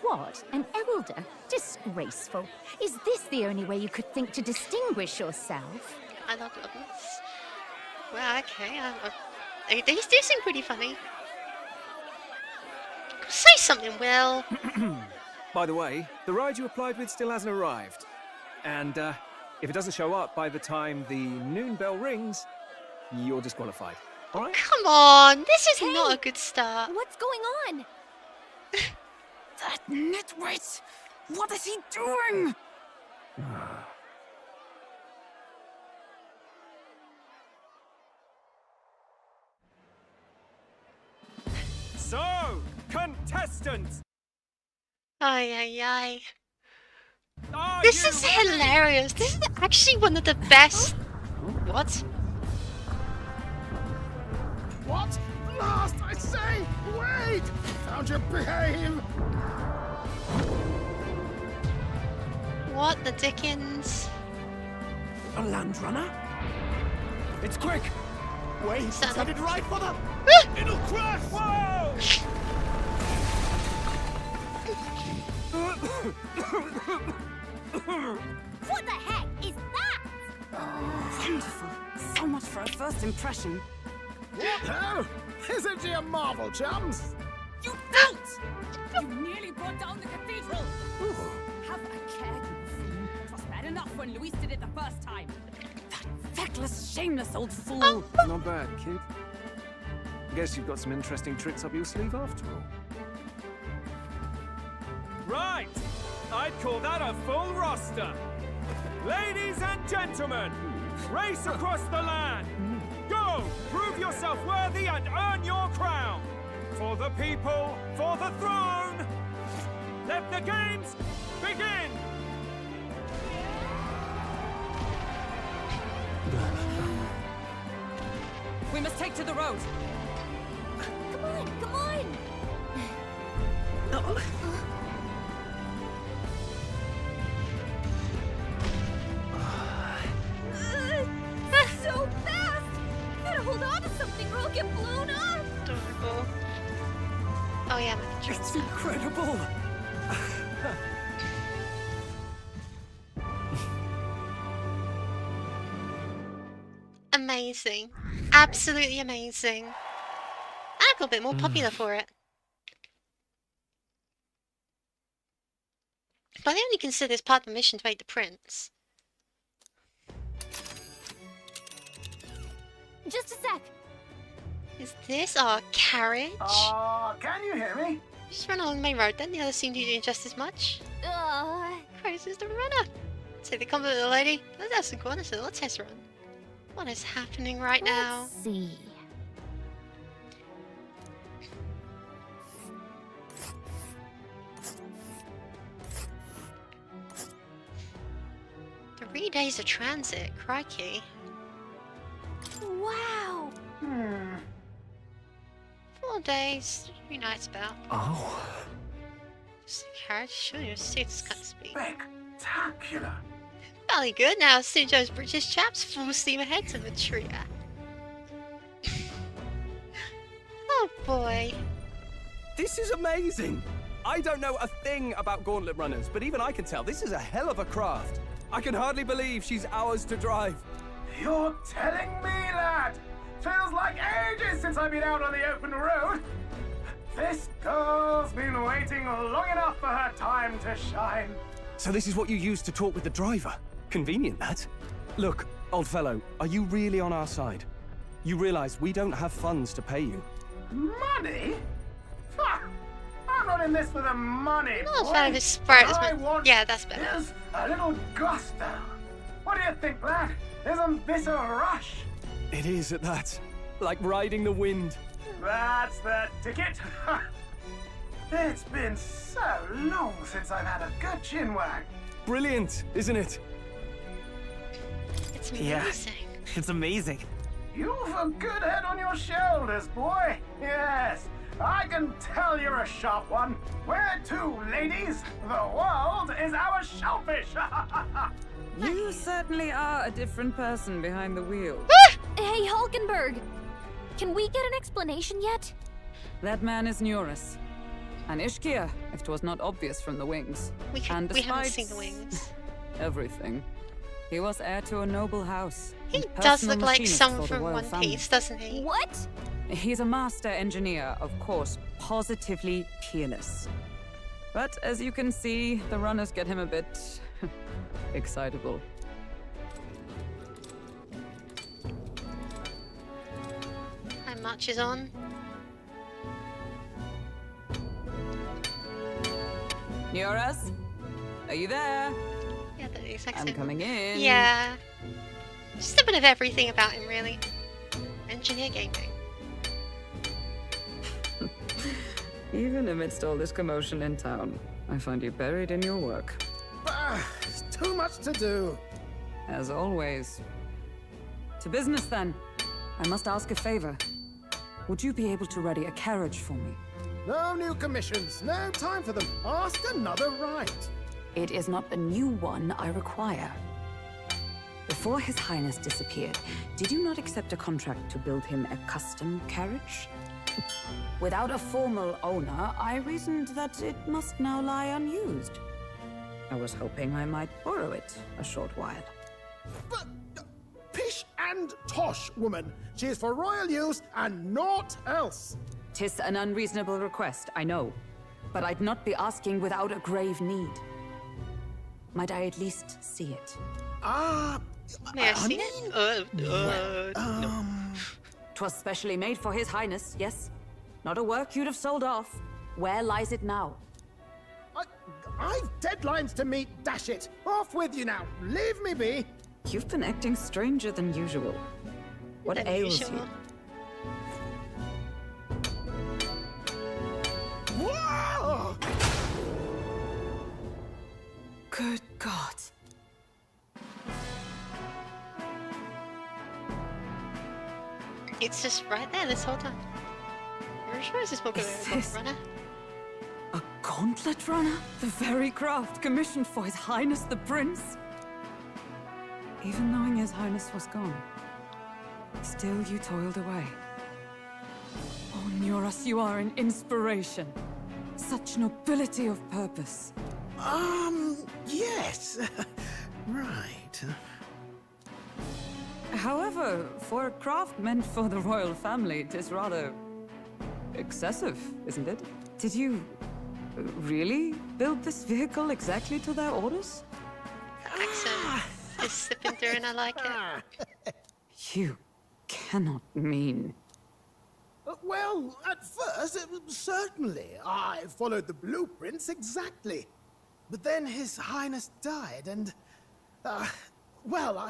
What? An elder? Disgraceful. Is this the only way you could think to distinguish yourself? I love Goblins. Well, okay. They do seem pretty funny. Say something, Will. By the way, the ride you applied with still hasn't arrived. And if it doesn't show up by the time the noon bell rings, you're disqualified. All right? Come on, this is not a good start. What's going on? That nitwit! What is he doing? So, contestants! Ay. This is hilarious. This is actually one of the best. What? What? Last, I say! Wait! Found your behave! What the dickens? A land runner? It's quick! Wait, it's headed right for the... It'll crash! Whoa! What the heck is that? Wonderful. So much for a first impression. What ho? Isn't she a marvel, chums? You don't! You nearly brought down the cathedral! Have a care, you fiend. It was bad enough when Luis did it the first time. That feckless, shameless old fool. Not bad, kid. Guess you've got some interesting tricks up your sleeve after all. Right! I'd call that a full roster. Ladies and gentlemen, race across the land. Go! Prove yourself worthy and earn your crown. For the people, for the throne. Let the games begin! We must take to the road. Come on, come on! So fast! Gotta hold on to something or I'll get blown up! Adorable. Oh yeah, It's incredible! Amazing. Absolutely amazing. I got a bit more popular for it. But I only consider this part of the mission to make the prince. Just a sec. Is this our carriage? Can you hear me? Just run along the main road then, the others seem to be doing just as much. Christ, is the runner. Take the compliment of the lady. Let's have some fun. It's a little test run. What is happening right now? Let's see. Three days of transit, crikey. Wow! 4 days, 3 nights about. Oh. Just the carriage, sure, your seat's kind of speed. Spectacular! Jolly good now, see those British chaps full steam ahead to the tree. Oh boy. This is amazing! I don't know a thing about gauntlet runners, but even I can tell this is a hell of a craft. I can hardly believe she's ours to drive. You're telling me, lad? Feels like ages since I've been out on the open road. This girl's been waiting long enough for her time to shine. So this is what you used to talk with the driver? Convenient, that. Look, old fellow, are you really on our side? You realize we don't have funds to pay you. Money? Ha! I'm not in this for the money, Not boy. as bad as his sprite as I my... want Yeah, that's better. is a little gusto. What do you think, lad? Isn't this a rush? It is at that. Like riding the wind. That's the ticket. It's been so long since I've had a good chinwag. Brilliant, isn't it? It's amazing. Yeah, it's amazing. You've a good head on your shoulders, boy. Yes, I can tell you're a sharp one. Where to, ladies? The world is our shellfish. You certainly are a different person behind the wheel. Hey, Hulkenberg! Can we get an explanation yet? That man is Neurus. An Ishkia, if 'twas not obvious from the wings. We haven't seen the wings. Everything. He was heir to a noble house. He does look like someone from One Piece, doesn't he? What? He's a master engineer, of course, positively peerless. But as you can see, the runners get him a bit excitable. Time marches on. Neurus? Are you there? Yeah, the exact I'm same. coming in. Yeah. Just a bit of everything about him, really. Engineer gaming. Even amidst all this commotion in town, I find you buried in your work. It's too much to do. As always. To business, then. I must ask a favor. Would you be able to ready a carriage for me? No new commissions. No time for them. Ask another right. It is not a new one I require. Before His Highness disappeared, did you not accept a contract to build him a custom carriage? Without a formal owner, I reasoned that it must now lie unused. I was hoping I might borrow it a short while. But pish and tosh, woman. She is for royal use and naught else. 'Tis an unreasonable request, I know. But I'd not be asking without a grave need. Might I at least see it? May I see it? No. 'Twas specially made for His Highness, yes? Not a work you'd have sold off. Where lies it now? I've deadlines to meet, dash it. Off with you now. Leave me be. You've been acting stranger than usual. What ails you? Whoa! Good God. It's just right there this whole time. You're sure this book is a runner? A gauntlet runner? The very craft commissioned for His Highness the Prince? Even knowing His Highness was gone, still you toiled away. Oh, Neurus, you are an inspiration. Such nobility of purpose. Yes. Right. However, for a craft meant for the royal family, it is rather excessive, isn't it? Did you really build this vehicle exactly to their orders? Accent is slipping through and I like it. You cannot mean... Well, at first, certainly. I followed the blueprints exactly. But then His Highness died and... well,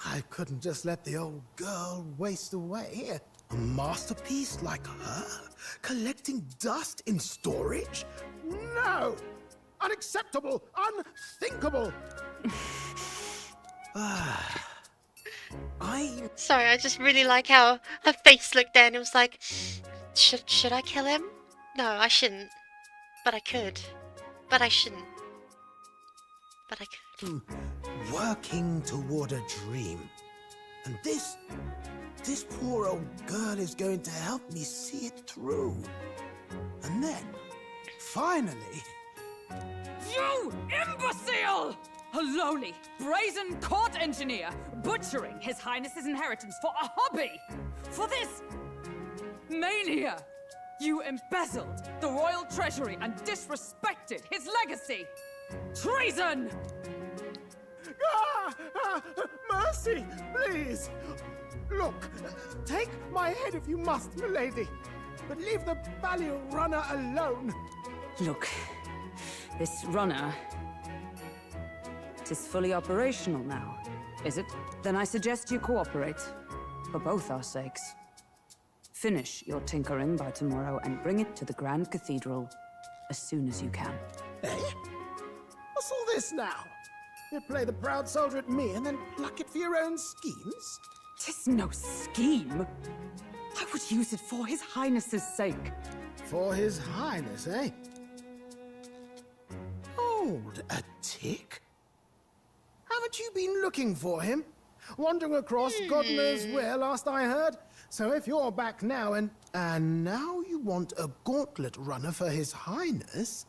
I couldn't just let the old girl waste away. A masterpiece like her? Collecting dust in storage? No! Unacceptable! Unthinkable! Sorry, I just really like how her face looked there and it was like, should I kill him? No, I shouldn't. But I could. But I shouldn't. But I could. Working toward a dream. And this poor old girl is going to help me see it through. And then, finally... You imbecile! A lowly, brazen court engineer, butchering His Highness's inheritance for a hobby! For this mania! You embezzled the royal treasury and disrespected his legacy! Treason! Mercy, please! Look, take my head if you must, milady. But leave the value runner alone. Look, this runner... is fully operational now, is it? Then I suggest you cooperate, for both our sakes. Finish your tinkering by tomorrow and bring it to the Grand Cathedral as soon as you can. Eh? What's all this now? You play the proud soldier at me and then pluck it for your own schemes? 'Tis no scheme. I would use it for His Highness's sake. For His Highness, eh? Hold a tick. Haven't you been looking for him? wandering across God knows where last I heard. So if you're back now and now you want a gauntlet runner for His Highness?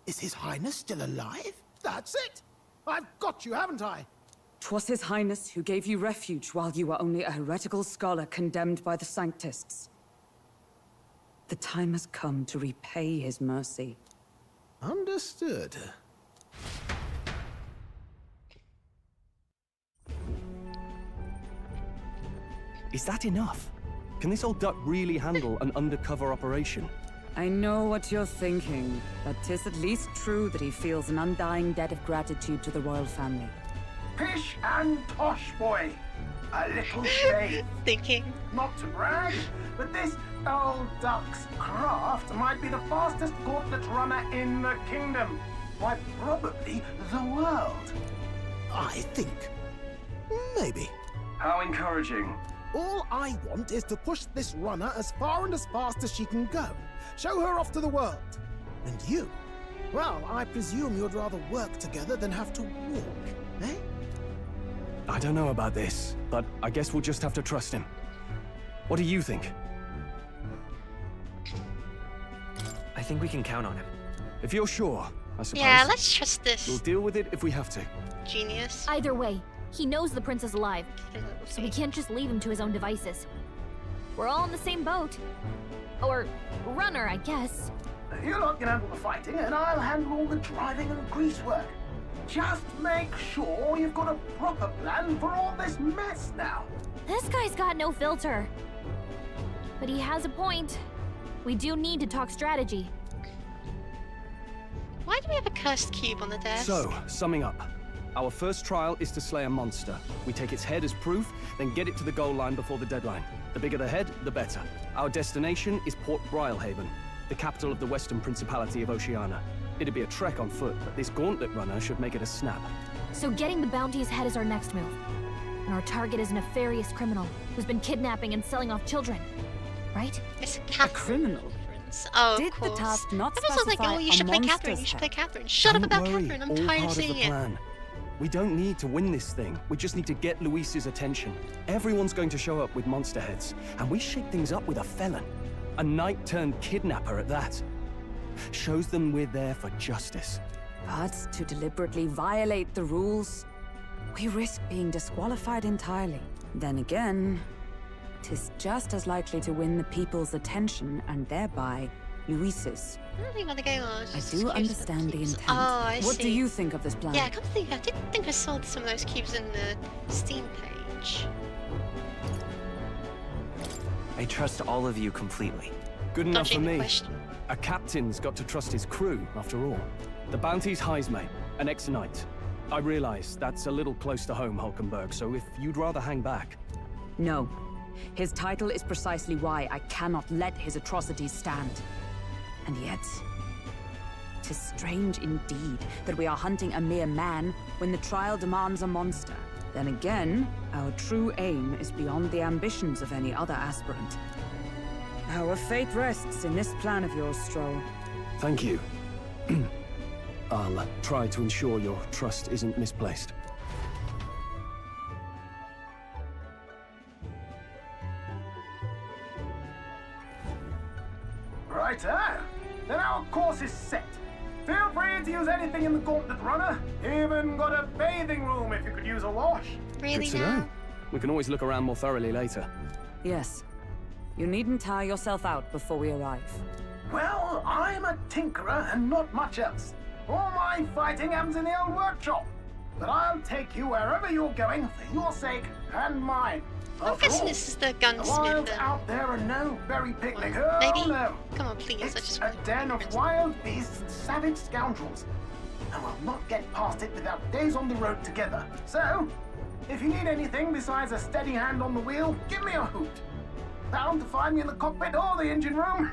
Is His Highness still alive? That's it! I've got you, haven't I? 'Twas His Highness who gave you refuge while you were only a heretical scholar condemned by the Sanctists. The time has come to repay his mercy. Understood. Is that enough? Can this old duck really handle an undercover operation? I know what you're thinking, but 'tis at least true that he feels an undying debt of gratitude to the royal family. Pish and tosh, boy. A little shade. Thinking. Not to brag, but this old duck's craft might be the fastest gauntlet runner in the kingdom. Why, probably the world. I think. Maybe. How encouraging. All I want is to push this runner as far and as fast as she can go. Show her off to the world. And you? Well, I presume you'd rather work together than have to walk, eh? I don't know about this, but I guess we'll just have to trust him. What do you think? I think we can count on him. If you're sure, I suppose. Yeah, let's trust this. We'll deal with it if we have to. Genius. Either way, he knows the prince is alive, so we can't just leave him to his own devices. We're all in the same boat. Or runner, I guess. You lot can handle the fighting, and I'll handle all the driving and grease work. Just make sure you've got a proper plan for all this mess now. This guy's got no filter. But he has a point. We do need to talk strategy. Why do we have a cursed cube on the desk? So, summing up. Our first trial is to slay a monster. We take its head as proof, then get it to the goal line before the deadline. The bigger the head, the better. Our destination is Port Brylehaven, the capital of the Western Principality of Oceania. It'd be a trek on foot, but this gauntlet runner should make it a snap. So getting the bounty's head is our next move. And our target is a nefarious criminal who's been kidnapping and selling off children. Right? It's a criminal? Oh, Did of course. the task not That was like, specify oh, you should a play Catherine, monster's you should head? play Catherine. Shut up Don't about worry, Catherine, I'm all tired of part seeing of the it. plan. We don't need to win this thing. We just need to get Luis's attention. Everyone's going to show up with monster heads, and we shake things up with a felon. A knight-turned-kidnapper at that. Shows them we're there for justice. But to deliberately violate the rules, we risk being disqualified entirely. Then again, 'tis just as likely to win the people's attention and thereby Luis's. I don't think what the game was. I do understand the intent. Oh, I What see. do you think of this plan? Yeah, I did think I saw some of those cubes in the Steam page. I trust all of you completely. Good enough for Dodging the me. question. A captain's got to trust his crew, after all. The bounty's Heisme, an ex-knight. I realize that's a little close to home, Hulkenberg, so if you'd rather hang back... No. His title is precisely why I cannot let his atrocities stand. And yet, 'tis strange indeed that we are hunting a mere man when the trial demands a monster. Then again, our true aim is beyond the ambitions of any other aspirant. Our fate rests in this plan of yours, Stroll. Thank you. I'll try to ensure your trust isn't misplaced. Righto. Then our course is set. Feel free to use anything in the gauntlet runner. Even got a bathing room if you could use a wash. Good to know. We can always look around more thoroughly later. Yes. You needn't tire yourself out before we arrive. Well, I'm a tinkerer and not much else. All my fighting happens in the old workshop. But I'll take you wherever you're going for your sake and mine. I'm guessing this is the gunsmith wild then. out there are no berry picnic. Oh, Maybe? no. Come on, please. I just A den of wild beasts and savage scoundrels. And we'll not get past it without days on the road together. So, if you need anything besides a steady hand on the wheel, give me a hoot. Bound to find me in the cockpit or the engine room.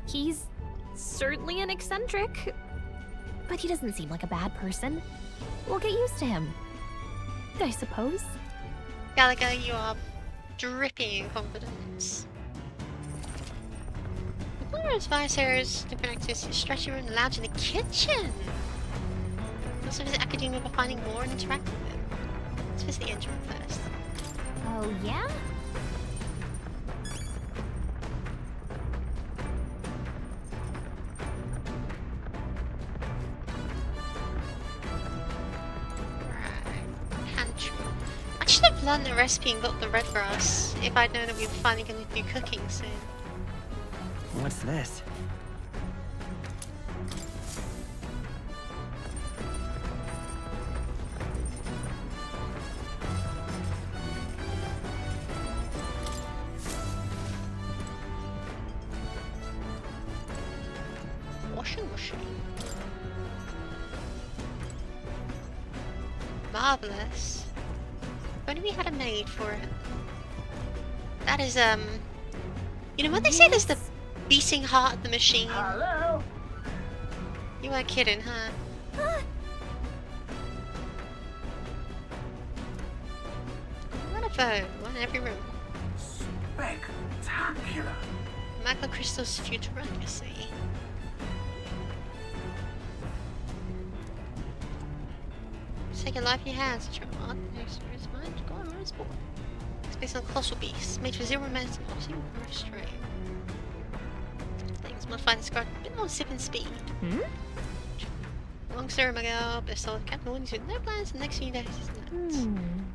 He's certainly an eccentric, but he doesn't seem like a bad person. We'll get used to him, I suppose. Gallagher, you are dripping in confidence. The Glorious Viceroy's different activities, stretching room, the lounge, in the kitchen. Also visit Academia for finding more and interact with them. Let's visit the engine room first. Oh, yeah? Pantry. I should have learned the recipe and got the red grass if I'd known that we were finally going to do cooking soon. What's this? Washing machine. Marvelous. If only we had a maid for it. That is, you know when they say there's the beating heart of the machine? Hello? You weren't kidding, huh? What a phone. One in every room. Spectacular. Macrocrystal's future legacy. Take a life in your hands, it's your odd, experience mind, go on, run sport. It's based on colossal beasts, made for 0 minutes and boxing and restraint. Things modify this card a bit more sip and speed. Long story, my girl, but still, Captain Warnings with no plans the next few days is nuts.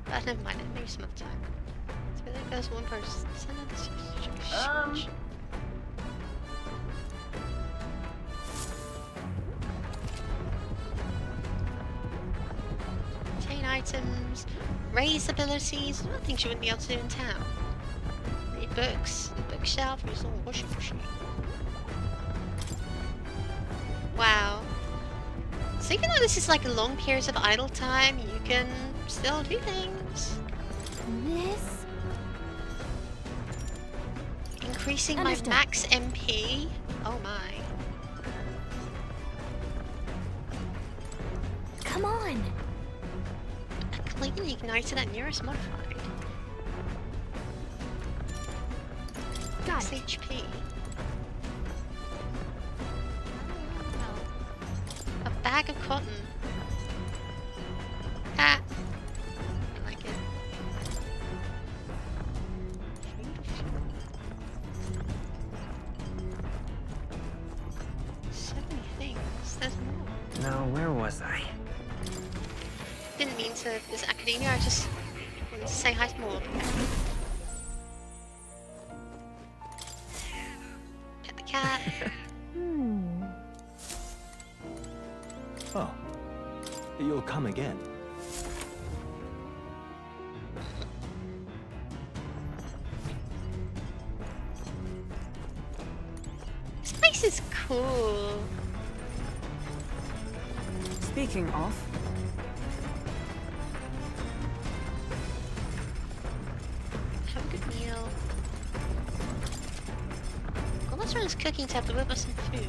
But never mind it, maybe some other time. So there goes one person. Obtain items, raise abilities, what things you wouldn't be able to do in town. Read books, the bookshelf, use a washing machine. Wow. So even though this is like long periods of idle time, you can still do things. This? Increasing Understood. my max MP. Oh my. Come on. A clean igniter that nearest modified. Got Max it. HP. A bag of cotton. Ah. I like it. So many things. There's more. Now, where was I? Didn't mean to this academia, I just wanted to say hi to more. Pet the cat. Oh. You'll come again. This place is cool. Speaking of, Have a good meal. Almost run his cooking tab to whip us some food.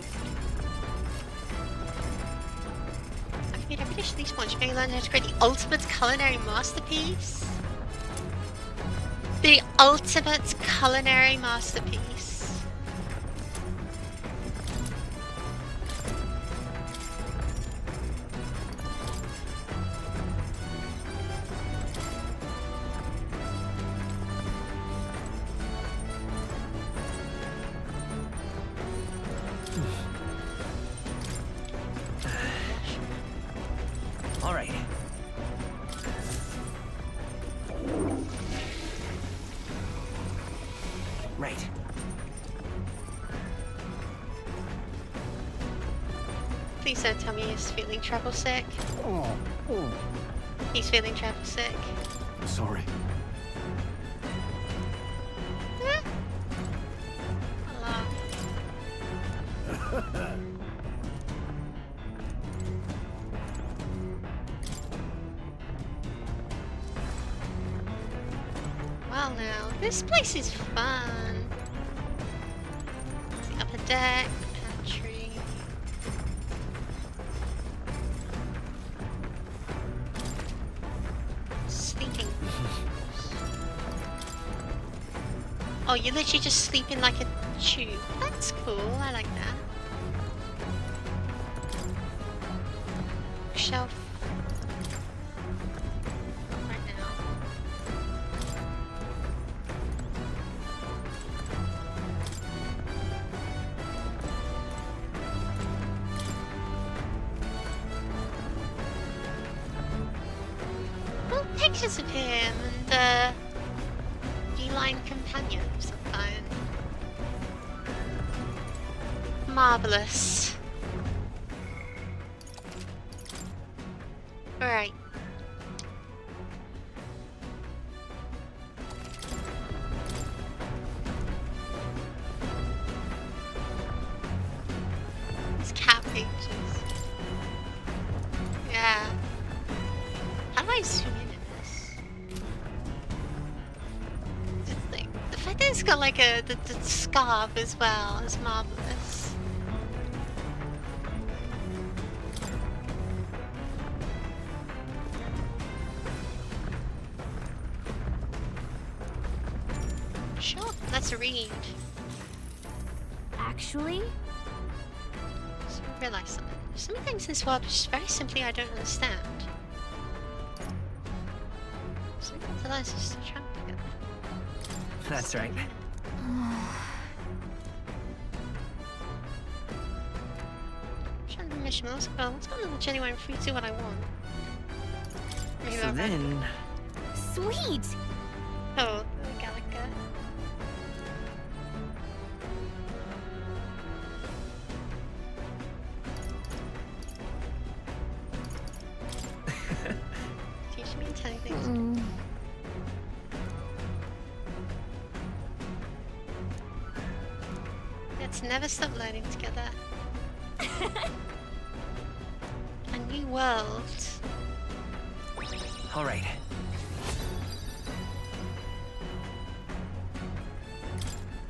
I've made every dish at least once. You may learn how to create the ultimate culinary masterpiece. The ultimate culinary masterpiece. All right. Right. Please don't tell me he's feeling travel sick. Oh, oh. He's feeling travel sick. Sorry. Well now, this place is fun. The upper deck, the pantry. Sleeping. Oh, you're literally just sleeping like a tube. That's cool, I like that. Shelf. pictures of him and feline companion of some kind. Marvelous. Alright. These cat pages. Yeah. How do I zoom in this? The fact that it's got like the scarf as well is marvelous. Sure, let's read. Actually? So I realize something. There's some things in this world which very simply I don't understand. Something that allows us to track together. That's right. Trying to mission as well. Let's go on the genuine free to what I want. Maybe So I'll then... Sweet! Oh, the Gallica. Teach me tiny things. Let's never stop learning together. A new world. All right.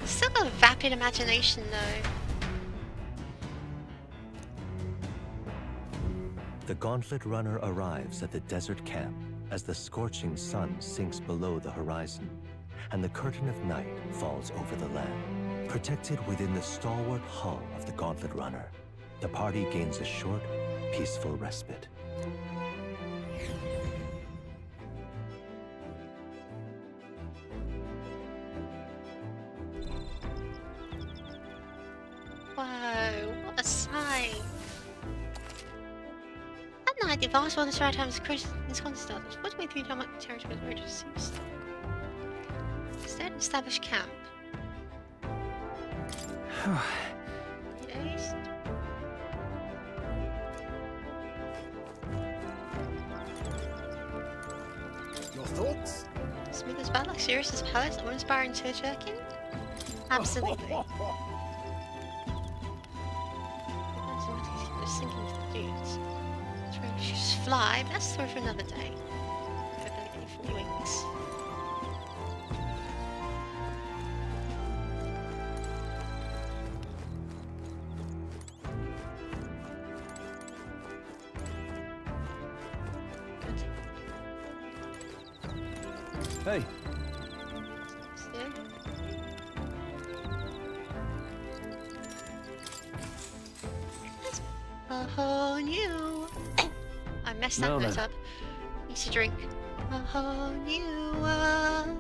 Still got a vapid imagination though. The Gauntlet Runner arrives at the desert camp as the scorching sun sinks below the horizon and the curtain of night falls over the land. Protected within the stalwart hull of the Gauntlet Runner, the party gains a short, peaceful respite. Whoa, what a sight. At night, the vast world is right times is constant. What do we think how much territory is ready to see? Instead, establish camp. Days. Your thoughts? Smooth as battle, serious as palace, uninspiring tear-jerking? Absolutely. Just fly, but that's a story for another day. I better get a few wings. Hey. A whole new. I messed that note up. Need to drink. A whole new world.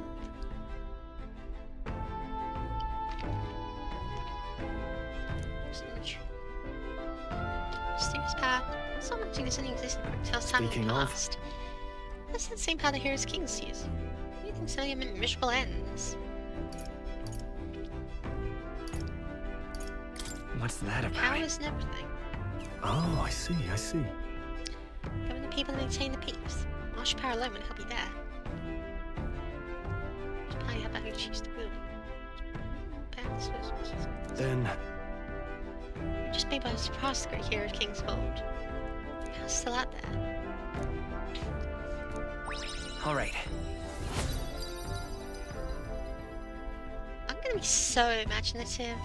Mysterious path. So much in this existence tells time in the past. That's the same path the heroes kings use. You think so? You meant miserable ends. What's that about? Powers and everything. Oh, I see, I see. Govern the people and maintain the peace. Martial power alone wouldn't help you there. Just probably have who choose to build. Then... We're just made by surprise the great hero of King's Hold. How's still out there? All right. I'm gonna be so imaginative.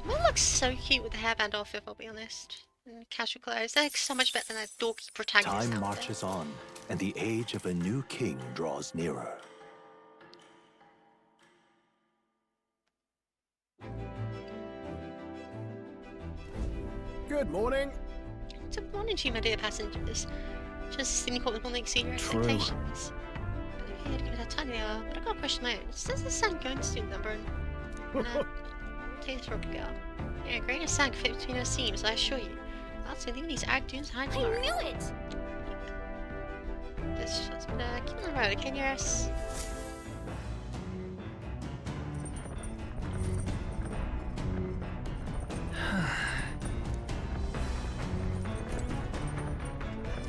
Mine looks so cute with the hairband off, if I'll be honest. And casual clothes. They look so much better than that dorky protagonist. Time marches on, and the age of a new king draws nearer. Good morning. Good morning to you, my dear passengers. Just as thing caught will exceed your expectations. But I'm here to give it a tiny hour, but I've got a question of my own. Does the sun go into student number and take this rope girl? Yeah, greater sand fit between our seams, I assure you. Also, leave these ag dunes behind I tomorrow. knew it! Just keep on the road, okay, Nearest?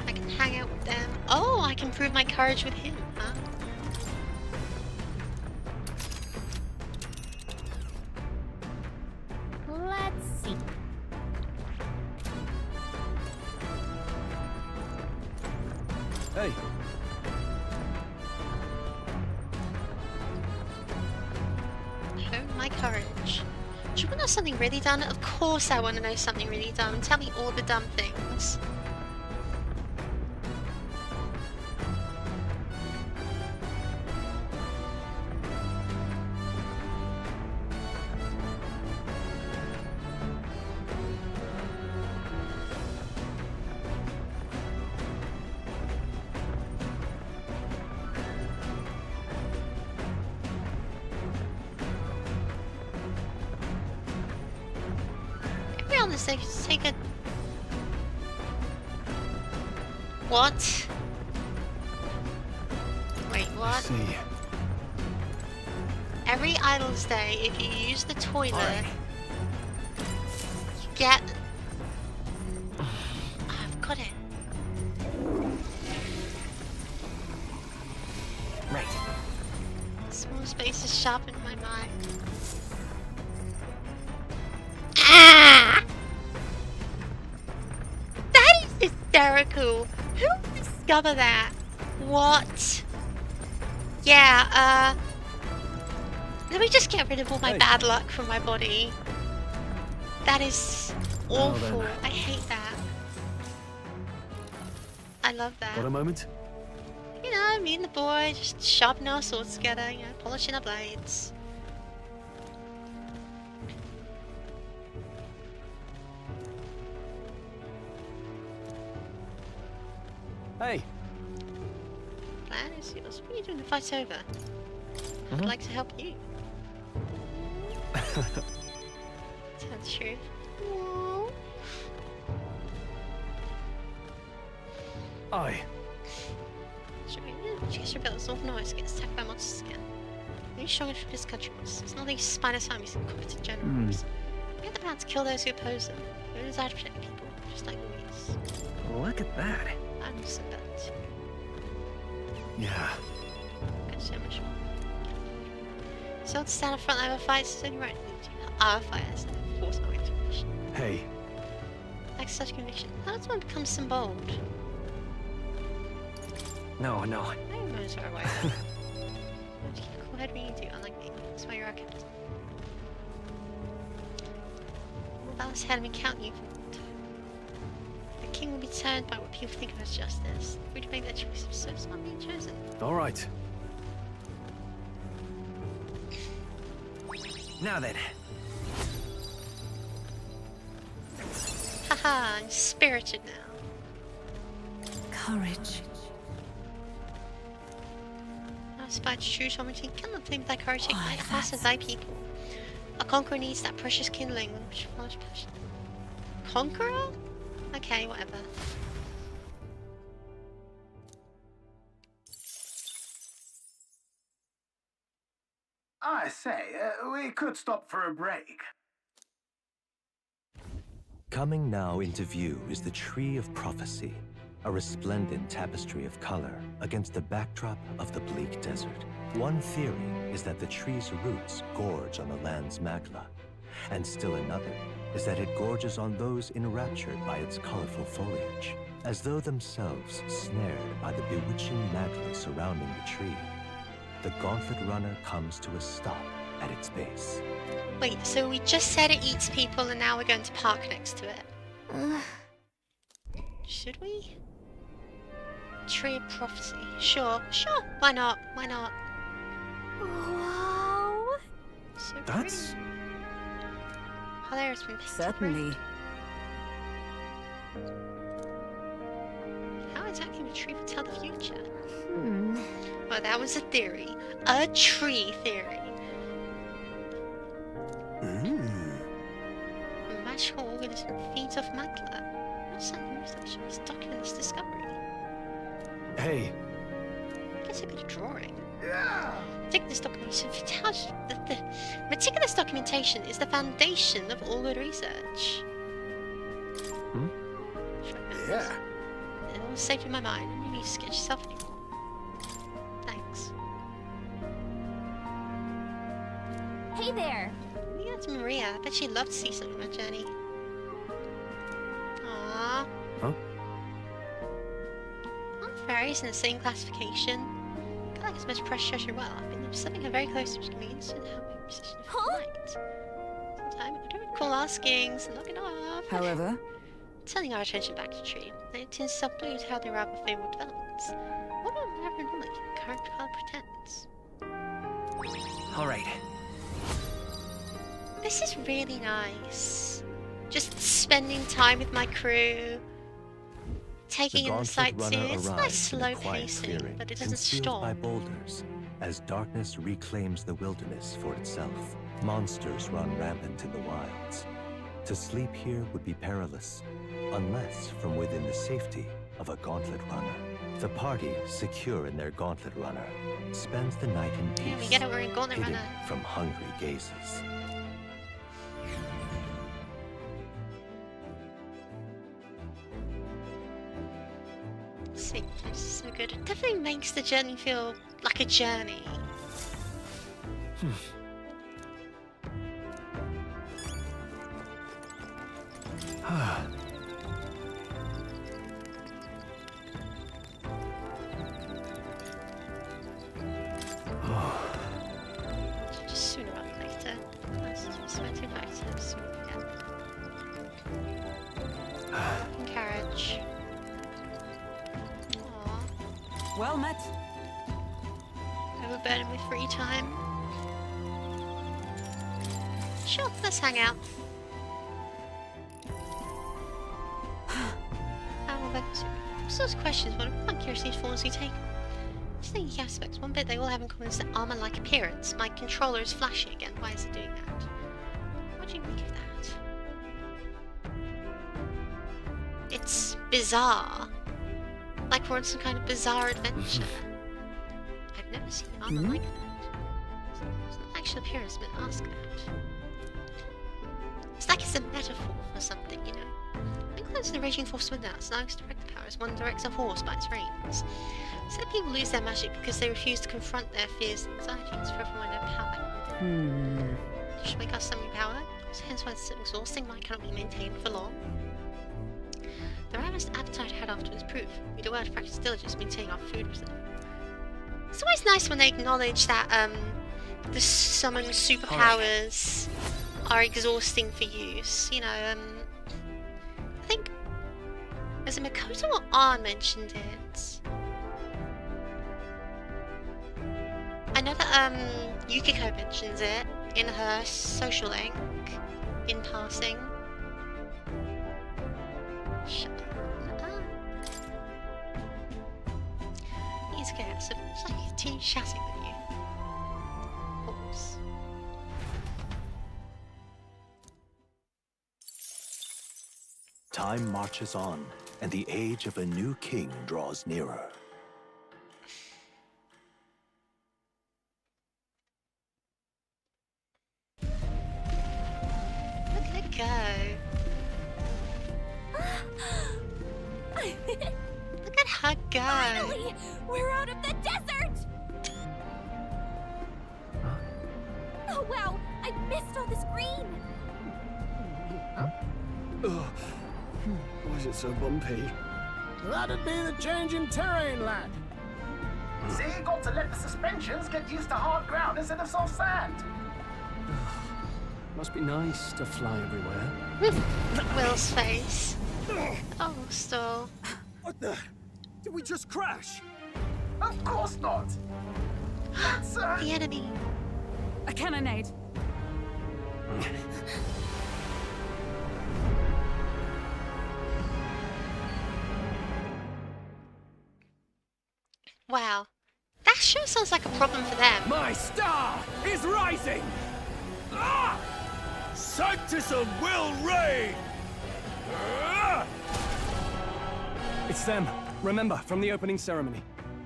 I can hang out with them. Oh, I can prove my courage with him, huh? Let's see. Hey. My courage. Do you want to know something really dumb? Of course I want to know something really dumb. Tell me all the dumb things. Be honest, they just take a... What? Wait, what? See. Every Idle's Day, if you use the toilet, you get... I've got it. Right. Small spaces sharpen my mind. Ah! That is hysterical. Who would discover that? What? Yeah, let me just get rid of all my bad luck from my body. That is awful. I hate that. I love that. Got a moment? You know, me and the boy just sharpening our swords together, you know, polishing our blades. Hey. Plan is yours. What are you doing? The fight's over. I'd like to help you. Tell the truth. Aye. Chase your belts off noise, gets attacked by monsters again. Maybe strong enough for this country was. It's not like spiders armies and competent generals. We have the power to kill those who oppose them. We desire to protect people, just like Louise. Look at that. I understand that. Yeah. Got so much more. So to stand up front line of a fight, so you won't need to. Our fires and force my way to mission. Hey. Like such conviction. How does one become so bold? No. No moves are away. Keep a cool head when you do, unlike me. That's why you're our captain. Without this head, we count you. The king will be turned by what people think of as justice. Free to make that choice, so smart being chosen. All right. Now then. Haha, I'm spirited now. Courage. I aspire to true sovereignty. Cannot think thy courage take life fast as thy people. A conqueror needs that precious kindling which follows passion. Conqueror? Okay, whatever. I say, we could stop for a break. Coming now into view is the Tree of Prophecy, a resplendent tapestry of color against the backdrop of the bleak desert. One theory is that the tree's roots gorge on the land's magma, and still another is that it gorges on those enraptured by its colorful foliage, as though themselves snared by the bewitching magma surrounding the tree. The gauntlet runner comes to a stop at its base. Wait, so we just said it eats people and now we're going to park next to it. Should we? Tree of Prophecy. Sure. Why not? Wow. So That's... pretty. Oh, there's been painted Certainly. red. How exactly would a tree foretell the future? Well, that was a theory. A tree theory. this feet of Magla. Not something research. It's document this discovery. Hey. Gets a bit of drawing. Meticulous documentation. The meticulous documentation is the foundation of all good research. Yeah. It all saved in my mind. You need to sketch yourself anymore. Thanks. Hey there! Yeah, that's Maria. I bet she'd love to see something on my journey. Aww. Huh? Aren't fairies in the same classification? I feel like it's most precious treasure well. I've been observing her very closely, which can be instant how my precision of light. Sometime I don't recall asking, so knock it off. However, turning our attention back to the tree, it intends to subdue how they rival favorable developments. What a matter of knowledge the current colour pretends. Alright. This is really nice. Just spending time with my crew, taking in the sightseeing. It's nice slow pacing, but it doesn't stop. By boulders, as darkness reclaims the wilderness for itself, monsters run rampant in the wilds. To sleep here would be perilous, unless from within the safety of a gauntlet runner. The party, secure in their gauntlet runner, spends the night in peace, we get it, we're in gauntlet hidden runner. from hungry gazes. See, this is so good. It definitely makes the journey feel like a journey. Just sooner rather than later. Sweating later, sooner Encourage. Aww. Well met. Overburdened with free time. Sure, let's hang out. What's those questions? What I'm curious these forms we take. Just thinking aspects. One bit they all have in common is the armor-like appearance. My controller is flashing again. Why is it doing that? What do you make of that? It's bizarre. Like we're on some kind of bizarre adventure. I've never seen armor like that. It's not actual appearance, but ask about. It's like it's a metaphor for something, you know. When close to the raging force within us, Nag's direct power as one directs a horse by its reins. Some people lose their magic because they refuse to confront their fears and anxieties for everyone their power. Should make us some new power, so hence why it's so exhausting, might cannot be maintained for long. The ravenous appetite I had afterwards proof. We do well to practice diligence, maintaining our food reserve. It's always nice when they acknowledge that the summoned superpowers are exhausting for use. You know, I think was it Makoto or Arn mentioned it? I know that Yukiko mentions it in her social link in passing. Shut up. He's okay, so it's like a teen chatting with you. Horse. Time marches on, and the age of a new king draws nearer. Look at it go. Look at her go. Finally! We're out of the desert! Oh wow! I missed all this green! Why is it so bumpy? That'd be the change in terrain, lad. See, you got to let the suspensions get used to hard ground instead of soft sand. Must be nice to fly everywhere. Will's face. Oh, stall. What the? Did we just crash? Of course not. That's the enemy. A cannonade. Wow. That sure sounds like a problem for them. My star is rising! Ah! Sanctus will reign! It's them. Remember, from the opening ceremony.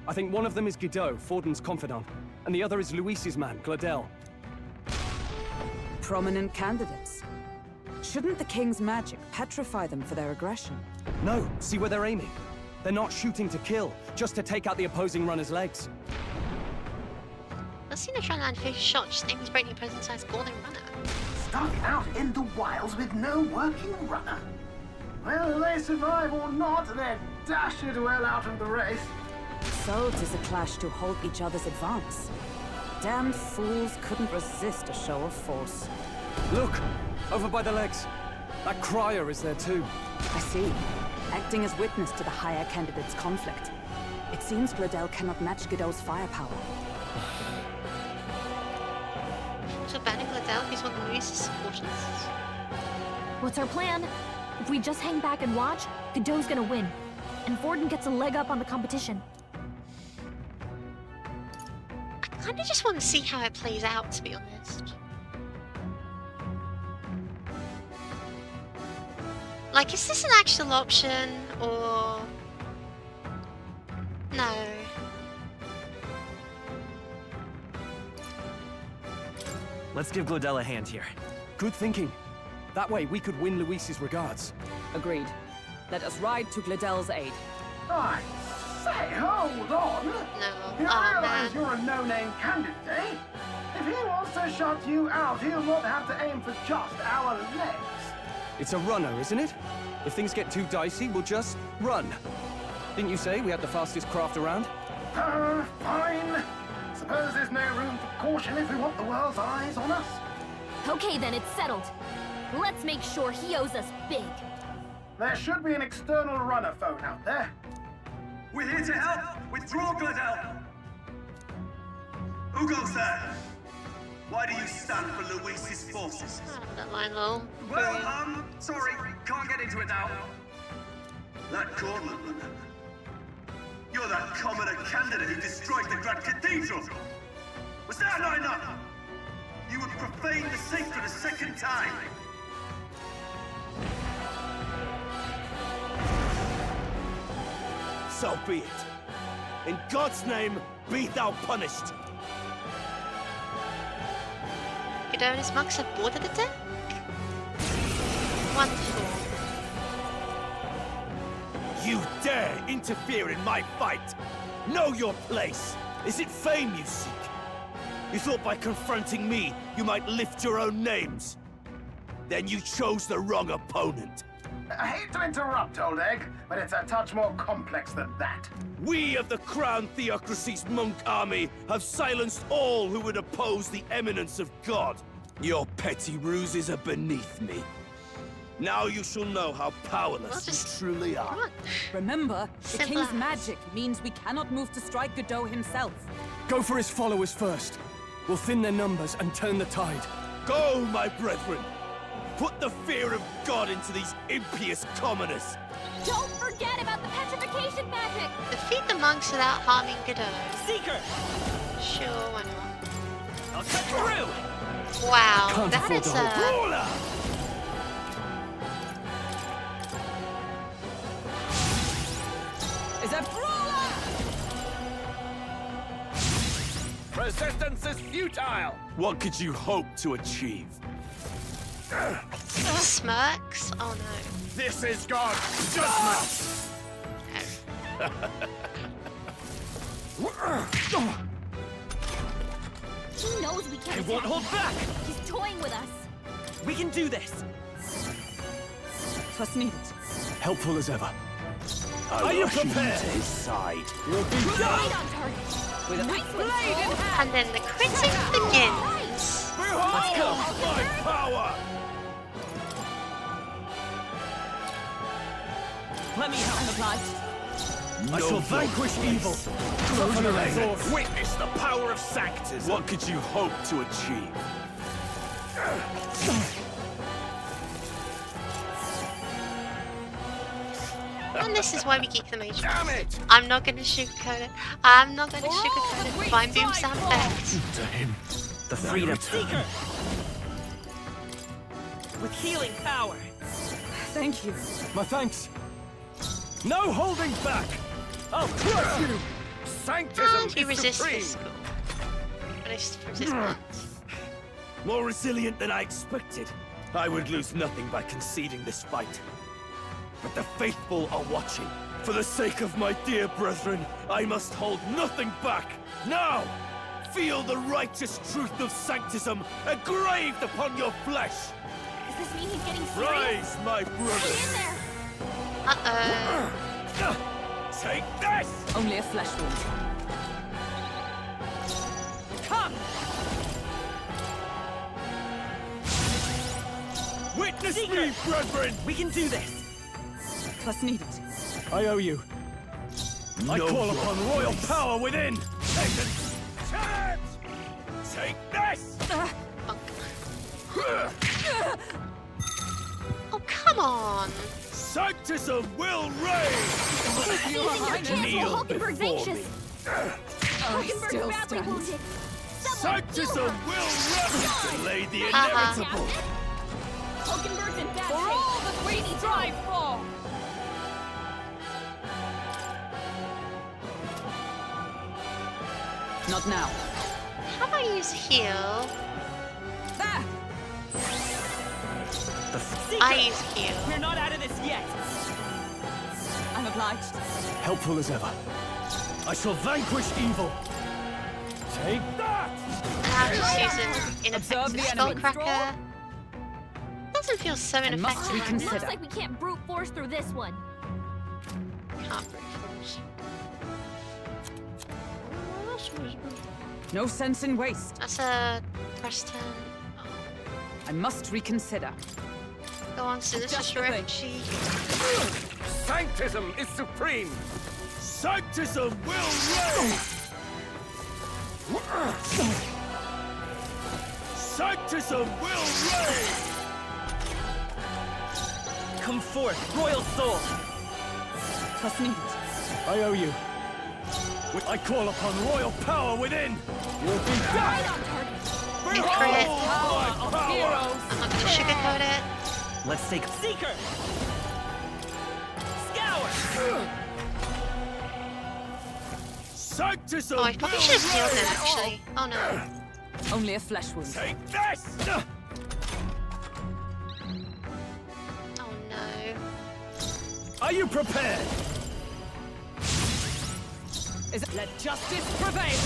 I think one of them is Guido, Forden's confidant, and the other is Luis's man, Gladel. Prominent candidates. Shouldn't the king's magic petrify them for their aggression? No, see where they're aiming. They're not shooting to kill, just to take out the opposing runner's legs. Let's see the try land fish shot, just aim his breaking opposing-sized Goblin runner. Starting out in the wilds with no working runner. Whether they survive or not, they're dashed well out of the race. So 'tis a clash to halt each other's advance. Damned fools couldn't resist a show of force. Look! Over by the legs. That crier is there too. I see. Acting as witness to the higher candidate's conflict. It seems Gladel cannot match Guido's firepower. So banning Gladel, he's one of Luis's supporters. What's our plan? If we just hang back and watch, Godot's gonna win. And Forden gets a leg up on the competition. I kinda just want to see how it plays out, to be honest. Like, is this an actual option, or... No. Let's give Gladel a hand here. Good thinking. That way we could win Luis's regards. Agreed. Let us ride to Gladel's aid. I say, hold on! No. You Oh, realize man. you're a no-name candidate? If he wants to shut you out, he'll not have to aim for just our legs. It's a runner, isn't it? If things get too dicey, we'll just run. Didn't you say we had the fastest craft around? Fine. Suppose there's no room for caution if we want the world's eyes on us. Okay then, it's settled. Let's make sure he owes us big. There should be an external runner phone out there. We're here to help! Withdraw, Gladel! Who goes there? Why do you stand for Luis's forces? That line low. Well, sorry, can't get into it now. That Gauntlet runner. You're that commoner candidate who destroyed the Grand Cathedral! Was that not enough? You would profane the sacred a second time! So be it. In God's name, be thou punished. Godot and his monks have boarded the deck? Wonderful. You dare interfere in my fight! Know your place! Is it fame you seek? You thought by confronting me, you might lift your own names? Then you chose the wrong opponent. I hate to interrupt, Old Egg, but it's a touch more complex than that. We of the Crown Theocracy's monk army have silenced all who would oppose the eminence of God. Your petty ruses are beneath me. Now you shall know how powerless you truly are. Remember, the Simple king's as. magic means we cannot move to strike Godot himself. Go for his followers first. We'll thin their numbers and turn the tide. Go, my brethren! Put the fear of God into these impious commoners! Don't forget about the petrification magic! Defeat the monks without harming Godot. Seeker! Sure, why not? I'll cut through! Wow, Can't that afford is the whole Brawler! Is a brawler! Resistance is futile! What could you hope to achieve? Smirks? Oh no. This is God's judgment! He knows we can't He won't attack hold him. back! He's toying with us. We can do this! Twas needed. Helpful as ever. Are you prepared? His side. You'll be Right on target. With a Nice blade in hand. And then the critic begins. Let's go! My power! Let me help. obliged. I shall vanquish evil. Witness the power of Sanctus! What could you hope to achieve? And this is why we geek the Matrix. Damn it! I'm not gonna sugarcoat it. I'm not gonna sugarcoat it. Fine boom sound effects. To him. The freedom. Seeker! With healing power! Thank you. My thanks. No holding back! I'll crush you! Sanctism He is resists supreme! physical. Resistance. More resilient than I expected. I would lose nothing by conceding this fight. But the faithful are watching. For the sake of my dear brethren, I must hold nothing back. Now, feel the righteous truth of Sanctism engraved upon your flesh. Does this mean he's getting serious? Rise, my brothers. Hang in there. Take this! Only a flesh wound. Come! Witness me, brethren! We can do this! Plus needed. I owe you. I Know call your upon royal place. power within! Charge! Take this! Oh, come on! Sanctism will reign! Your Highness, Kneel Hulkenberg's before anxious. me. Hulkenberg's still badly stands. wounded. Sanctism will reign! Delay the Uh-huh. inevitable! Hulkenberg's in bad For shape. all that we strive for! Not now. How about I use heal? There! I use heal. We're not out of this yet! I'm obliged. Helpful as ever. I shall vanquish evil. Take that! And I'll just use an Observe ineffective the enemy. spellcracker. Doesn't feel so must ineffective. reconsider. Looks like we can't brute force through this one. Can't brute force. No sense in waste. That's a press turn. I must reconsider. Go on, so this is Refugee. Sanctism is supreme! Sanctism will reign! Sanctism will reign! Come forth, royal soul! Plus needed. I owe you. I call upon royal power within! You'll be Right dead! on target. Crit. Power of heroes! I'm not gonna sugarcoat it. Let's take Seeker! Scour! Sanctism Oh, I probably should have healed him, actually. Oh no. Only a flesh wound. Take this! Oh no. Are you prepared? Let justice prevail!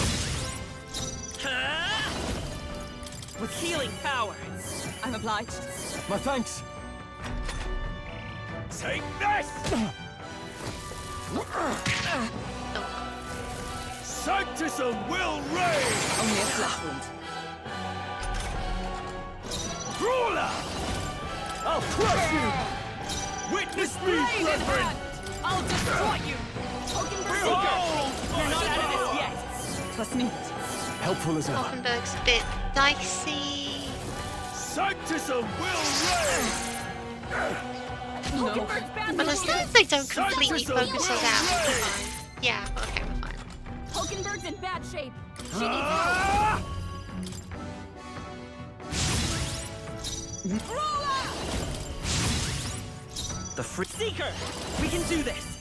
With healing power. I'm obliged. My thanks. Take this! Sanctism will reign! Only a flesh wound. Ruler! I'll crush you! Witness me, Blade in brethren! hand! I'll destroy you! We're not out of this yet! Plus needed. Helpful as ever. Hulkenberg's a bit dicey. Sanctism will reign! Hulkenberg's badly But as long as they don't completely Sanctism focus will us out, we'll be reign! fine. Yeah, okay, we're fine. Hulkenberg's in bad shape. She needs help. the free. Seeker! We can do this!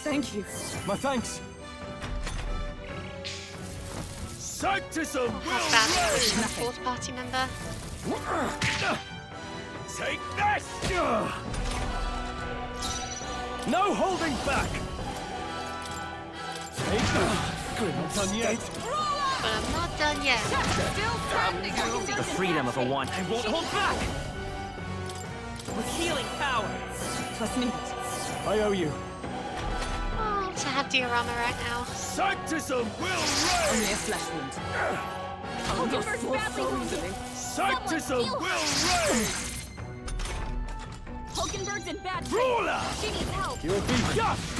Thank you. My thanks. Sanctism How will bad is reign! pushing a fourth party member? Take this! No holding back! Take that! Good, not done yet. But I'm not done yet. Still standing! The freedom of a one. I won't hold back! With healing power. Plus needed. I owe you. Oh, to have diorama right now. Sanctism will Only reign! a flesh wound. Hulkenberg's badly wounded. Sanctism heal will her. reign! Hulkenberg's in bad shape. Ruler! She needs help. You'll be just!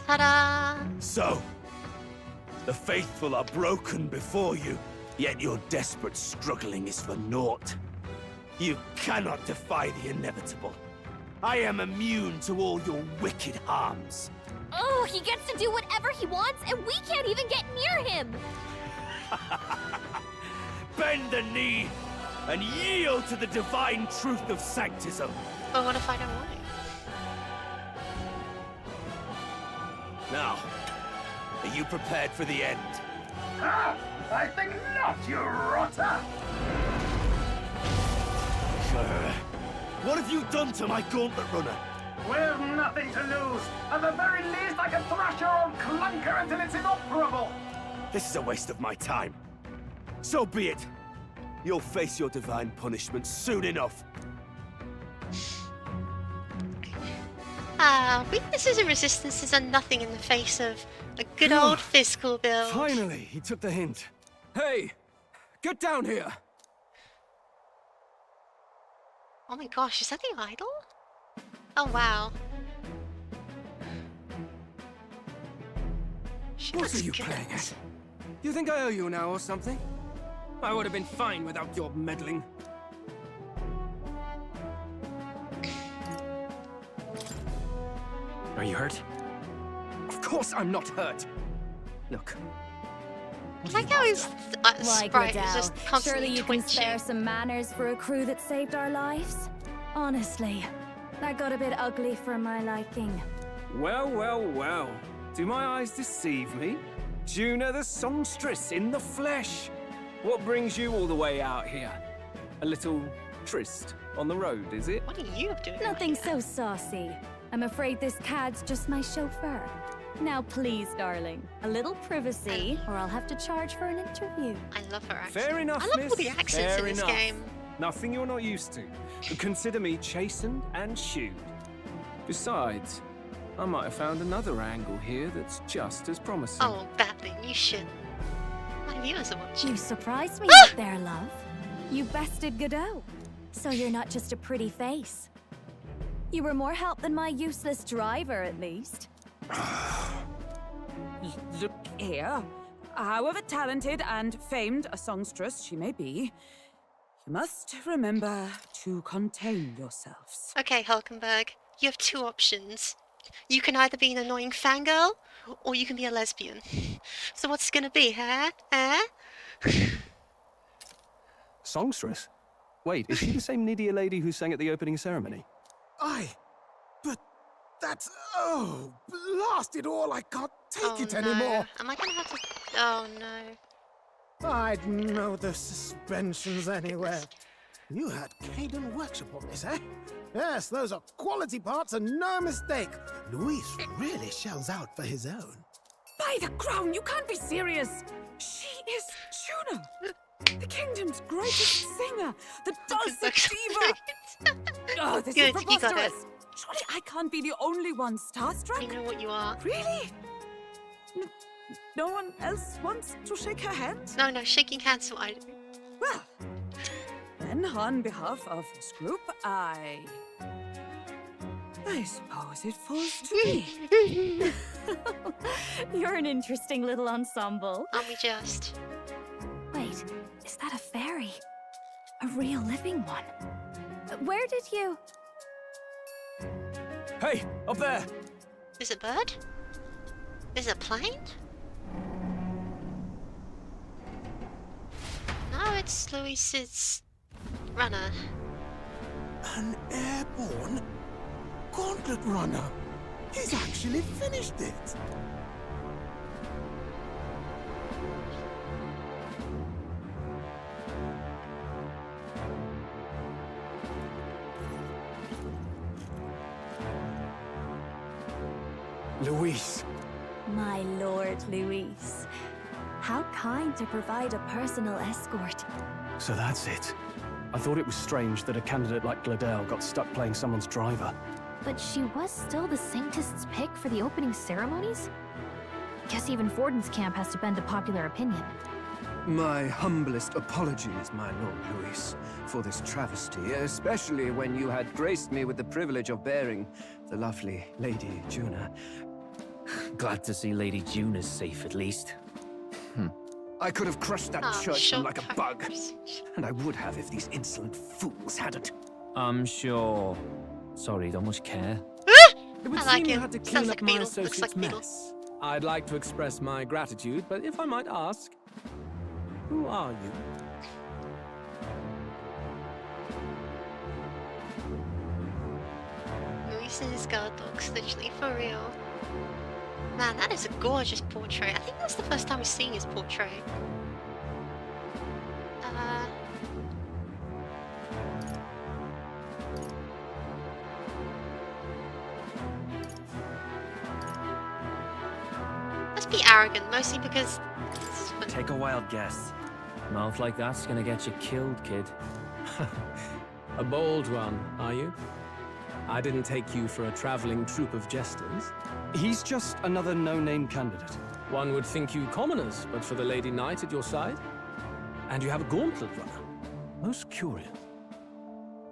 Ta-da! So, the faithful are broken before you, yet your desperate struggling is for naught. You cannot defy the inevitable. I am immune to all your wicked harms. Oh, he gets to do whatever he wants, and we can't even get near him. Bend the knee and yield to the divine truth of Sanctism. But what if I don't want to? Now, are you prepared for the end? Ah, I think not, you rotter! What have you done to my gauntlet runner? We've nothing to lose. At the very least, I can thrash your old clunker until it's inoperable. This is a waste of my time. So be it. You'll face your divine punishment soon enough. Weaknesses and resistances are nothing in the face of a good old physical build. Finally, he took the hint. Hey, get down here. Oh my gosh, is that the idol? Oh wow. What are you playing at? You think I owe you now or something? I would have been fine without your meddling. Are you hurt? Of course I'm not hurt. Look. I like how his sprite is just Surely constantly you twitching. can spare some manners for a crew that saved our lives? Honestly, that got a bit ugly for my liking. Well, well, well. Do my eyes deceive me? Juna the songstress in the flesh. What brings you all the way out here? A little tryst on the road, is it? What are you doing? Nothing so saucy. I'm afraid this cad's just my chauffeur. Now please, darling, a little privacy, or I'll have to charge for an interview. I love her accent. Fair enough, I love miss. all the accents Fair in this enough. game. Nothing you're not used to. But consider me chastened and shooed. Besides, I might have found another angle here that's just as promising. Oh, badly. You should. My viewers are watching. You surprised me Ah! out there, love. You bested Godot. So you're not just a pretty face. You were more help than my useless driver, at least. Look here. However talented and famed a songstress she may be, you must remember to contain yourselves. Okay, Hulkenberg. You have two options. You can either be an annoying fangirl, or you can be a lesbian. So what's it gonna be, huh? Songstress? Wait, is she the same Nydia lady who sang at the opening ceremony? But that's... Oh, blast it all, I can't take it anymore. Am I gonna have to... Oh no. I'd know the suspensions anywhere. You had Caden workshop on this, eh? Yes, those are quality parts and no mistake. Luis really shells out for his own. By the crown, you can't be serious! She is Juna! The kingdom's greatest singer! The dulcet diva! Oh, this is Good, you got it. preposterous! Surely I can't be the only one starstruck? You know what you are. Really? No one else wants to shake her hand? No, shaking hands what I do. Well, then on behalf of this group, I suppose it falls to me. You're an interesting little ensemble. Aren't we just? Wait, is that a fairy? A real living one? Where did you... Hey, up there! Is it a bird? Is it a plane? No, it's Luis's runner. An airborne gauntlet runner. He's actually finished it. Luis. My lord Luis. How kind to provide a personal escort. So that's it. I thought it was strange that a candidate like Gladel got stuck playing someone's driver. But she was still the Saintist's pick for the opening ceremonies? Guess even Forden's camp has to bend to popular opinion. My humblest apologies, my Lord Luis, for this travesty, especially when you had graced me with the privilege of bearing the lovely Lady Juna. Glad to see Lady Juna's safe, at least. I could have crushed that Oh, churchman like a sure. bug. And I would have if these insolent fools hadn't. I'm sure. Sorry, don't much care. It would I like seem you him. had to Sounds clean like up a my beetle. Looks associate's like a beetle. mess. I'd like to express my gratitude, but if I might ask, who are you? Luis and his guard dogs, literally, for real. Man, that is a gorgeous portrait. I think that's the first time we're seeing his portrait. Let's be arrogant, mostly because... Take a wild guess. Mouth like that's gonna get you killed, kid. A bold one, are you? I didn't take you for a traveling troupe of jesters. He's just another no-name candidate. One would think you commoners, but for the Lady Knight at your side. And you have a gauntlet runner. Most curious.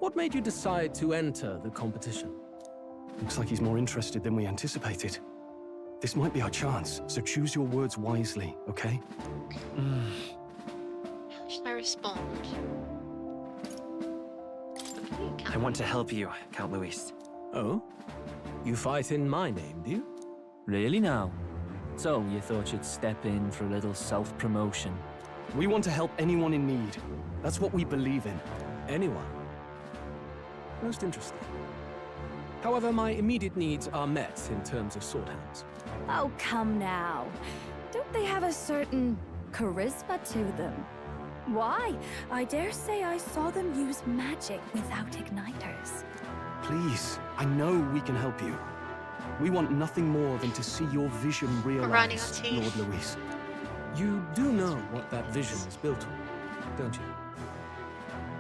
What made you decide to enter the competition? Looks like he's more interested than we anticipated. This might be our chance, so choose your words wisely, okay? How should I respond? I want to help you, Count Luis. Oh? You fight in my name, do you? Really now? So, you thought you'd step in for a little self-promotion? We want to help anyone in need. That's what we believe in. Anyone? Most interesting. However, my immediate needs are met in terms of sword hands. Oh, come now. Don't they have a certain charisma to them? Why? I dare say I saw them use magic without igniters. Please, I know we can help you. We want nothing more than to see your vision realized, Lord Luis. You do know what that vision is built on, don't you?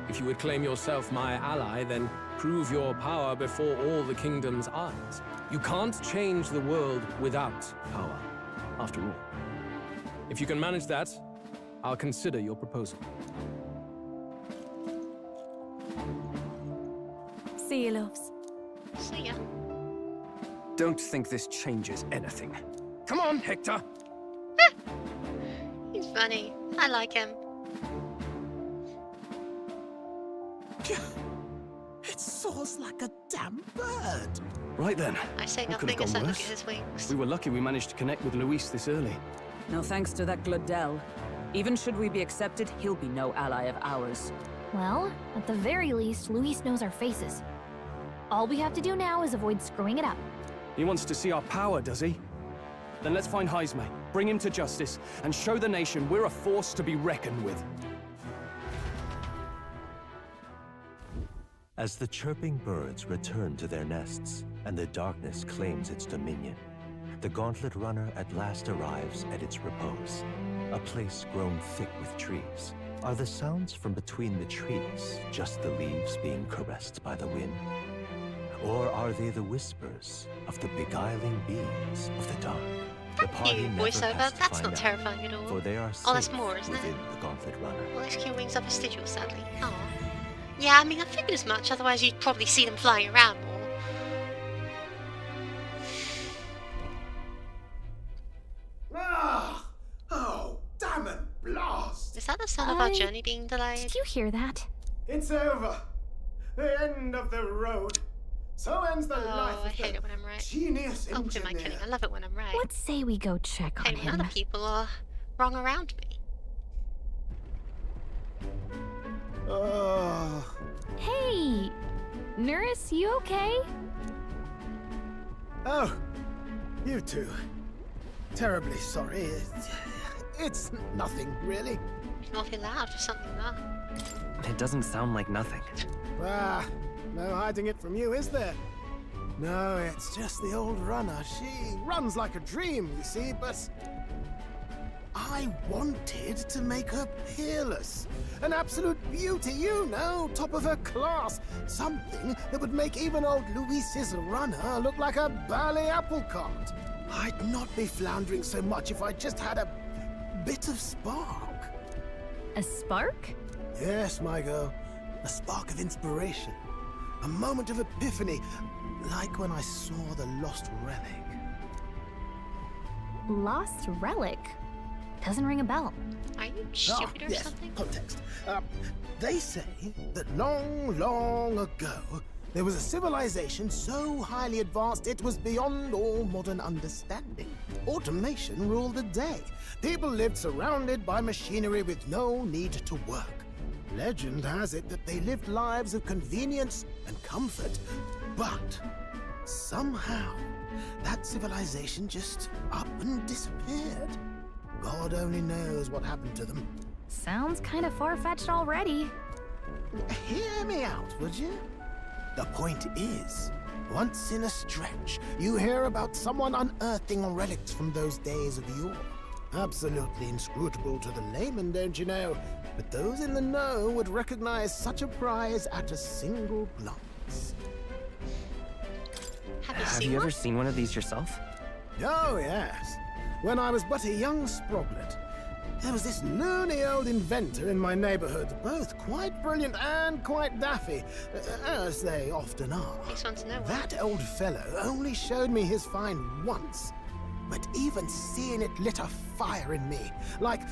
If you would claim yourself my ally, then prove your power before all the kingdom's eyes. You can't change the world without power, after all. If you can manage that, I'll consider your proposal. See you, loves. See ya. Don't think this changes anything. Come on, Hector! He's funny. I like him. It soars like a damn bird. Right then. I say What could have nothing as I gone look at worse? his wings. We were lucky we managed to connect with Luis this early. No thanks to that Gladel. Even should we be accepted, he'll be no ally of ours. Well, at the very least, Luis knows our faces. All we have to do now is avoid screwing it up. He wants to see our power, does he? Then let's find Heisme, bring him to justice, and show the nation we're a force to be reckoned with. As the chirping birds return to their nests and the darkness claims its dominion, the Gauntlet Runner at last arrives at its repose, a place grown thick with trees. Are the sounds from between the trees just the leaves being caressed by the wind? Or are they the whispers of the beguiling beings of the dark? The party You never voiceover, has to that's find not out, terrifying at all. for they are Oh, that's safe more, isn't it? within the Gauntlet Runner. Well, those cute wings are vestigial, sadly. Oh. Yeah, I mean, I figured as much, otherwise you'd probably see them flying around more. Ah! Oh, damn it, blast! Is that the sound of our journey being delayed? Did you hear that? It's over. The end of the road. So ends the life I of hate the it when I'm right. genius Oh, who am I engineer. kidding? I love it when I'm right. Let's say we go check on Hey, when him. other people are wrong around me. Oh. Hey! Nurse, you okay? Oh, you two. Terribly sorry. It's nothing, really. It's awfully loud for something that. It doesn't sound like nothing. Ah, no hiding it from you, is there? No, it's just the old runner. She runs like a dream, you see, but I wanted to make her peerless. An absolute beauty, you know, top of her class. Something that would make even old Luis's runner look like a bally apple cart. I'd not be floundering so much if I just had a bit of spark. A spark? Yes, my girl. A spark of inspiration. A moment of epiphany, like when I saw the lost relic. Lost relic? Doesn't ring a bell. Are you stupid or yes, something? context. They say that long, long ago, there was a civilization so highly advanced it was beyond all modern understanding. Automation ruled the day. People lived surrounded by machinery with no need to work. Legend has it that they lived lives of convenience and comfort. But somehow, that civilization just up and disappeared. God only knows what happened to them. Sounds kind of far-fetched already. Hear me out, would you? The point is, once in a stretch, you hear about someone unearthing relics from those days of yore. Absolutely inscrutable to the layman, don't you know? But those in the know would recognize such a prize at a single glance. Have you ever seen one of these yourself? Oh, yes. When I was but a young sproglet, there was this loony old inventor in my neighborhood, both quite brilliant and quite daffy, as they often are. That old fellow only showed me his find once, but even seeing it lit a fire in me, like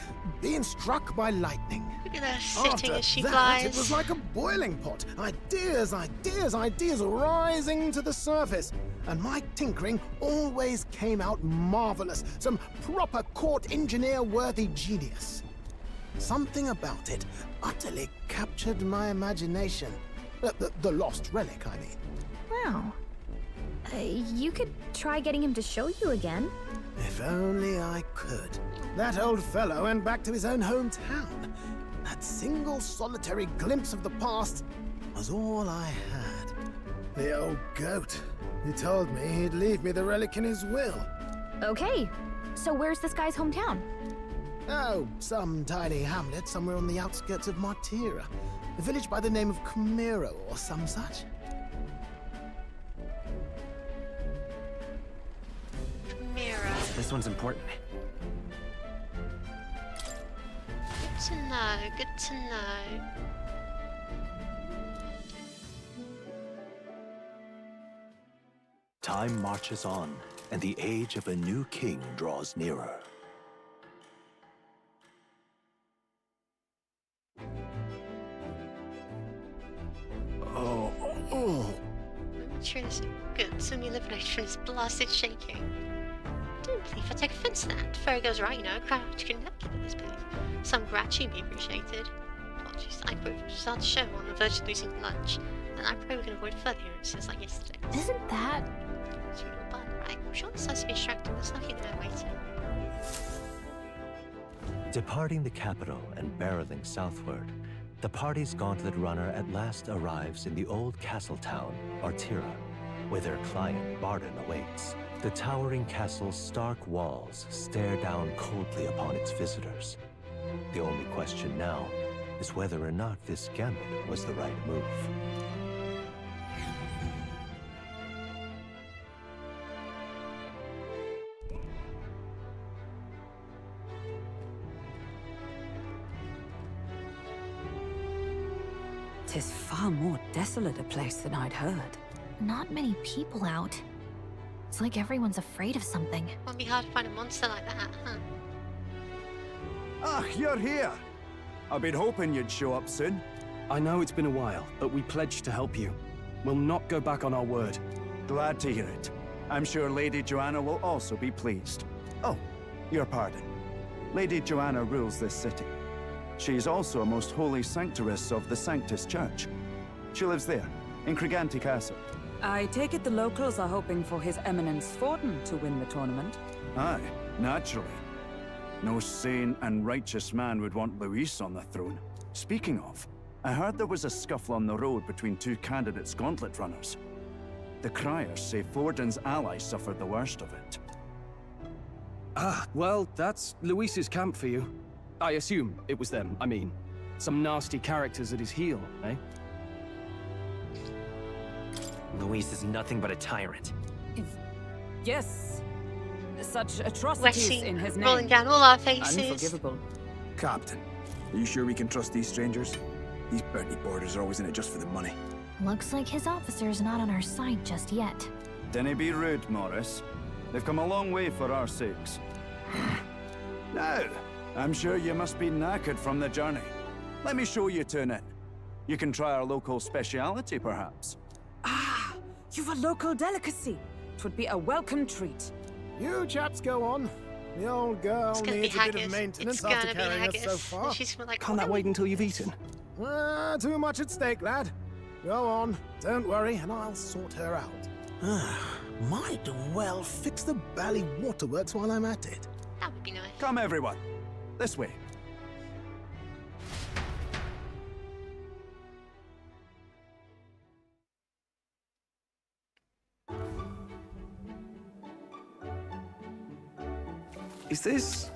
being struck by lightning. Look at her sitting as she After that, flies. it was like a boiling pot. Ideas, ideas, ideas rising to the surface. And my tinkering always came out marvelous. Some proper court engineer-worthy genius. Something about it utterly captured my imagination. The lost relic, I mean. Wow. You could try getting him to show you again. If only I could. That old fellow went back to his own hometown. That single solitary glimpse of the past was all I had. The old goat. He told me he'd leave me the relic in his will. Okay, so where's this guy's hometown? Oh, some tiny hamlet somewhere on the outskirts of Martira. A village by the name of Camiro or some such. Camiro. This one's important. Good to know, good to know. Time marches on, and the age of a new king draws nearer. Sure this is good, so me liberate from this blasted shaking. Don't believe I take offense to that. Fair goes right, you know, crowd can never keep at this pace. Some gratitude be appreciated. Apologies, I proved to start the show on the verge of losing lunch, and I pray we can avoid further occurrences like yesterday. Isn't that... Sweet little bun, right? I'm sure this has to be distracting, there's nothing there waiting. Departing the capital and barreling southward, the party's gauntlet runner at last arrives in the old castle town, Artira, where their client Barden awaits. The towering castle's stark walls stare down coldly upon its visitors. The only question now is whether or not this gambit was the right move. Tis far more desolate a place than I'd heard. Not many people out. It's like everyone's afraid of something. Won't be hard to find a monster like that, huh? Ah, you're here! I've been hoping you'd show up soon. I know it's been a while, but we pledged to help you. We'll not go back on our word. Glad to hear it. I'm sure Lady Joanna will also be pleased. Oh, your pardon. Lady Joanna rules this city. She is also a most holy sanctoress of the Sanctus Church. She lives there, in Criganti Castle. I take it the locals are hoping for His Eminence Fortin to win the tournament. Aye, naturally. No sane and righteous man would want Luis on the throne. Speaking of, I heard there was a scuffle on the road between two candidates gauntlet runners. The criers say Fortin's allies suffered the worst of it. Ah, well, that's Luis's camp for you. I assume it was them, I mean. Some nasty characters at his heel, eh? Luis is nothing but a tyrant. Yes. Such atrocities Wetty, in his name. rolling down all our faces. Unforgivable. Captain, are you sure we can trust these strangers? These bounty boarders are always in it just for the money. Looks like his officer's not on our side just yet. Dinna be rude, Morris. They've come a long way for our sakes. Now, I'm sure you must be knackered from the journey. Let me show you to an inn. You can try our local speciality, perhaps. Ah, you've a local delicacy. It would be a welcome treat. You chaps go on. The old girl needs a bit of maintenance after carrying us so far. Can't that wait until you've eaten? Too much at stake, lad. Go on, don't worry, and I'll sort her out. Might well fix the bally waterworks while I'm at it. That would be nice. Come, everyone. This way. Is this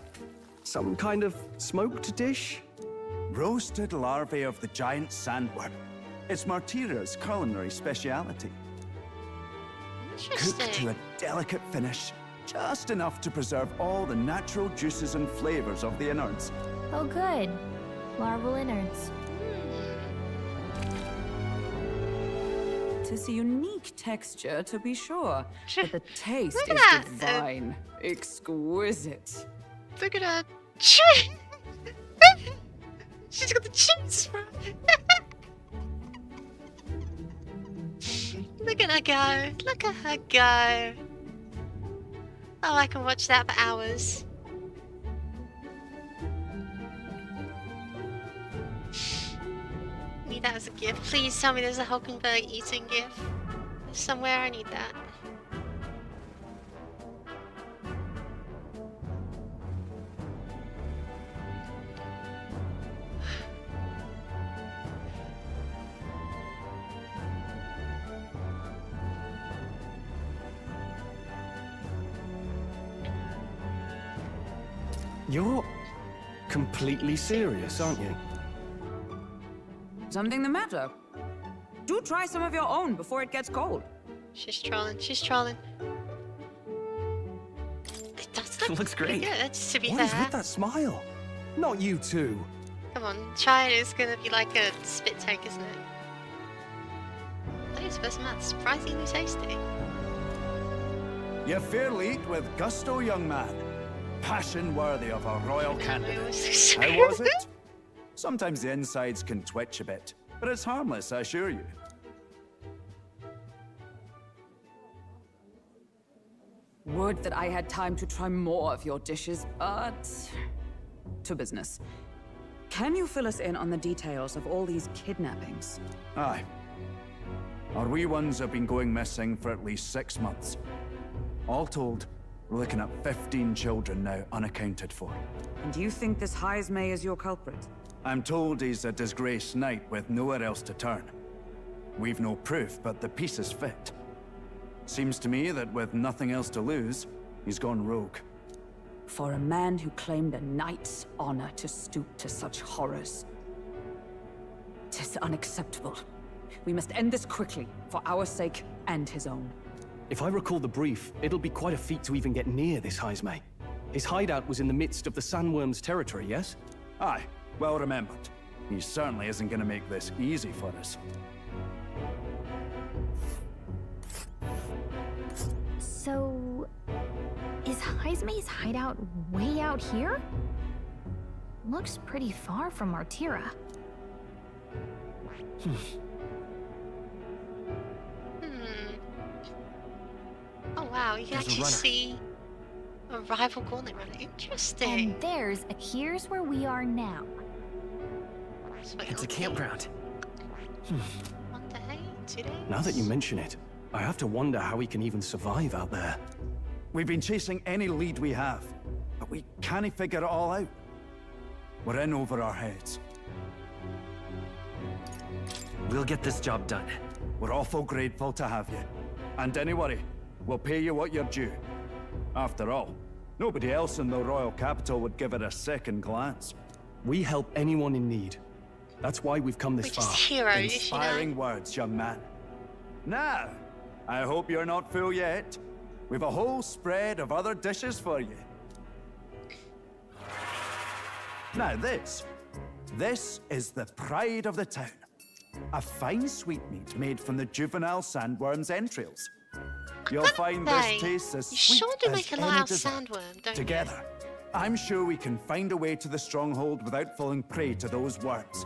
some kind of smoked dish? Roasted larvae of the giant sandworm. It's Martira's culinary speciality. Cooked to a delicate finish, just enough to preserve all the natural juices and flavors of the innards. Oh, good. Larval innards. Tis a unique texture, to be sure, but the taste Look is at that. divine. Exquisite. Look at her. She's got the cheese from. Look at her go. Look at her go. Oh, I can watch that for hours. Need that as a gift. Please tell me there's a Hulkenberg eating gift. Somewhere I need that. You're completely serious, aren't you? Something the matter? Do try some of your own before it gets cold. She's trolling. She's trolling. It does look Looks great. good, to be What is fair. with that smile? Not you two. Come on, China is gonna be like a spit take, isn't it? Those first months surprisingly tasty. You fairly eat with gusto, young man. Passion worthy of a royal candidate. How was it? Sometimes the insides can twitch a bit, but it's harmless, I assure you. Would that I had time to try more of your dishes, but... to business. Can you fill us in on the details of all these kidnappings? Aye. Our wee ones have been going missing for at least 6 months. All told, we're looking at 15 children now unaccounted for. And you think this Heismay is your culprit? I'm told he's a disgraced knight with nowhere else to turn. We've no proof, but the pieces fit. Seems to me that with nothing else to lose, he's gone rogue. For a man who claimed a knight's honor to stoop to such horrors. 'Tis unacceptable. We must end this quickly, for our sake and his own. If I recall the brief, it'll be quite a feat to even get near this Heismay. His hideout was in the midst of the Sandworm's territory, yes? Aye, well remembered. He certainly isn't going to make this easy for us. So, is Heismay's hideout way out here? Looks pretty far from Martira. Oh wow, you can There's a actually runner. see a rival gauntlet runner. Interesting. And here's where we are now. It's a campground. 1 day, 2 days. Now that you mention it, I have to wonder how he can even survive out there. We've been chasing any lead we have, but we can't figure it all out. We're in over our heads. We'll get this job done. We're awful grateful to have you. And don't worry, we'll pay you what you're due. After all, nobody else in the royal capital would give it a second glance. We help anyone in need. That's why we've come this We're just far. heroes, Inspiring you know? words, young man. Now, I hope you're not full yet. We've a whole spread of other dishes for you. Now this is the pride of the town. A fine sweetmeat made from the juvenile sandworm's entrails. You'll find this Say, tastes as you sweet sure do as make a any lot out of dessert. sandworm, don't Together, I'm sure we can find a way to the stronghold without falling prey to those worms.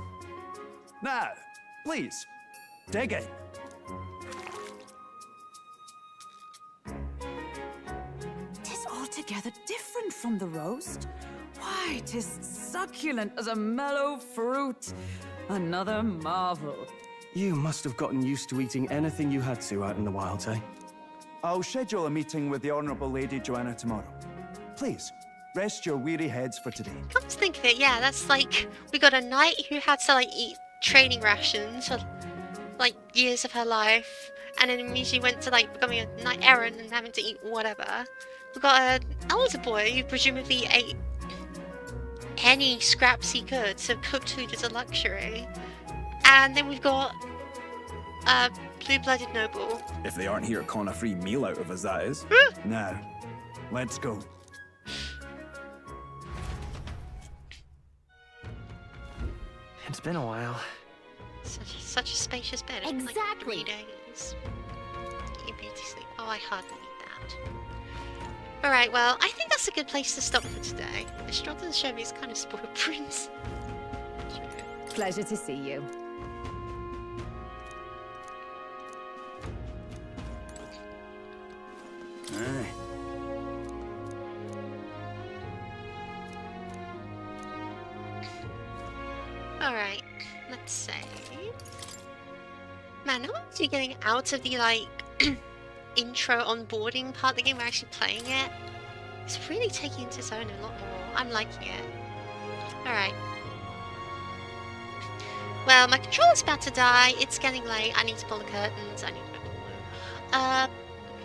Now, please, dig in. Tis altogether different from the roast. Why, 'tis succulent as a mellow fruit. Another marvel. You must have gotten used to eating anything you had to out in the wilds, eh? I'll schedule a meeting with the Honourable Lady Joanna tomorrow. Please, rest your weary heads for today. Come to think of it, yeah, that's like, we got a knight who had to like eat training rations for like years of her life, and then immediately went to like becoming a knight errant and having to eat whatever. We got an elder boy who presumably ate any scraps he could, so cooked food is a luxury. And then we've got a blue-blooded noble. If they aren't here calling a free meal out of us, that is. Now, let's go. It's been a while. Such a spacious bed. It's Exactly. like 3 days. Get your beauty sleep. Oh, I hardly need that. Alright, well, I think that's a good place to stop for today. Estrada doesn't show me his kind of spoiled prince. Pleasure to see you. Aye. Alright, let's save. Man, now I'm getting out of the, like, intro onboarding part of the game. We're actually playing it. It's really taking it to its own a lot more. I'm liking it. Alright. Well, my controller's about to die. It's getting late. I need to pull the curtains. I need to go.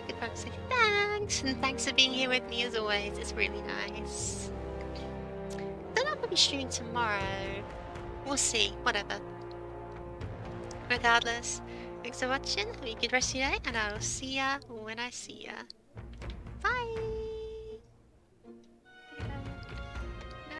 Goodbye, say thanks. And thanks for being here with me as always. It's really nice. Don't know if I'll be streaming tomorrow. We'll see. Whatever. Regardless, thanks for watching. Have a good rest of your day, and I will see ya when I see ya.